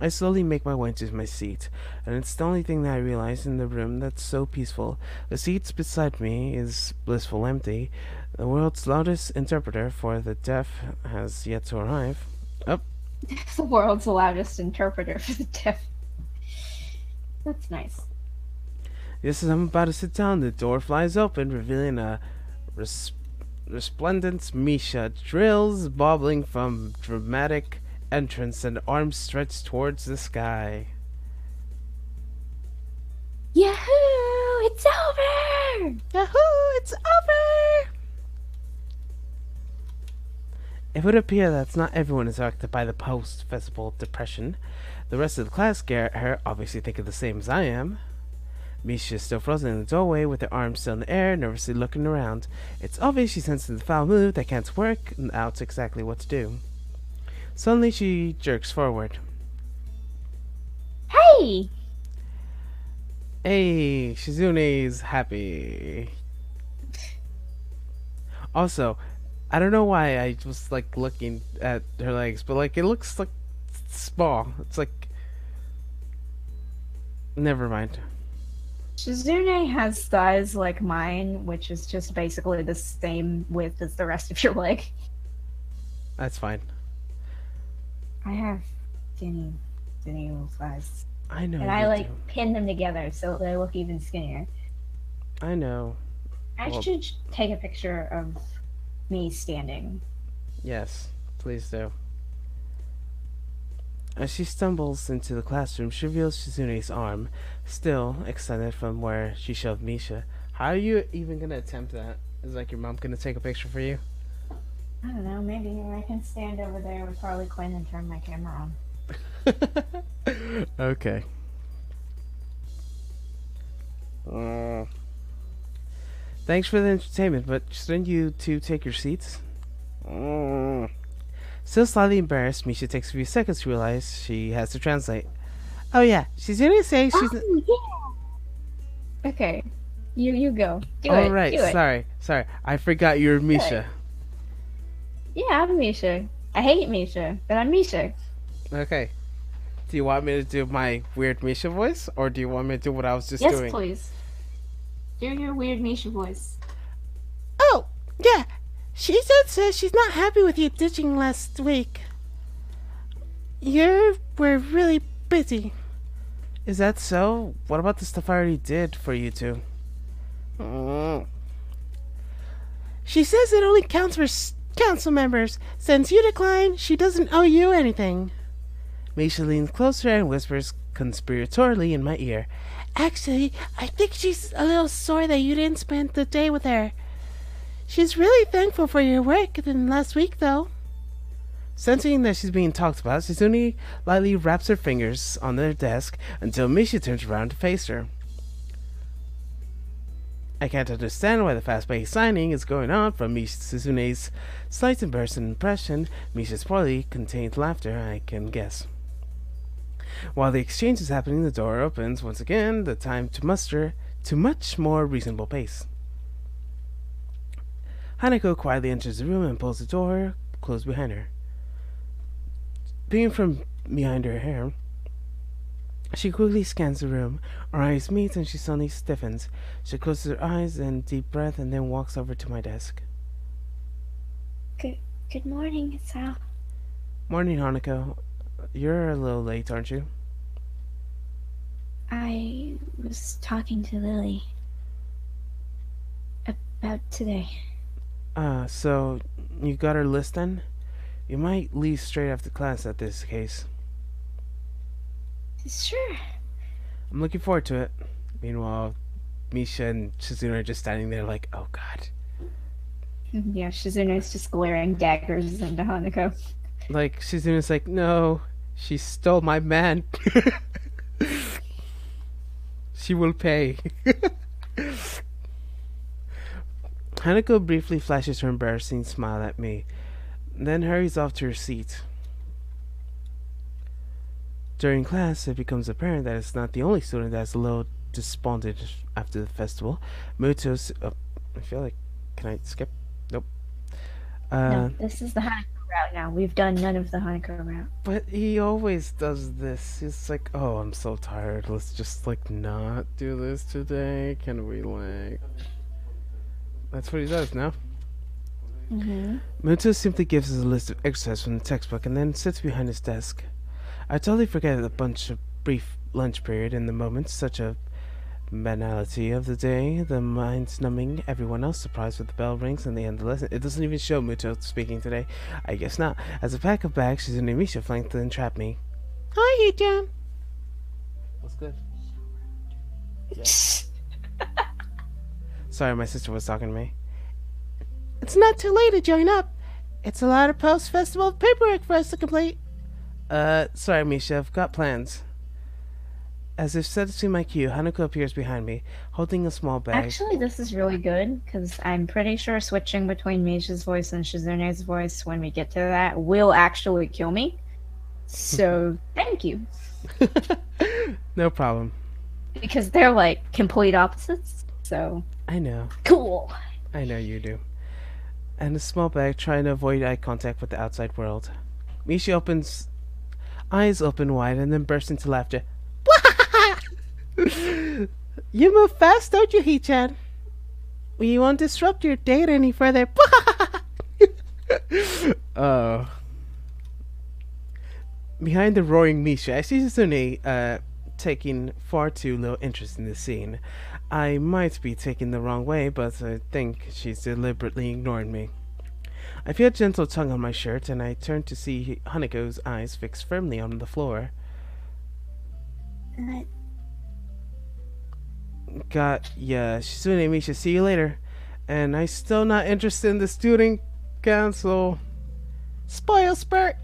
I slowly make my way to my seat, and it's the only thing that I realize in the room that's so peaceful. The seat beside me is blissful empty. The world's loudest interpreter for the deaf has yet to arrive. Oh. The world's loudest interpreter for the deaf. That's nice. Just as I'm about to sit down, the door flies open, revealing a resplendent Misha, drills bobbling from dramatic entrance and arms stretched towards the sky. Yahoo! It's over! Yahoo! It's over! It would appear that not everyone is affected by the post-festival depression. The rest of the class obviously thinking the same as I am. Misha is still frozen in the doorway with her arms still in the air, nervously looking around. It's obvious she senses the foul mood that can't work out exactly what to do. Suddenly she jerks forward. Hey! Hey, Shizune's happy. Also, I don't know why I was like looking at her legs, but like it looks like small. It's like, never mind. Shizune has thighs like mine, which is just basically the same width as the rest of your leg. That's fine. I have skinny little thighs. I know. And I like pin them together so they look even skinnier. I know. I should take a picture of me standing. Yes, please do. As she stumbles into the classroom, she reveals Shizune's arm, still extended from where she shoved Misha. How are you even gonna attempt that? Is like your mom gonna take a picture for you? I don't know, maybe I can stand over there with Harley Quinn and turn my camera on. Okay. Thanks for the entertainment, but shouldn't you two take your seats? Still slightly embarrassed, Misha takes a few seconds to realize she has to translate. Oh yeah, she's gonna say she's... Oh, yeah. Okay, you go. Do Alright, it. sorry. I forgot you were Misha. Yeah, I'm Misha. I hate Misha, but I'm Misha. Okay. Do you want me to do my weird Misha voice, or do you want me to do what I was just Yes, doing? please. Do your weird Misha voice. Oh, yeah. She says she's not happy with you ditching last week. You were really busy. Is that so? What about the stuff I already did for you two? She says it only counts for council members. Since you declined, she doesn't owe you anything. Misha leans closer and whispers conspiratorially in my ear. Actually, I think she's a little sore that you didn't spend the day with her. She's really thankful for your work than last week, though. Sensing that she's being talked about, Shizune lightly wraps her fingers on their desk until Misha turns around to face her. I can't understand why the fast-paced signing is going on from Shizune's slight and burst impression. Misha's poorly contained laughter, I can guess. While the exchange is happening, the door opens once again, the time to muster to much more reasonable pace. Hanako quietly enters the room and pulls the door closed behind her. Peering from behind her hair, she quickly scans the room. Our eyes meet and she suddenly stiffens. She closes her eyes and deep breath and then walks over to my desk. Good morning, Sal. Morning, Hanako. You're a little late, aren't you? I was talking to Lily about today. So you got her list then? You might leave straight after class at this case. Sure. I'm looking forward to it. Meanwhile, Misha and Shizune are just standing there like, oh god. Yeah, Shizune's just glaring daggers into Hanako. Like, Shizune's like, no, she stole my man. She will pay. Hanako briefly flashes her embarrassing smile at me, then hurries off to her seat. During class, it becomes apparent that it's not the only student that's a little despondent after the festival. Muto's... I feel like... Can I skip? Nope. No, this is the Hanako route now. We've done none of the Hanako route. But he always does this. He's like, oh, I'm so tired. Let's just, like, not do this today. Can we, like... That's what he does now. Muto simply gives us a list of exercises from the textbook and then sits behind his desk. I totally forget a bunch of brief lunch period in the moments, such a banality of the day, the mind's numbing, everyone else surprised with the bell rings and the end of the lesson. It doesn't even show Muto speaking today. I guess not. As a pack of bags, she's in Misha flanked and trapped me. Hi, Hee-chan. What's good? Yeah. Sorry, my sister was talking to me. It's not too late to join up. It's a lot of post-festival paperwork for us to complete. Sorry, Misha, I've got plans. As if set to my cue, Hanako appears behind me, holding a small bag. Actually, this is really good, because I'm pretty sure switching between Misha's voice and Shizune's voice when we get to that will actually kill me. So, thank you. No problem. Because they're, like, complete opposites, so... I know. Cool! I know you do. And a small bag, trying to avoid eye contact with the outside world. Misha eyes open wide and then bursts into laughter. You move fast, don't you, Hee-chan? We won't disrupt your date any further. Oh. Behind the roaring Misha, I see Shizune taking far too little interest in the scene. I might be taken the wrong way, but I think she's deliberately ignoring me. I feel a gentle tongue on my shirt, and I turn to see Hanako's eyes fixed firmly on the floor. Shizune, Misha, see you later. And I still not interested in the student council. Spoil spurt!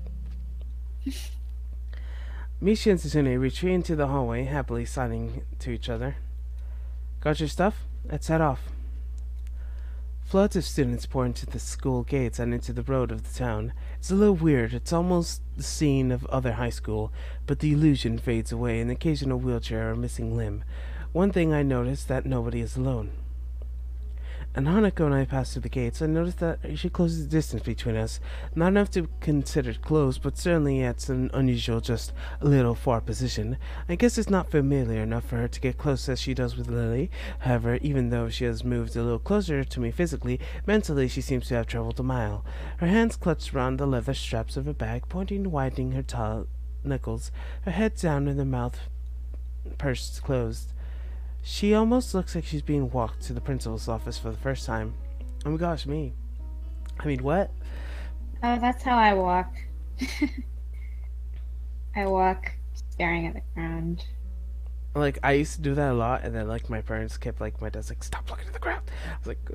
Misha and Shizune retreat into the hallway, happily signing to each other. Got your stuff? Let's head off. Floods of students pour into the school gates and into the road of the town. It's a little weird. It's almost the scene of other high school, but the illusion fades away, an occasional wheelchair or missing limb. One thing I notice that nobody is alone. And Hanako and I passed through the gates. I noticed that she closes the distance between us. Not enough to consider close, but certainly at an unusual, just a little far position. I guess it's not familiar enough for her to get close as she does with Lily. However, even though she has moved a little closer to me physically, mentally she seems to have traveled a mile. Her hands clutched round the leather straps of her bag, pointing and widening her tall knuckles, her head down and her mouth pursed closed. She almost looks like she's being walked to the principal's office for the first time. Oh my gosh, me. I mean, what? Oh, that's how I walk. I walk staring at the ground. Like, I used to do that a lot, and then, like, my parents kept, like, my dad's like, stop looking at the ground. I was like,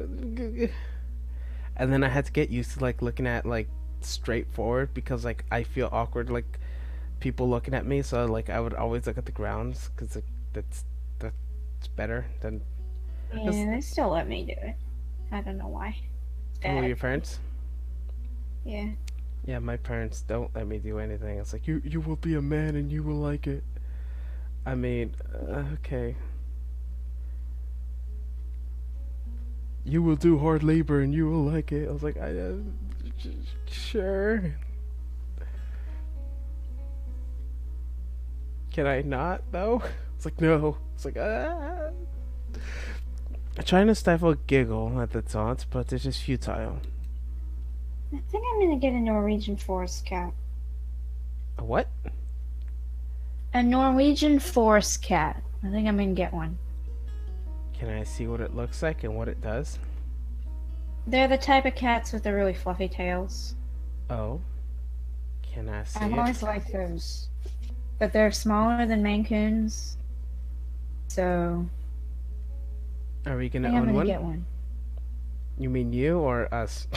and then I had to get used to, like, looking at, like, straight forward, because, like, I feel awkward, like, people looking at me, so, like, I would always look at the ground, because, like, that's better than... Yeah, they still let me do it. I don't know why. Oh, your parents? Yeah. Yeah, my parents don't let me do anything. It's like, you will be a man and you will like it. I mean, okay. You will do hard labor and you will like it. I was like, sure. Can I not, though? It's like, no. It's like, I'm trying to stifle a giggle at the taunt, but it's just futile. I think I'm gonna get a Norwegian forest cat. A what? A Norwegian forest cat. I think I'm gonna get one. Can I see what it looks like and what it does? They're the type of cats with the really fluffy tails. Oh. Can I see I've it? always liked those. But they're smaller than Maine Coons. So Are we I gonna think I'm own gonna one? get one. You mean you or us?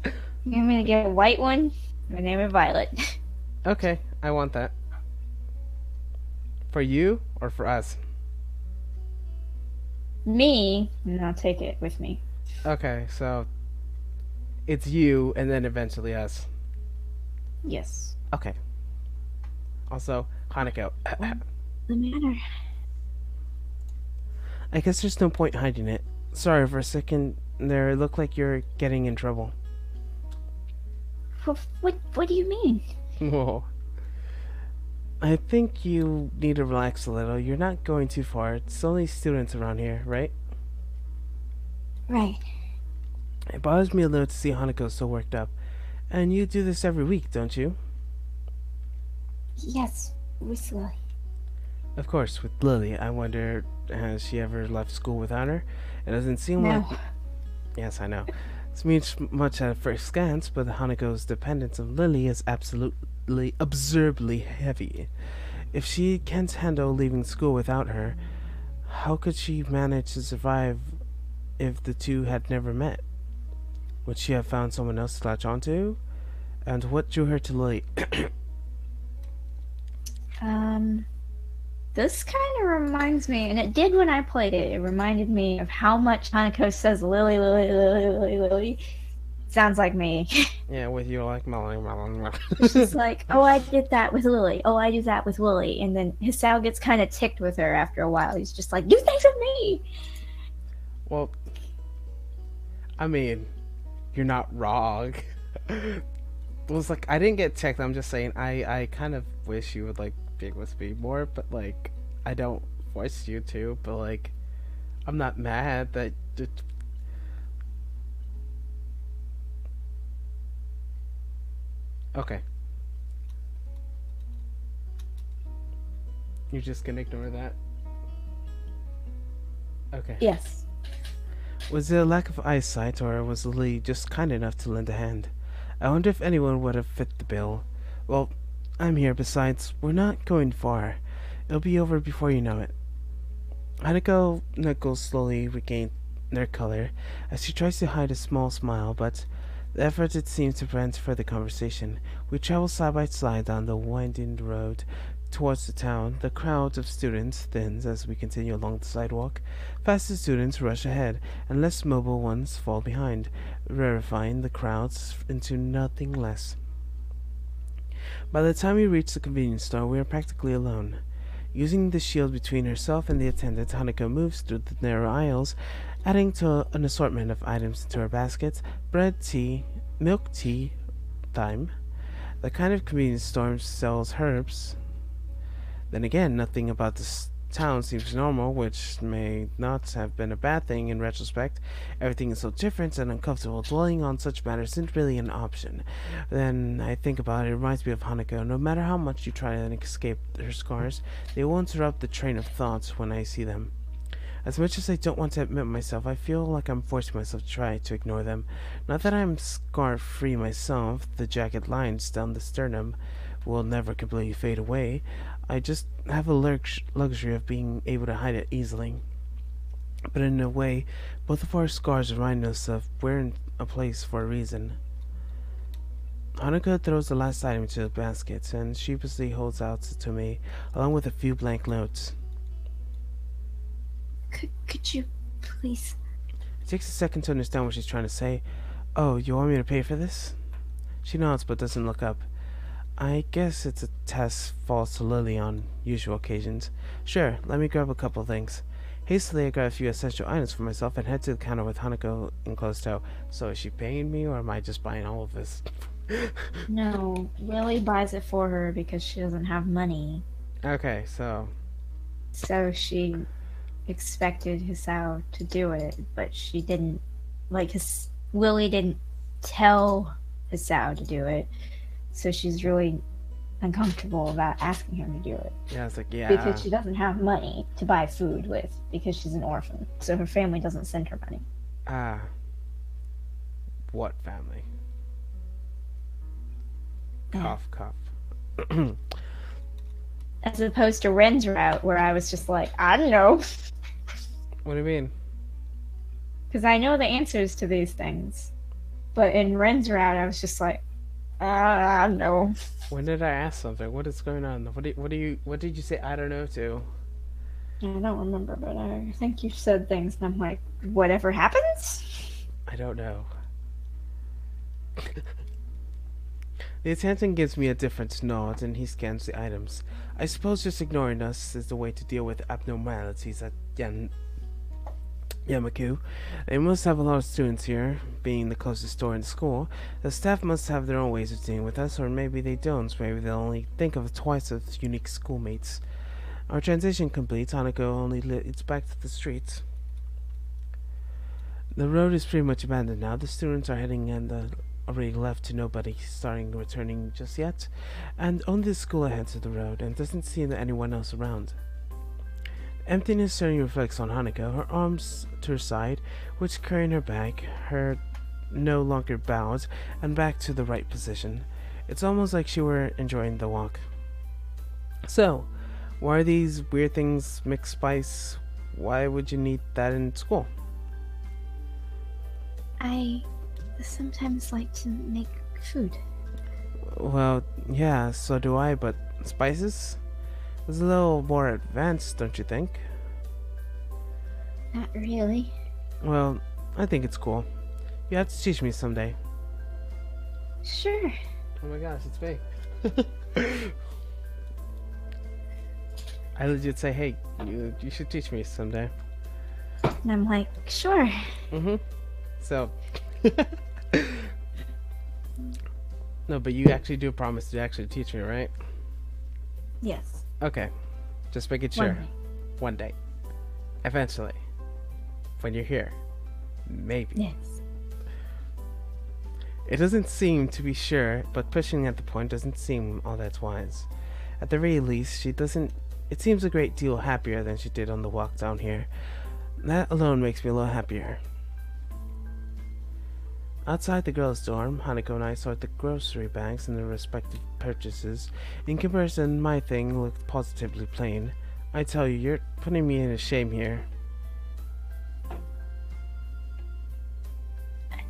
I'm gonna get a white one. My name is Violet. Okay, I want that. For you or for us? Me, and I'll take it with me. Okay, so it's you and then eventually us. Yes. Okay. Also, Hanako. The matter. I guess there's no point hiding it. Sorry, for a second there, it looked like you're getting in trouble. What do you mean? Whoa. I think you need to relax a little. You're not going too far. It's only students around here, right? Right. It bothers me a little to see Hanako so worked up. And you do this every week, don't you? Yes, with Lily. Of course, with Lily. I wonder, has she ever left school without her? It doesn't seem No. like... Yes, I know. This means much at first glance, but Hanako's dependence on Lily is absolutely absurdly heavy. If she can't handle leaving school without her, how could she manage to survive if the two had never met? Would she have found someone else to latch onto? And what drew her to Lily? This kind of reminds me, and it did when I played it, it reminded me of how much Hanako says Lily, Lily, Lily, Lily, Lily. Sounds like me. Yeah, with you like It's just like, oh, I did that with Lily. Oh, I do that with Lily. And then Hisao gets kind of ticked with her after a while. He's just like, do things with me! Well, I mean, you're not wrong. It was like, I didn't get ticked. I'm just saying, I kind of wish you would, like, be with me more, but, like, I don't force you to, but, like, I'm not mad that... Okay. You're just gonna ignore that? Okay. Yes. Was it a lack of eyesight, or was Lily just kind enough to lend a hand? I wonder if anyone would have fit the bill. Well, I'm here. Besides, we're not going far. It'll be over before you know it. Hanako's knuckles slowly regain their color as she tries to hide a small smile, but the effort it seems to prevent further conversation. We travel side by side down the winding road towards the town. The crowd of students thins as we continue along the sidewalk. Faster students rush ahead, and less mobile ones fall behind, rarefying the crowds into nothing less. By the time we reach the convenience store, we are practically alone. Using the shield between herself and the attendant, Hanako moves through the narrow aisles, adding to an assortment of items into her basket: bread, tea, milk tea, thyme. The kind of convenience store sells herbs. Then again, nothing about this town seems normal, which may not have been a bad thing in retrospect. Everything is so different and uncomfortable. Dwelling on such matters isn't really an option. Then I think about it, it reminds me of Hanako. No matter how much you try to escape her scars, they will interrupt the train of thoughts when I see them. As much as I don't want to admit myself, I feel like I'm forcing myself to try to ignore them. Not that I'm scar-free myself. The jagged lines down the sternum will never completely fade away. I just have a luxury of being able to hide it easily. But in a way, both of our scars remind us of we're in a place for a reason. Hanako throws the last item into the basket and sheepishly holds out to me, along with a few blank notes. Could you please? It takes a second to understand what she's trying to say. Oh, you want me to pay for this? She nods but doesn't look up. I guess it's a test falls to Lily on usual occasions. Sure, let me grab a couple things. Hastily, I grab a few essential items for myself and head to the counter with Hanako in close tow. So is she paying me, or am I just buying all of this? No, Lily buys it for her because she doesn't have money. Okay, so she expected Hisao to do it, but she didn't. Lily didn't tell Hisao to do it. So she's really uncomfortable about asking him to do it. Yeah, it's like, yeah. Because she doesn't have money to buy food with, because she's an orphan. So her family doesn't send her money. What family? Yeah. Cough. As opposed to Ren's route, where I was just like, I don't know. What do you mean? Because I know the answers to these things. But in Ren's route, I was just like, I don't know. When did I ask something? What is going on? What did you say I don't know to? I don't remember, but I think you said things, and I'm like, whatever happens? I don't know. The attendant gives me a different nod, and he scans the items. I suppose just ignoring us is the way to deal with abnormalities at Yamaku. They must have a lot of students here, being the closest store in the school. The staff must have their own ways of dealing with us, or maybe they don't. Maybe they'll only think of twice as unique schoolmates. Our transition complete, Hanako only leads back to the streets. The road is pretty much abandoned now. The students are heading and already left to nobody returning just yet, and only the school ahead to the road, and doesn't seem anyone else around. Emptiness certainly reflects on Hanako, her arms to her side, which carrying her bag, her no longer bowed, and back to the right position. It's almost like she were enjoying the walk. So, why are these weird things mixed spice? Why would you need that in school? I sometimes like to make food. Well, yeah, so do I, but spices? It's a little more advanced, don't you think? Not really. Well, I think it's cool. You have to teach me someday. Sure. Oh my gosh, it's me. I legit say, hey, you should teach me someday. And I'm like, sure. So... No, but you actually do promise to actually teach me, right? Yes. Okay. Just making sure. One day. Eventually. When you're here. Maybe. Yes. It doesn't seem to be sure, but pushing at the point doesn't seem all that wise. At the very least, she doesn't... It seems a great deal happier than she did on the walk down here. That alone makes me a little happier. Outside the girls' dorm, Hanako and I sort the grocery bags and their respective purchases. In comparison, my thing looked positively plain. I tell you, you're putting me in a shame here.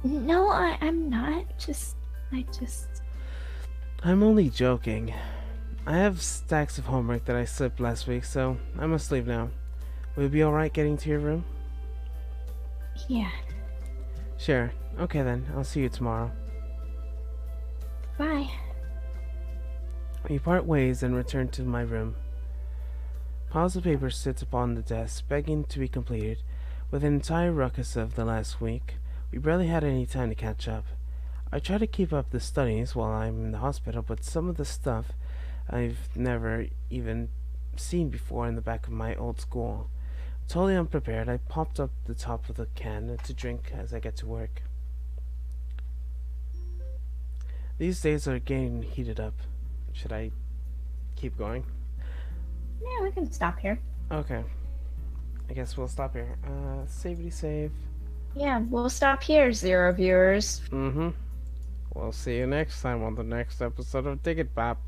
No, I'm not. I'm only joking. I have stacks of homework that I slipped last week, so I must leave now. Will you be alright getting to your room? Yeah. Sure. Okay then, I'll see you tomorrow. Bye. We part ways and return to my room. Piles of papers sit upon the desk, begging to be completed. With an entire ruckus of the last week, we barely had any time to catch up. I try to keep up the studies while I'm in the hospital, but some of the stuff I've never even seen before in the back of my old school. Totally unprepared, I popped up the top of the can to drink as I get to work. These days are getting heated up. Should I keep going? Yeah, we can stop here. Okay. I guess we'll stop here. Savety save. Yeah, we'll stop here, 0 viewers. Mm-hmm. We'll see you next time on the next episode of Dig It Bop.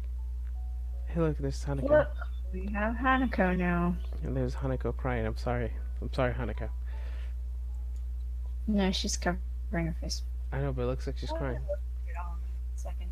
Hey, look, there's Hanako. Look, we have Hanako now. And there's Hanako crying. I'm sorry, Hanako. No, she's covering her face. I know, but it looks like she's crying. Second.